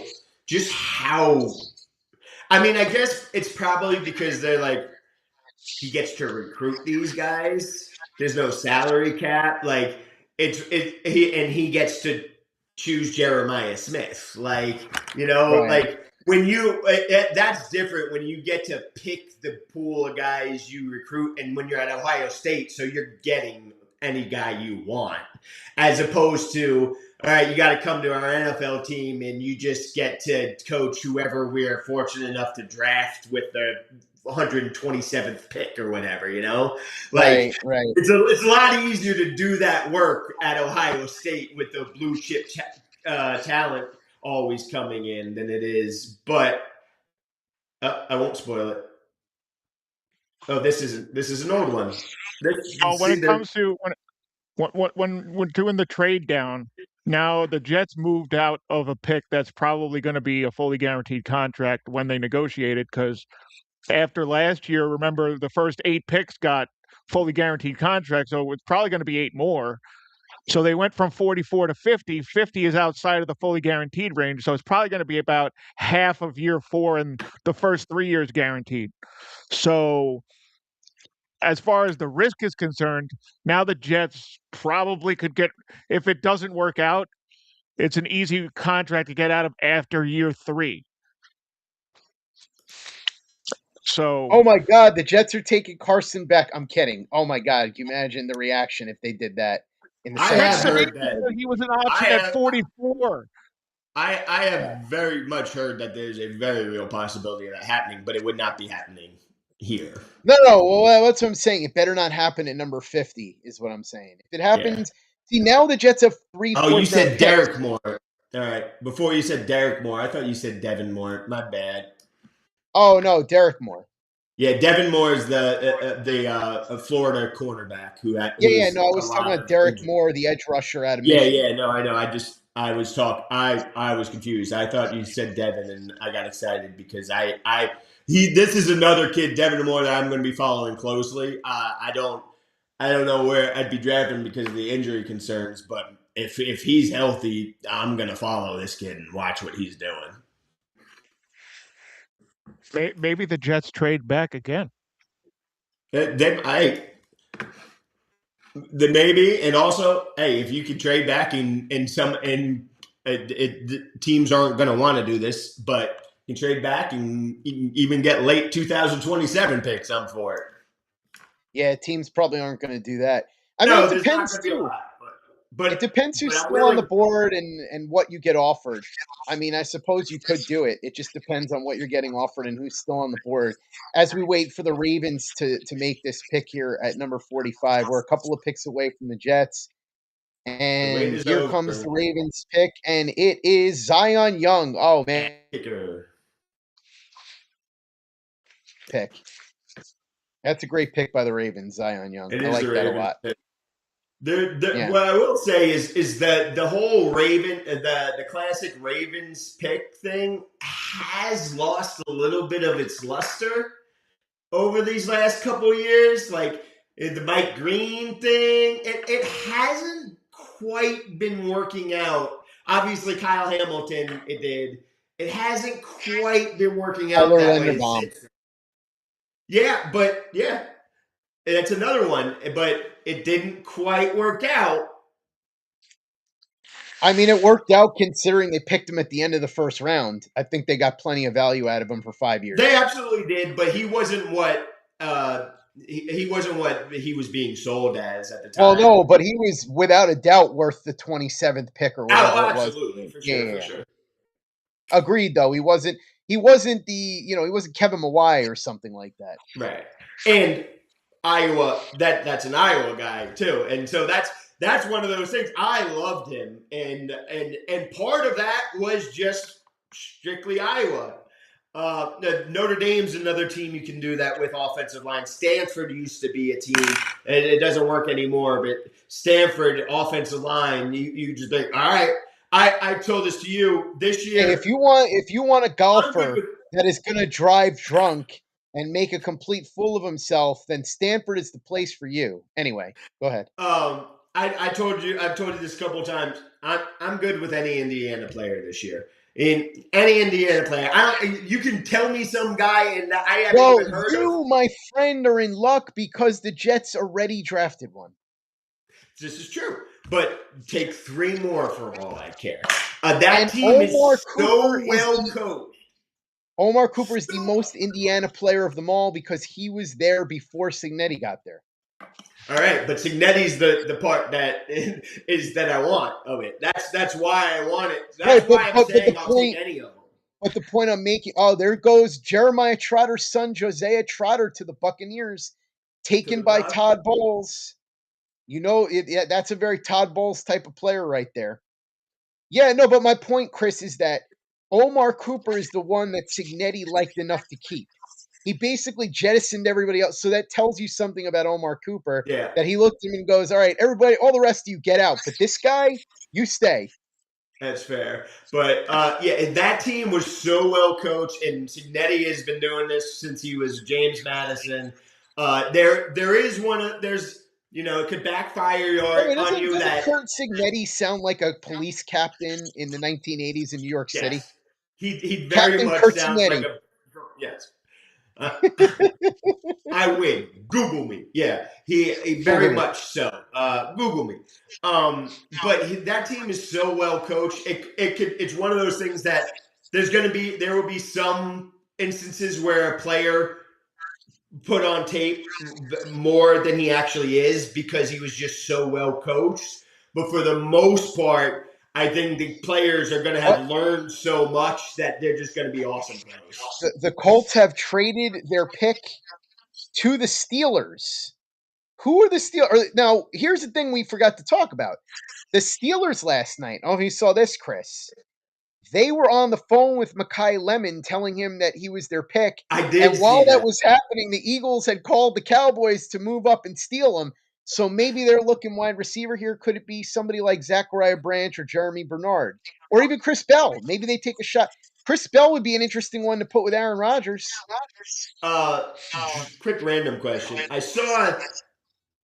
I mean, I guess it's probably because they're like he gets to recruit these guys. There's no salary cap. Like he gets to choose Jeremiah Smith. Like Right. like when that's different when you get to pick the pool of guys you recruit, and when you're at Ohio State, so you're getting any guy you want, as opposed to, all right, you got to come to our NFL team and you just get to coach whoever we're fortunate enough to draft with the 127th pick or whatever, like right. It's a lot easier to do that work at Ohio State with the blue chip talent always coming in than it is. But I won't spoil it. Oh, this is an old one. When we're doing the trade down, now the Jets moved out of a pick that's probably going to be a fully guaranteed contract when they negotiated, because after last year, remember, the first 8 picks got fully guaranteed contracts, so it's probably going to be 8 more. So they went from 44 to 50. 50 is outside of the fully guaranteed range, so it's probably going to be about half of year 4 and the first 3 years guaranteed. So as far as the risk is concerned, now the Jets probably could get, if it doesn't work out, it's an easy contract to get out of after year 3. So, oh my God, the Jets are taking Carson Beck. I'm kidding. Oh my God, can you imagine the reaction if they did that in the second? Heard that he was an option at 44. I have very much heard that there's a very real possibility of that happening, but it would not be happening here. No. Well, that's what I'm saying. It better not happen at number 50, is what I'm saying. If it happens, see, now the Jets have 3. Oh, you said Derek Moore. All right. Before you said Derek Moore, I thought you said Devin Moore. My bad. Oh no, Derek Moore. Yeah, Devin Moore is the Florida cornerback who had. Yeah. No, I was talking about Derek Moore, the edge rusher out of Michigan. Yeah. No, I know. I was confused. I thought you said Devin, and I got excited because this is another kid, Devin Moore, that I'm going to be following closely. I don't know where I'd be drafting because of the injury concerns, but if he's healthy, I'm going to follow this kid and watch what he's doing. Maybe the Jets trade back again. Maybe, and also, hey, if you could trade back teams aren't going to want to do this, but you trade back and even get late 2027 picks. I'm for it. Yeah, teams probably aren't going to do that. I mean, it depends too. But it depends who's still on the board and what you get offered. I mean, I suppose you could do it. It just depends on what you're getting offered and who's still on the board. As we wait for the Ravens to make this pick here at number 45, we're a couple of picks away from the Jets. And here comes the Ravens pick, and it is Zion Young. Oh, man. Pick. That's a great pick by the Ravens, Zion Young. I like that a lot. What I will say is that the whole the classic Ravens pick thing has lost a little bit of its luster over these last couple of years. Like the Mike Green thing, it hasn't quite been working out. Obviously, Kyle Hamilton, it did. It hasn't quite been working out that way since. Yeah, but that's another one. But it didn't quite work out. I mean, it worked out considering they picked him at the end of the first round. I think they got plenty of value out of him for 5 years. They absolutely did, but he wasn't what he wasn't what he was being sold as at the time. Well, no, but he was without a doubt worth the 27th pick or whatever it was. Absolutely, for sure. Agreed, though. He wasn't he wasn't Kevin Mawai or something like that. Right. And Iowa, that's an Iowa guy too. And so that's one of those things. I loved him. And part of that was just strictly Iowa. Notre Dame's another team you can do that with offensive line. Stanford used to be a team, and it doesn't work anymore. But Stanford offensive line, you just think, all right. I told this to you this year. Hey, if you want a golfer that is going to drive drunk and make a complete fool of himself, then Stanford is the place for you. Anyway, go ahead. I've told you this a couple of times. I'm good with any Indiana player this year. In any Indiana player, you can tell me some guy, and I haven't even heard of. You, my friend, are in luck because the Jets already drafted one. This is true, but take 3 more for all I care. That team is so well coached. Omar Cooper is the most Indiana player of them all because he was there before Cignetti got there. All right, but Cignetti's the part that is that I want of it. That's why I want it. That's why I'm saying I'll take any of them. But the point I'm making, there goes Jeremiah Trotter's son, Josiah Trotter, to the Buccaneers, taken by Todd Bowles. You know, that's a very Todd Bowles type of player right there. Yeah, no, but my point, Chris, is that Omar Cooper is the one that Cignetti liked enough to keep. He basically jettisoned everybody else. So that tells you something about Omar Cooper. Yeah. That he looked at him and goes, all right, everybody, all the rest of you get out. But this guy, you stay. That's fair. But, that team was so well coached, and Cignetti has been doing this since he was James Madison. There is one – there's – it could backfire on you. That Kurt Cignetti sound like a police captain in the 1980s in New York City? He very Captain much Kurt sounds Cignetti. like a yes. I win. Google me. Yeah, he very much so. Google me. But that team is so well coached. It's one of those things that there will be some instances where a player put on tape more than he actually is because he was just so well coached. But for the most part, I think the players are going to have learned so much that they're just going to be awesome players. The Colts have traded their pick to the Steelers. Who are the Steelers? Now, here's the thing we forgot to talk about. The Steelers last night, I don't know if you saw this, Chris. They were on the phone with Mekhi Lemon telling him that he was their pick. I did. And while that was happening, the Eagles had called the Cowboys to move up and steal him. So maybe they're looking wide receiver here. Could it be somebody like Zachariah Branch or Jeremy Bernard? Or even Chris Bell? Maybe they take a shot. Chris Bell would be an interesting one to put with Aaron Rodgers. Quick random question. I saw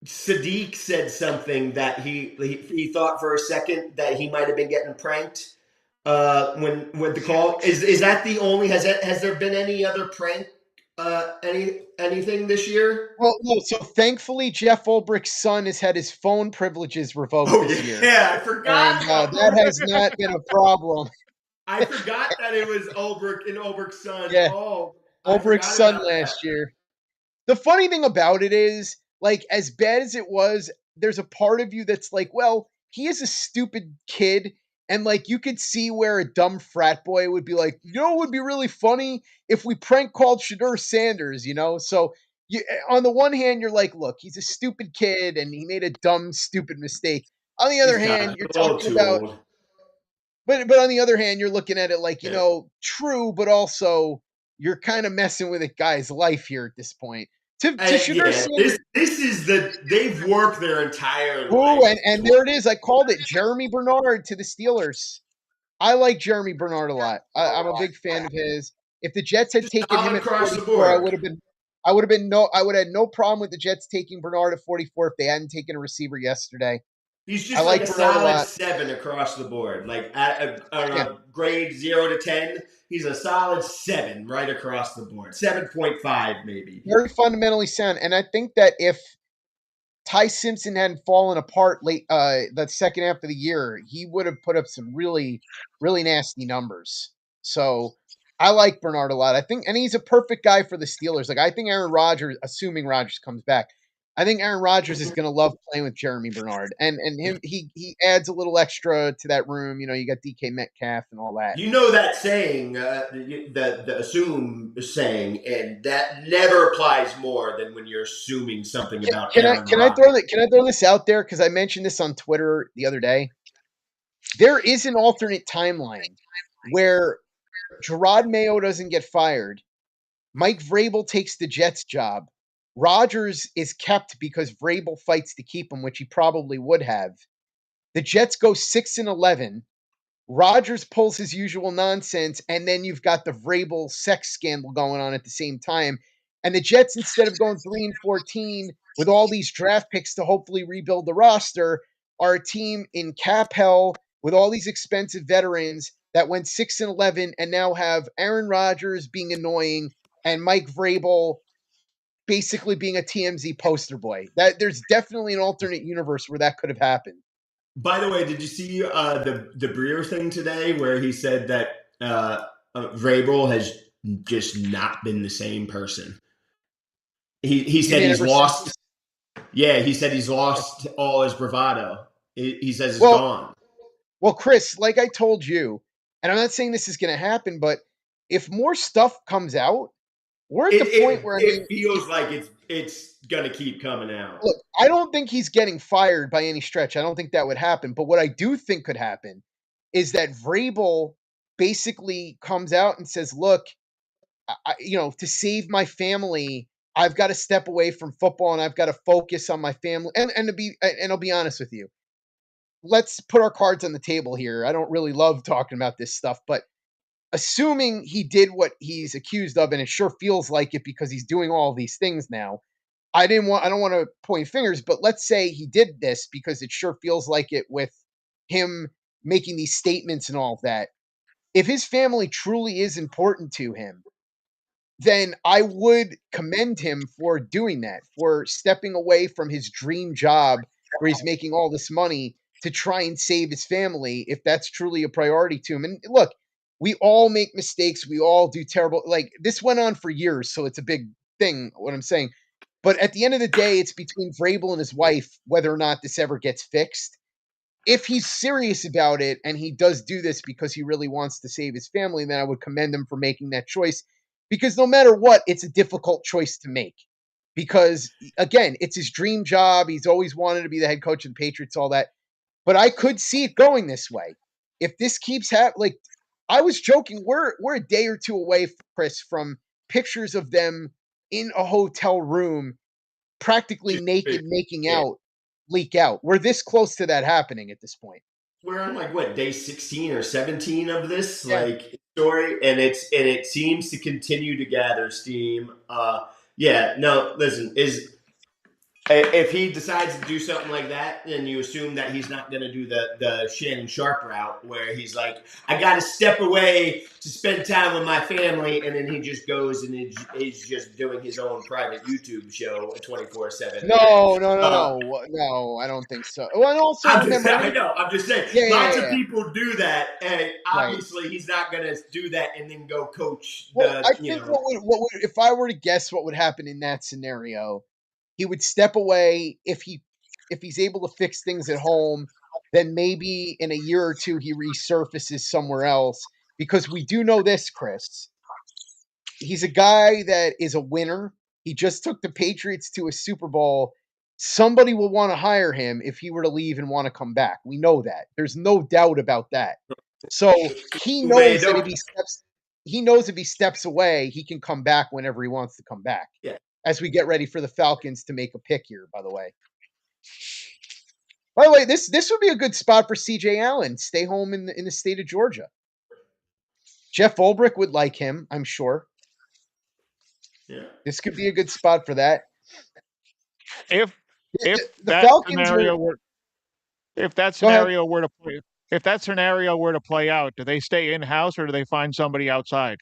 Sadiq said something that he thought for a second that he might have been getting pranked. When the call is that the only has there been any other prank anything this year? Well, no. So thankfully, Jeff Ulbricht's son has had his phone privileges revoked this year. Yeah, I forgot. And, that has not been a problem. I forgot that it was Ulbricht and Ulbricht's son. Yeah, Ulbricht's son last year. The funny thing about it is, like, as bad as it was, there's a part of you that's like, well, he is a stupid kid. And, like, you could see where a dumb frat boy would be like, it would be really funny if we prank called Shadur Sanders, So, on the one hand, you're like, look, he's a stupid kid and he made a dumb, stupid mistake. On the other hand, you're talking about... Old. But on the other hand, you're looking at it like, true, but also you're kind of messing with a guy's life here at this point. to Sugar Sam's. This is they've worked their entire Ooh, life. and there it is. I called it Jeremy Bernard to the Steelers. I like Jeremy Bernard a lot. I'm a big fan of his. If the Jets had taken him at across the 44, board. I would have had no problem with the Jets taking Bernard at 44 if they hadn't taken a receiver yesterday. He's just like a solid 7 across the board. Like at a grade 0 to 10, he's a solid 7 right across the board. 7.5 maybe. Very fundamentally sound. And I think that if Ty Simpson hadn't fallen apart late the second half of the year, he would have put up some really, really nasty numbers. So I like Bernard a lot. I think, and he's a perfect guy for the Steelers. Like, I think Aaron Rodgers, assuming Rodgers comes back, I think Aaron Rodgers is going to love playing with Jeremy Bernard, and him he adds a little extra to that room. You know, you got DK Metcalf and all that. You know that saying, the assume saying, and that never applies more than when you're assuming something about Aaron Rodgers. Can I throw this out there, because I mentioned this on Twitter the other day? There is an alternate timeline where Gerard Mayo doesn't get fired, Mike Vrabel takes the Jets job, Rodgers is kept because Vrabel fights to keep him, which he probably would have. The Jets go 6-11. Rodgers pulls his usual nonsense, and then you've got the Vrabel sex scandal going on at the same time. And the Jets, instead of going 3-14 with all these draft picks to hopefully rebuild the roster, are a team in cap hell with all these expensive veterans that went 6-11 and now have Aaron Rodgers being annoying and Mike Vrabel basically being a TMZ poster boy. That there's definitely an alternate universe where that could have happened. By the way, did you see the Breer thing today, where he said that Vrabel has just not been the same person? He said he's lost. Yeah, he said he's lost all his bravado. He says it's gone. Well, Chris, like I told you, and I'm not saying this is going to happen, but if more stuff comes out, we're at the point where it feels like it's going to keep coming out. Look, I don't think he's getting fired by any stretch. I don't think that would happen. But what I do think could happen is that Vrabel basically comes out and says, look, to save my family, I've got to step away from football and I've got to focus on my family. And I'll be honest with you. Let's put our cards on the table here. I don't really love talking about this stuff, but assuming he did what he's accused of, and it sure feels like it because he's doing all these things now. I don't want to point fingers, but let's say he did this because it sure feels like it with him making these statements and all of that. If his family truly is important to him, then I would commend him for doing that, for stepping away from his dream job where he's making all this money to try and save his family, if that's truly a priority to him. And look, we all make mistakes. We all do terrible. Like, this went on for years, so it's a big thing, what I'm saying. But at the end of the day, it's between Vrabel and his wife whether or not this ever gets fixed. If he's serious about it and he does do this because he really wants to save his family, then I would commend him for making that choice. Because no matter what, it's a difficult choice to make. Because, again, it's his dream job. He's always wanted to be the head coach of the Patriots, all that. But I could see it going this way. If this keeps happening, I was joking, we're a day or two away, Chris, from pictures of them in a hotel room, practically naked, making out, leak out. We're this close to that happening at this point. We're on day 16 or 17 of this story, and it seems to continue to gather steam. Listen, if he decides to do something like that, then you assume that he's not going to do the Shannon Sharp route where he's like, I got to step away to spend time with my family, and then he just goes and he's just doing his own private YouTube show 24/7. No, I don't think so. Well, and also I'm just saying, lots of people do that, and obviously he's not going to do that and then go coach. I think what would if I were to guess what would happen in that scenario, he would step away. If he's able to fix things at home, then maybe in a year or two he resurfaces somewhere else. Because we do know this, Chris. He's a guy that is a winner. He just took the Patriots to a Super Bowl. Somebody will want to hire him if he were to leave and want to come back. We know that. There's no doubt about that. So he knows that if he steps away, he can come back whenever he wants to come back. Yeah. as we get ready for the Falcons to make a pick here, by the way. By the way, this would be a good spot for C.J. Allen. Stay home in the state of Georgia. Jeff Ulbrich would like him, I'm sure. Yeah. This could be a good spot for that. If The that Falcons scenario were, if that scenario were to play out, do they stay in house or do they find somebody outside?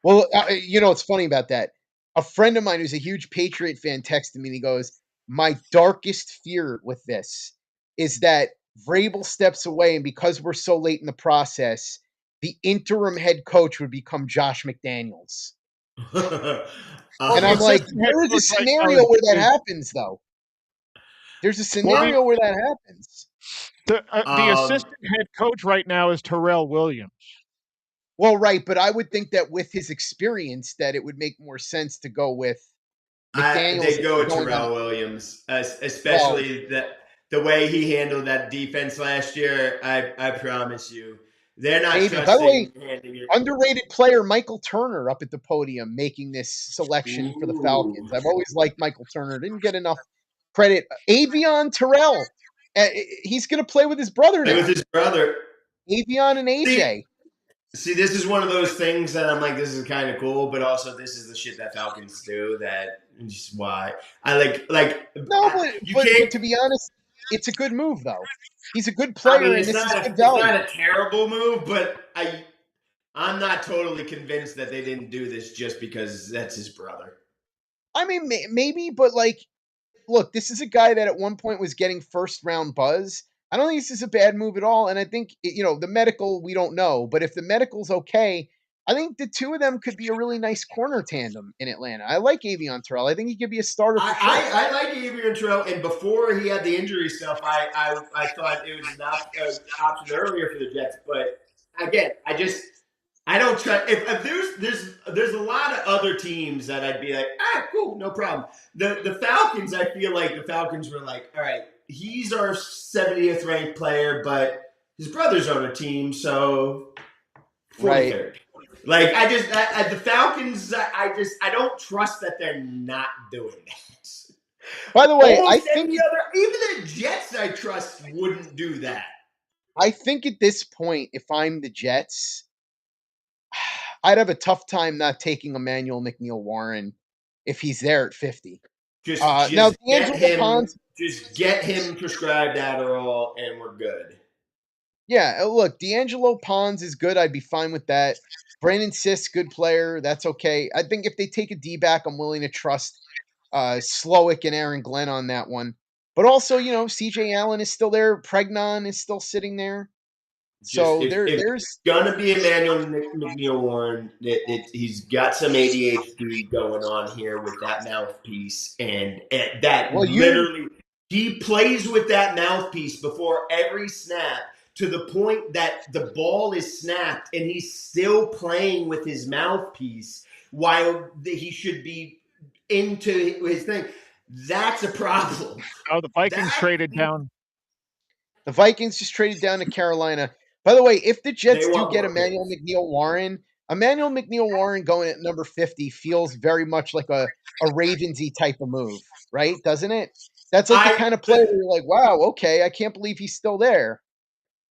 well, it's funny about that. A friend of mine who's a huge Patriot fan texted me and he goes, "My darkest fear with this is that Vrabel steps away, and because we're so late in the process, the interim head coach would become Josh McDaniels." And I'm like, there is a scenario where that happens, though. There's a scenario where that happens. The assistant head coach right now is Terrell Williams. Well, right, but I would think that with his experience, that it would make more sense to go with McDaniels. They go with Terrell Williams, especially the way he handled that defense last year. I promise you, they're not trusting. By the way, underrated player Michael Turner up at the podium making this selection for the Falcons. I've always liked Michael Turner. Didn't get enough credit. Avion Terrell. He's going to play with his brother now. With his brother. Avion and AJ. See, this is one of those things that I'm like, this is kind of cool, but also this is the shit that Falcons do. That is why I like. No, but to be honest, it's a good move though. He's a good player, and this is good value. It's not a terrible move, but I'm not totally convinced that they didn't do this just because that's his brother. I mean, maybe, but look, this is a guy that at one point was getting first round buzz. I don't think this is a bad move at all. And I think, the medical, we don't know. But if the medical's okay, I think the two of them could be a really nice corner tandem in Atlanta. I like Avion Terrell. I think he could be a starter for sure. I like Avion Terrell. And before he had the injury stuff, I thought it was an option earlier for the Jets. But again, I don't try. If there's a lot of other teams that I'd be like, cool, no problem. The Falcons, I feel like the Falcons were like, all right, he's our 70th ranked player, but his brother's on a team, so 43rd. Right. Like the Falcons, I don't trust that they're not doing that. By the way, I think even the Jets I trust wouldn't do that. I think at this point, if I'm the Jets, I'd have a tough time not taking Emmanuel McNeil-Warren if he's there at 50. Now, just get him prescribed Adderall and we're good. Yeah, look, D'Angelo Pons is good. I'd be fine with that. Brandon Sisk, good player. That's okay. I think if they take a D-back, I'm willing to trust Slowick and Aaron Glenn on that one. But also, C.J. Allen is still there. Pregnon is still sitting there. So there's going to be Emmanuel McNeil-Warren. He's got some ADHD going on here with that mouthpiece. And literally, he plays with that mouthpiece before every snap to the point that the ball is snapped and he's still playing with his mouthpiece while he should be into his thing. That's a problem. Oh, the Vikings traded down. The Vikings just traded down to Carolina. By the way, if the Jets do get Emmanuel McNeil-Warren going at number 50 feels very much like a Ravensy type of move, right? Doesn't it? That's like the kind of player where you're like, wow, okay, I can't believe he's still there.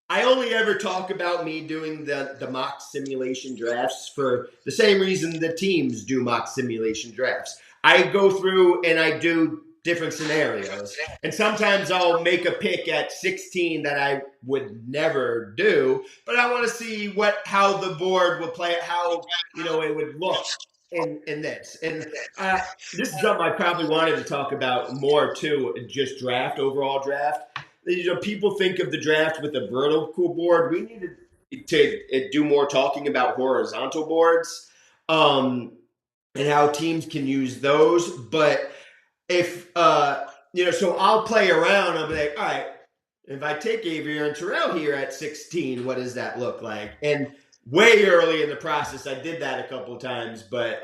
I only ever talk about me doing the mock simulation drafts for the same reason the teams do mock simulation drafts. I go through and I do different scenarios. And sometimes I'll make a pick at 16 that I would never do, but I want to see how the board will play it, how it would look in this. And this is something I probably wanted to talk about more too, just overall draft. People think of the draft with a vertical board. We need to do more talking about horizontal boards and how teams can use those. But if, so I'll play around. I'll be like, all right, if I take Avion Terrell here at 16, what does that look like? And way early in the process, I did that a couple of times, but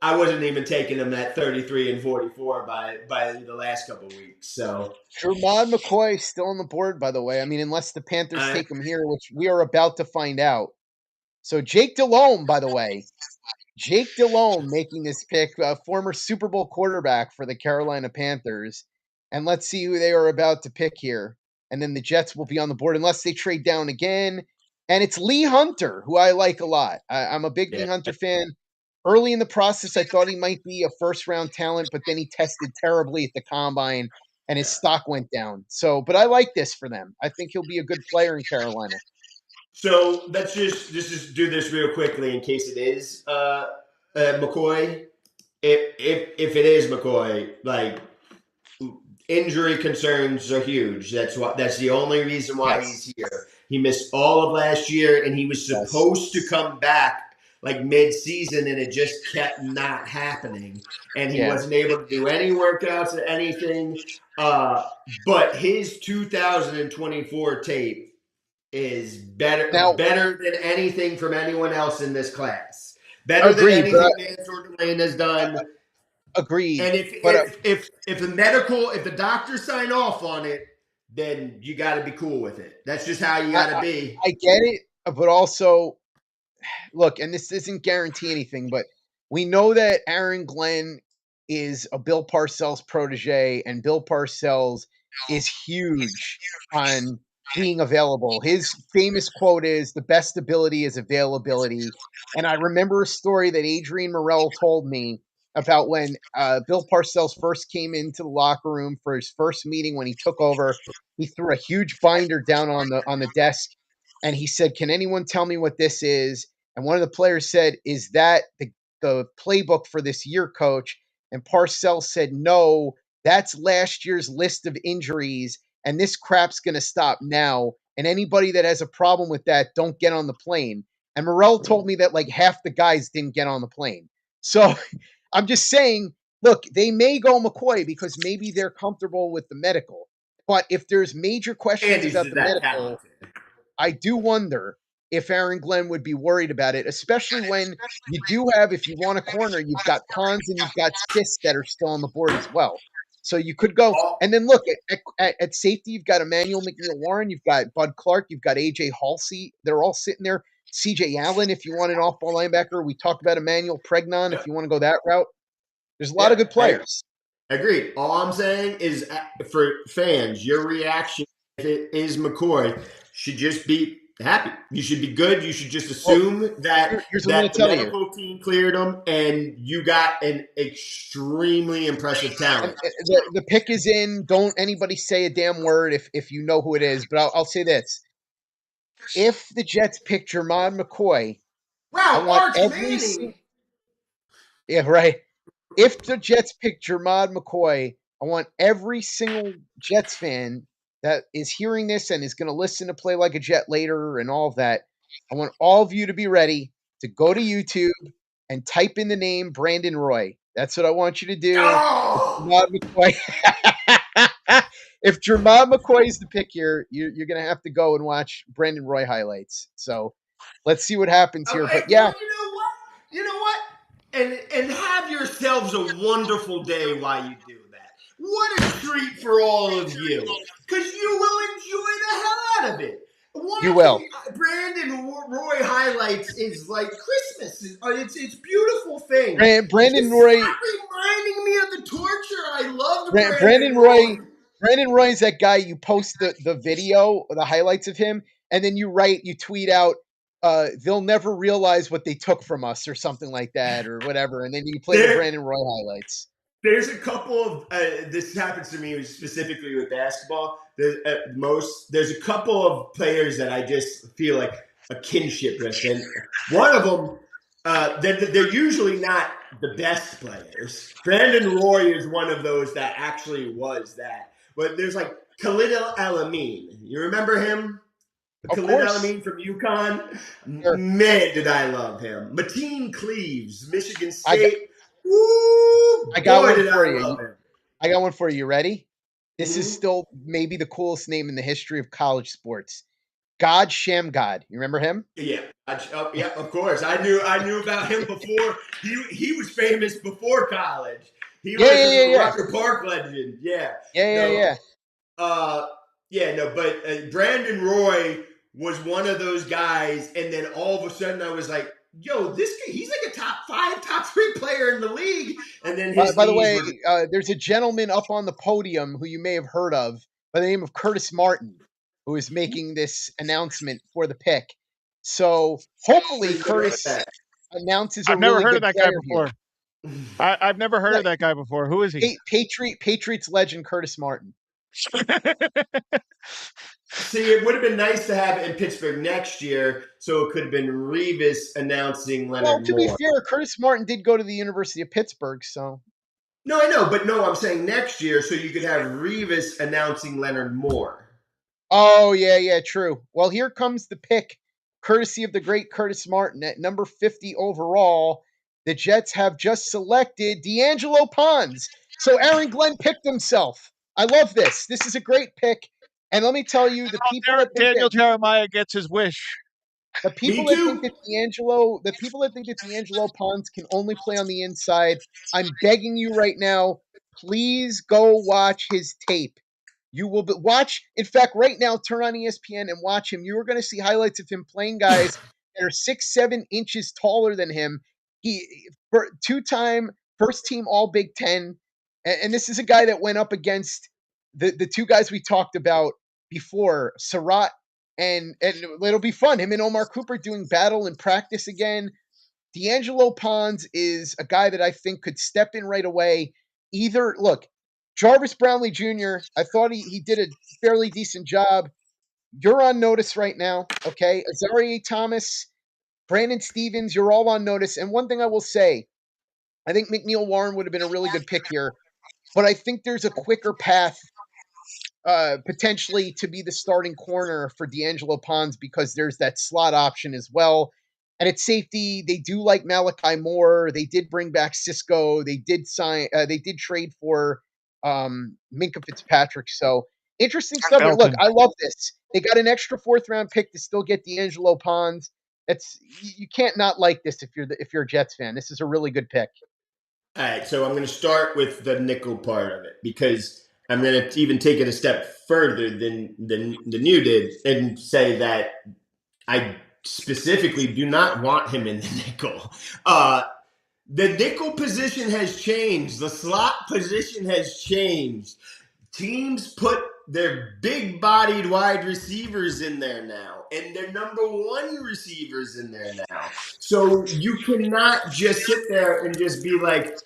I wasn't even taking him at 33 and 44 by the last couple of weeks. So Jermod McCoy still on the board, by the way. I mean, unless the Panthers take him here, which we are about to find out. So Jake Delhomme, by the way, Jake Delhomme making this pick, former Super Bowl quarterback for the Carolina Panthers. And let's see who they are about to pick here. And then the Jets will be on the board unless they trade down again. And it's Lee Hunter, who I like a lot. I'm a big Lee Hunter fan. Early in the process, I thought he might be a first-round talent, but then he tested terribly at the combine, and his stock went down. So, but I like this for them. I think he'll be a good player in Carolina. So let's just do this real quickly in case it is McCoy. If it is McCoy, like injury concerns are huge. That's the only reason why he's here. He missed all of last year, and he was supposed to come back like mid-season, and it just kept not happening. And he wasn't able to do any workouts or anything. But his 2024 tape is better than anything from anyone else in this class. Better than anything Mansour Delane has done. Agreed. And if the doctors sign off on it, then you got to be cool with it. That's just how you got to be. I get it, but also, look, and this doesn't guarantee anything, but we know that Aaron Glenn is a Bill Parcells protege, and Bill Parcells is huge on being available. His famous quote is, "The best ability is availability." And I remember a story that Adrian Morel told me about when Bill Parcells first came into the locker room for his first meeting when he took over. He threw a huge binder down on the desk, and he said, "Can anyone tell me what this is?" And one of the players said, "Is that the playbook for this year, coach?" And Parcells said, "No, that's last year's list of injuries, and this crap's going to stop now. And anybody that has a problem with that, don't get on the plane." And Morel told me that like half the guys didn't get on the plane. So I'm just saying, look, they may go McCoy because maybe they're comfortable with the medical. But if there's major questions about the medical, I do wonder if Aaron Glenn would be worried about it, especially when you do have, if you want a corner, you've got Pons and you've got Sis that are still on the board as well. So you could go, and then look, at safety, you've got Emmanuel McNeil-Warren, you've got Bud Clark, you've got A.J. Halsey. They're all sitting there. C.J. Allen, if you want an off-ball linebacker. We talked about Emmanuel Pregnon, if you want to go that route. There's a lot of good players. Agreed. All I'm saying is, for fans, your reaction, if it is McCoy, should just be happy. You should be good. You should just assume that the medical team cleared him, and you got an extremely impressive talent. The pick is in. Don't anybody say a damn word if you know who it is. But I'll say this: if the Jets pick Jermod McCoy, Arch Manning. Yeah, right. If the Jets pick Jermod McCoy, I want every single Jets fan that is hearing this and is going to listen to Play Like a Jet later and all of that, I want all of you to be ready to go to YouTube and type in the name Brandon Roy. That's what I want you to do. If Jermod McCoy is the pick here, you're going to have to go and watch Brandon Roy highlights. So let's see what happens here. But yeah. You know what? And have yourselves a wonderful day while you do that. What a treat for all of you. Because you will enjoy the hell out of it. You will. Brandon Roy highlights is like Christmas. It's a beautiful thing. Brandon Roy. Stop reminding me of the torture. I loved Brandon Roy. Brandon Roy is that guy you post the video, the highlights of him, and then you tweet out, they'll never realize what they took from us or something like that or whatever. And then you play the Brandon Roy highlights. There's a couple of, this happens to me specifically with basketball. There's a couple of players that I just feel like a kinship with. And one of them, they're usually not the best players. Brandon Roy is one of those that actually was that. But there's like Khalid El-Amin. You remember him? Khalid El-Amin from UConn. Sure. Man, did I love him. Mateen Cleaves, Michigan State. I got one for you. I got one for you. You ready? This is still maybe the coolest name in the history of college sports. God Shamgod. You remember him? Yeah. Yeah, of course. I knew about him before. He was famous before college. He was a Rucker Park legend. Yeah. But Brandon Roy was one of those guys, and then all of a sudden I was like, yo, he's like a top 5, top 3 player in the league. And then by the way, there's a gentleman up on the podium who you may have heard of by the name of Curtis Martin, who is making this announcement for the pick. So hopefully Curtis announces I've never heard of that guy before. I've never heard of that guy before. Who is he? Patriots legend Curtis Martin. See, it would have been nice to have it in Pittsburgh next year, so it could have been Revis announcing Leonard Moore. Well, to be fair, Curtis Martin did go to the University of Pittsburgh, so. No, I know, but no, I'm saying next year, so you could have Revis announcing Leonard Moore. Oh, yeah, true. Well, here comes the pick, courtesy of the great Curtis Martin at number 50 overall. The Jets have just selected D'Angelo Pons. So Aaron Glenn picked himself. I love this. This is a great pick. And let me tell you, the people that think Daniel Jeremiah gets his wish. The people that think that D'Angelo Pons can only play on the inside, I'm begging you right now, please go watch his tape. You will watch. In fact, right now, turn on ESPN and watch him. You are going to see highlights of him playing guys that are 6-7 inches taller than him. He two-time first team All Big Ten, and this is a guy that went up against the two guys we talked about before, Surratt, and it'll be fun. Him and Omar Cooper doing battle and practice again. D'Angelo Pons is a guy that I think could step in right away. Jarvis Brownlee Jr., I thought he did a fairly decent job. You're on notice right now, okay? Azareye'h Thomas, Brandon Stevens, you're all on notice. And one thing I will say, I think McNeil Warren would have been a really good pick here, but I think there's a quicker path potentially to be the starting corner for D'Angelo Pons because there's that slot option as well. And at safety, they do like Malachi Moore. They did bring back Cisco. They did trade for Minkah Fitzpatrick. So interesting stuff here. Look, I love this. They got an extra 4th-round pick to still get D'Angelo Pons. You can't not like this if you're a Jets fan. This is a really good pick. All right, so I'm going to start with the nickel part of it because I'm going to even take it a step further than you did and say that I specifically do not want him in the nickel. The nickel position has changed. The slot position has changed. Teams put their big-bodied wide receivers in there now, and their number 1 receivers in there now. So you cannot just sit there and just be like,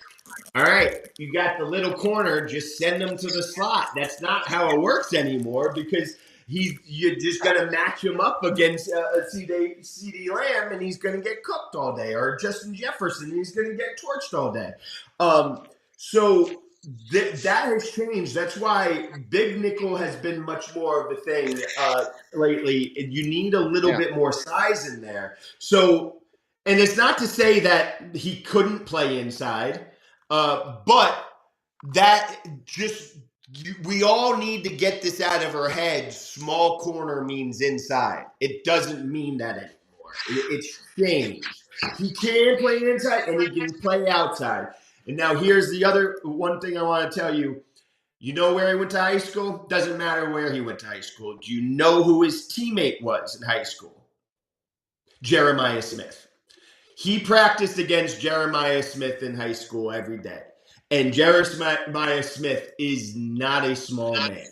all right, you got the little corner, just send him to the slot. That's not how it works anymore because you're just going to match him up against CD Lamb and he's going to get cooked all day, or Justin Jefferson and he's going to get torched all day. So that has changed. That's why big nickel has been much more of a thing lately. You need a little bit more size in there. So, and it's not to say that he couldn't play inside. But that we all need to get this out of our heads. Small corner means inside. It doesn't mean that anymore. It's changed. He can play inside and he can play outside. And now here's the other one thing I want to tell you. You know where he went to high school? Doesn't matter where he went to high school. Do you know who his teammate was in high school? Jeremiah Smith. He practiced against Jeremiah Smith in high school every day. And Jeremiah Smith is not a small man.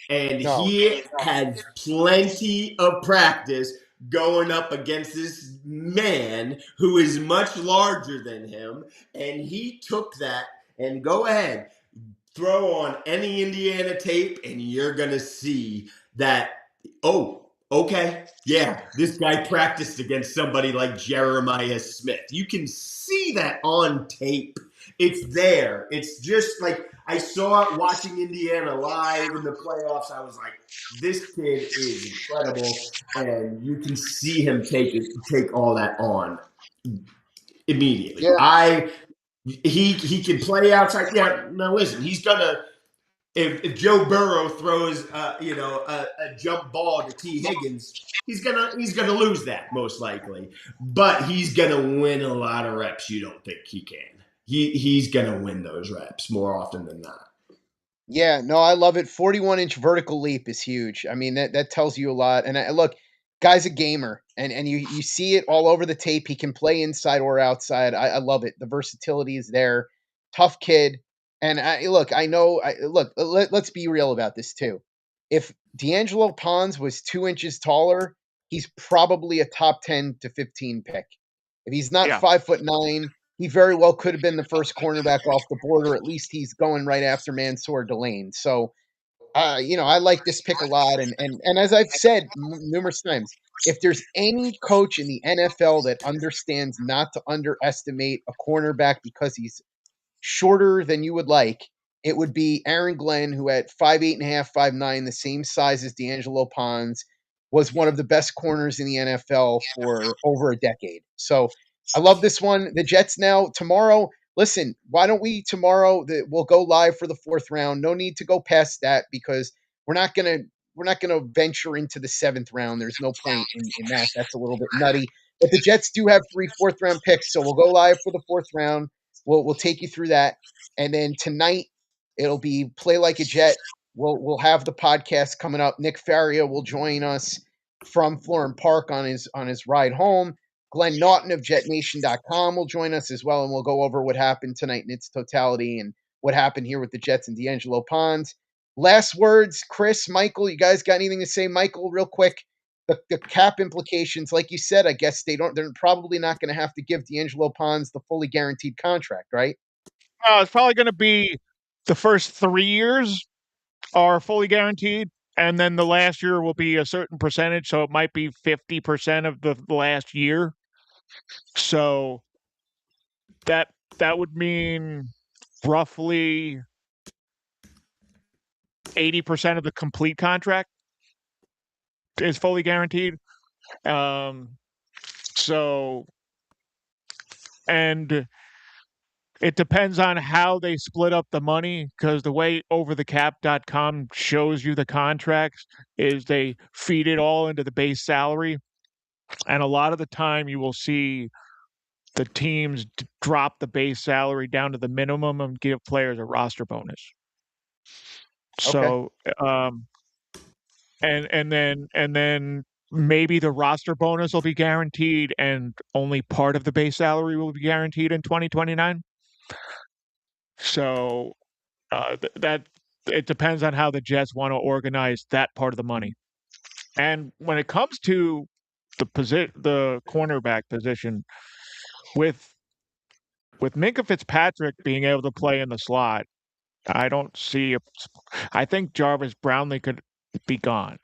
And he has plenty of practice going up against this man who is much larger than him. And he took that and go ahead, throw on any Indiana tape, and you're going to see that, okay, yeah, this guy practiced against somebody like Jeremiah Smith. You can see that on tape. It's there. It's just like I saw it watching Indiana live in the playoffs. I was like, this kid is incredible. And you can see him take all that on immediately. Yeah. He can play outside. Yeah, no, listen, he's going to. If Joe Burrow throws, a jump ball to T. Higgins, he's gonna lose that most likely. But he's gonna win a lot of reps. You don't think he can? He's gonna win those reps more often than not. Yeah, no, I love it. 41-inch vertical leap is huge. I mean, that tells you a lot. And look, guy's a gamer, and you see it all over the tape. He can play inside or outside. I love it. The versatility is there. Tough kid. And I know. Let's be real about this too. If D'Angelo Pons was 2 inches taller, he's probably a top 10 to 15 pick. If he's not 5'9", he very well could have been the first cornerback off the board, or at least he's going right after Mansour Delane. So I like this pick a lot, and as I've said numerous times, if there's any coach in the NFL that understands not to underestimate a cornerback because he's shorter than you would like, it would be Aaron Glenn, who at 5'8.5", 5'9", the same size as D'Angelo Pons, was one of the best corners in the NFL for over a decade. So I love this one. The Jets now tomorrow. Listen, why don't we tomorrow? We'll go live for the fourth round. No need to go past that because we're not gonna venture into the seventh round. There's no point in that. That's a little bit nutty. But the Jets do have 3 fourth round picks, so we'll go live for the fourth round. We'll take you through that, and then tonight it'll be Play Like a Jet. We'll have the podcast coming up. Nick Faria will join us from Florham Park on his ride home. Glenn Naughton of JetNation.com will join us as well, and we'll go over what happened tonight in its totality and what happened here with the Jets and D'Angelo Pons. Last words, Chris, Michael, you guys got anything to say? Michael, real quick, the cap implications, like you said, I guess they're probably not going to have to give D'Angelo Pons the fully guaranteed contract, right? It's probably going to be the first 3 years are fully guaranteed, and then the last year will be a certain percentage, so it might be 50% of the last year. So that would mean roughly 80% of the complete contract is fully guaranteed. So, and it depends on how they split up the money, because the way overthecap.com shows you the contracts is they feed it all into the base salary. And a lot of the time you will see the teams drop the base salary down to the minimum and give players a roster bonus. So, and then maybe the roster bonus will be guaranteed and only part of the base salary will be guaranteed in 2029. So that it depends on how the Jets want to organize that part of the money. And when it comes to the cornerback position, with Minkah Fitzpatrick being able to play in the slot, I don't see I think Jarvis Brownlee could be gone.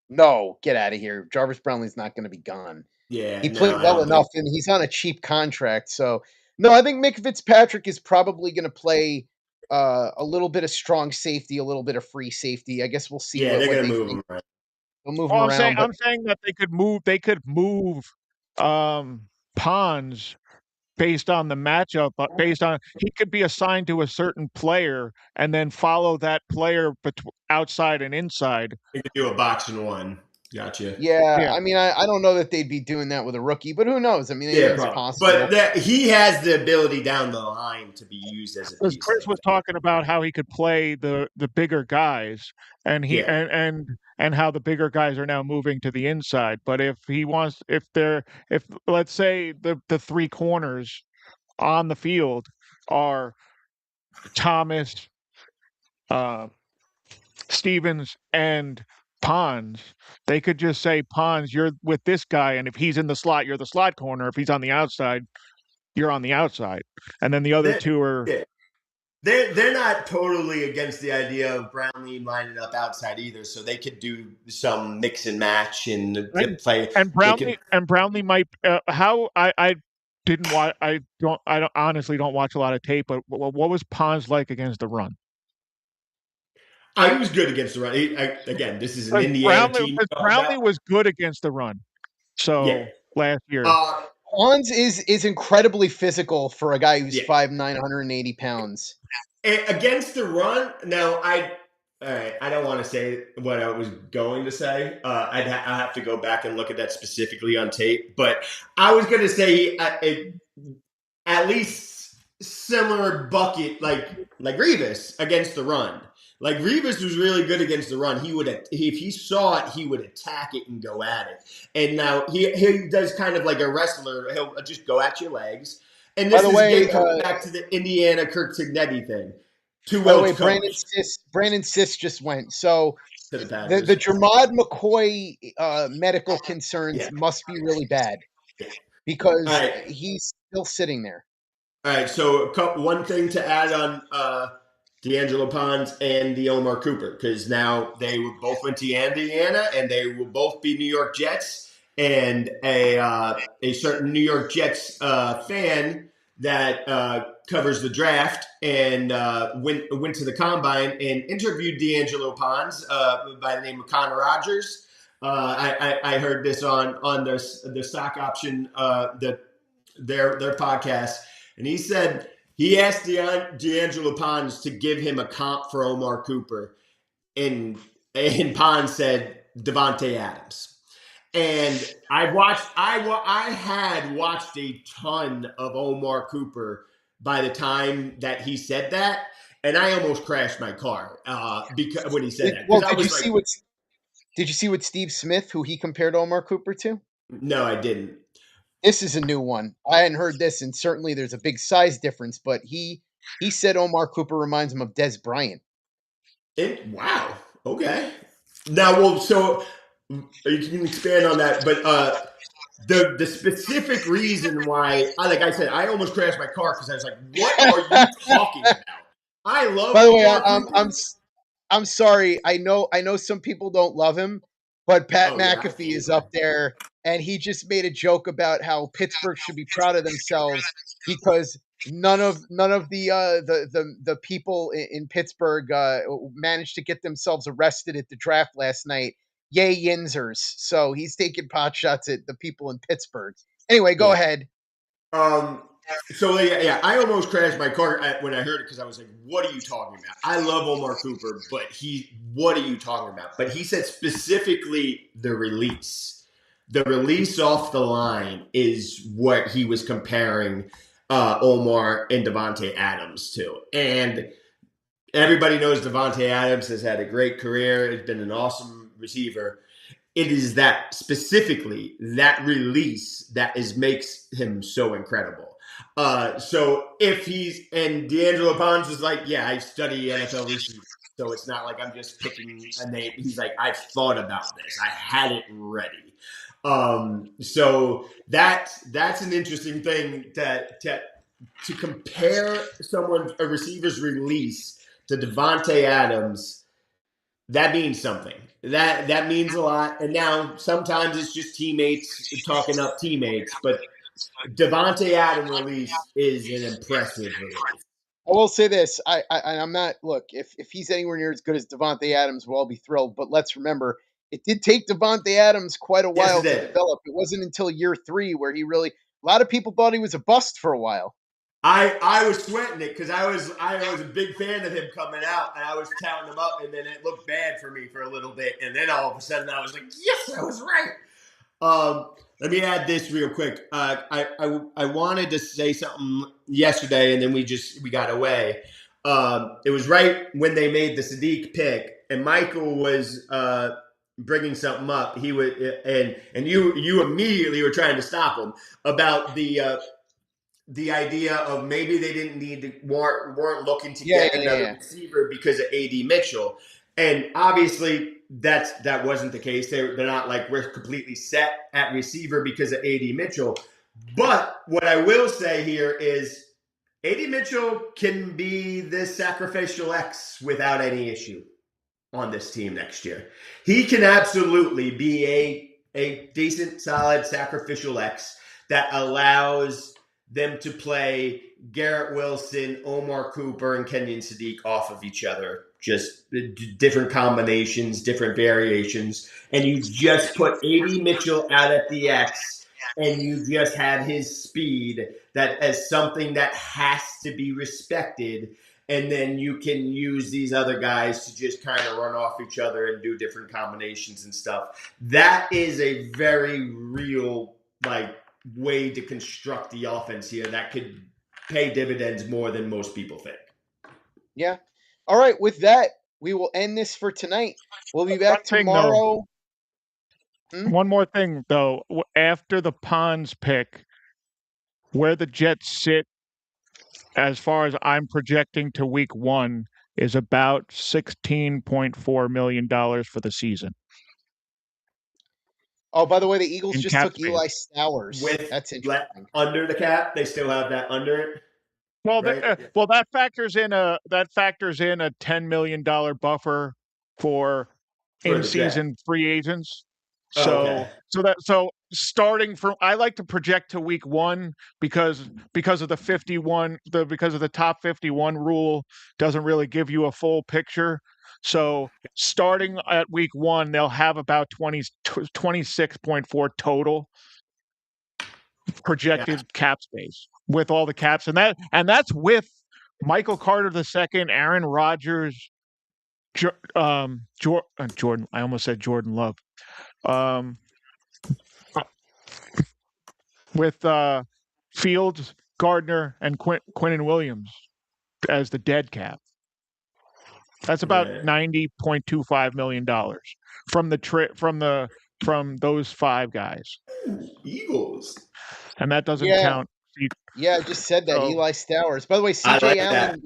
No, get out of here. Jarvis Brownlee's not going to be gone. Yeah, he played well enough, and he's on a cheap contract. So, no, I think Minkah Fitzpatrick is probably going to play a little bit of strong safety, a little bit of free safety. I guess we'll see. Yeah, they're going to move him around. They'll move him around. I'm saying that they could move Pons based on the matchup, based on he could be assigned to a certain player and then follow that player outside and inside. They could do a box and one. Gotcha. Yeah. I mean, I don't know that they'd be doing that with a rookie, but who knows? I mean, it's possible. But he has the ability down the line to be used as a piece. Chris was talking about how he could play the bigger guys, and and how the bigger guys are now moving to the inside. But if let's say the 3 corners on the field are Thomas, Stevens, and Pons, they could just say, Pons, you're with this guy, and if he's in the slot, you're the slot corner. If he's on the outside, you're on the outside. And then the other two are... Yeah. They're not totally against the idea of Brownlee lining up outside either, so they could do some mix and match and play. And Brownlee might... I honestly don't watch a lot of tape, but what was Pons like against the run? He was good against the run. Again, this is an Indiana team. Brownlee was good against the run. So last year, Pons is incredibly physical for a guy who's 5'9", 180 pounds. Against the run, now I don't want to say what I was going to say. I have to go back and look at that specifically on tape. But I was going to say at least similar bucket like Revis against the run. Like Revis was really good against the run. He would, if he saw it, he would attack it and go at it. And now he does kind of like a wrestler. He'll just go at your legs. And this is again coming back to the Indiana Kirk Cignetti thing. Too well coached. Brandon Siss just went. So To the the Jermod McCoy medical concerns must be really bad because he's still sitting there. All right, so one thing to add on D'Angelo Pons and the Omar Cooper, because now they both went to Indiana and they will both be New York Jets. And a certain New York Jets fan that covers the draft and went to the combine and interviewed D'Angelo Pons by the name of Connor Rogers. I heard this on the stock option their podcast. And he said he asked D'Angelo Pons to give him a comp for Omar Cooper. And Pons said Devontae Adams. And I had watched a ton of Omar Cooper by the time that he said that. And I almost crashed my car because when he said that. Well, did you see what Steve Smith, who he compared Omar Cooper to? No, I didn't. This is a new one. I hadn't heard this, and certainly there's a big size difference, but he said Omar Cooper reminds him of Des Bryant. Wow. Okay. Now, well, so you can expand on that, but the specific reason why, like I said, I almost crashed my car because I was like, "What are you talking about?" I love. By the way, I'm sorry. I know some people don't love him, but Pat McAfee is up there. And he just made a joke about how Pittsburgh should be proud of themselves because none of the people in Pittsburgh managed to get themselves arrested at the draft last night. Yay, Yinzers! So he's taking pot shots at the people in Pittsburgh. Anyway, go ahead. So I almost crashed my car when I heard it because I was like, "What are you talking about?" I love Omar Cooper, but what are you talking about? But he said specifically the release. The release off the line is what he was comparing Omar and Devontae Adams to. And everybody knows Devontae Adams has had a great career. He's been an awesome receiver. It is that specifically, that release that makes him so incredible. So if and D'Angelo Pons was like, yeah, I study NFL receivers. So it's not like I'm just picking a name. He's like, I've thought about this. I had it ready. So that's an interesting thing to compare a receiver's release to Devontae Adams. That means something. That means a lot. And now sometimes it's just teammates talking up teammates, but Devontae Adams release is an impressive release. I will say this. I'm not, look, if he's anywhere near as good as Devontae Adams, we'll all be thrilled. But let's remember, it did take Devontae Adams quite a while to develop. It wasn't until year 3 where he really, a lot of people thought he was a bust for a while. I was sweating it because I was a big fan of him coming out, and I was counting him up, and then it looked bad for me for a little bit, and then all of a sudden I was like, yes, I was right. Let me add this real quick. I wanted to say something yesterday, and then we got away. It was right when they made the Sadiq pick, and Michael was bringing something up. He would, and you immediately were trying to stop him about the idea of maybe they didn't need to weren't looking to get another receiver because of AD Mitchell, and obviously that wasn't the case. They're not like we're completely set at receiver because of AD Mitchell. But what I will say here is AD Mitchell can be this sacrificial X without any issue on this team next year. He can absolutely be a decent, solid sacrificial X that allows them to play Garrett Wilson, Omar Cooper, and Kenyon Sadiq off of each other. Just different combinations, different variations. And you just put AD Mitchell out at the X, and you just have his speed that as something that has to be respected. And then you can use these other guys to just kind of run off each other and do different combinations and stuff. That is a very real, way to construct the offense here that could pay dividends more than most people think. Yeah. All right. With that, we will end this for tonight. We'll be back tomorrow. One more thing, though. After the Ponds pick, where the Jets sit, as far as I'm projecting to week 1, is about $16.4 million for the season. Oh, by the way, the Eagles In just cap took space. Eli Stowers. With That's interesting. Under the cap, they still have that under it. Well, right? that factors in a $10 million buffer for in-season free agents. So starting from, I like to project to week 1 because of the because of the top 51 rule doesn't really give you a full picture. So starting at week 1, they'll have about 26.4 total projected cap space with all the caps, and that's with Michael Carter II, Aaron Rodgers, Jordan. I almost said Jordan Love. With Fields, Gardner, and Quinnen Williams as the dead cap. That's about $90.25 million from those 5 guys. Eagles. And that doesn't count. Yeah, I just said that. Eli Stowers. By the way, CJ Allen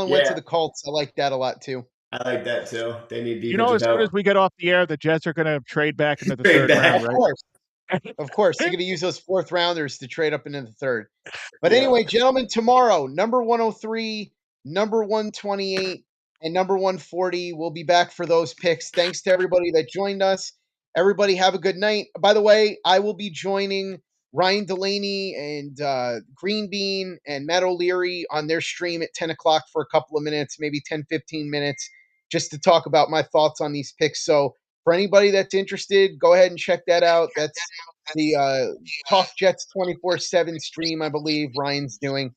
went to the Colts. I like that a lot too. I like that too. They need defensive You know, as soon as we get off the air, the Jets are going to trade back into the third round, right? Of course. They're going to use those 4th rounders to trade up into the 3rd. But anyway, gentlemen, tomorrow, number 103, number 128, and number 140 will be back for those picks. Thanks to everybody that joined us. Everybody have a good night. By the way, I will be joining Ryan Delaney and Green Bean and Matt O'Leary on their stream at 10 o'clock for a couple of minutes, maybe 10, 15 minutes, just to talk about my thoughts on these picks. So for anybody that's interested, go ahead and check that out. That's the Talk Jets 24/7 stream, I believe Ryan's doing.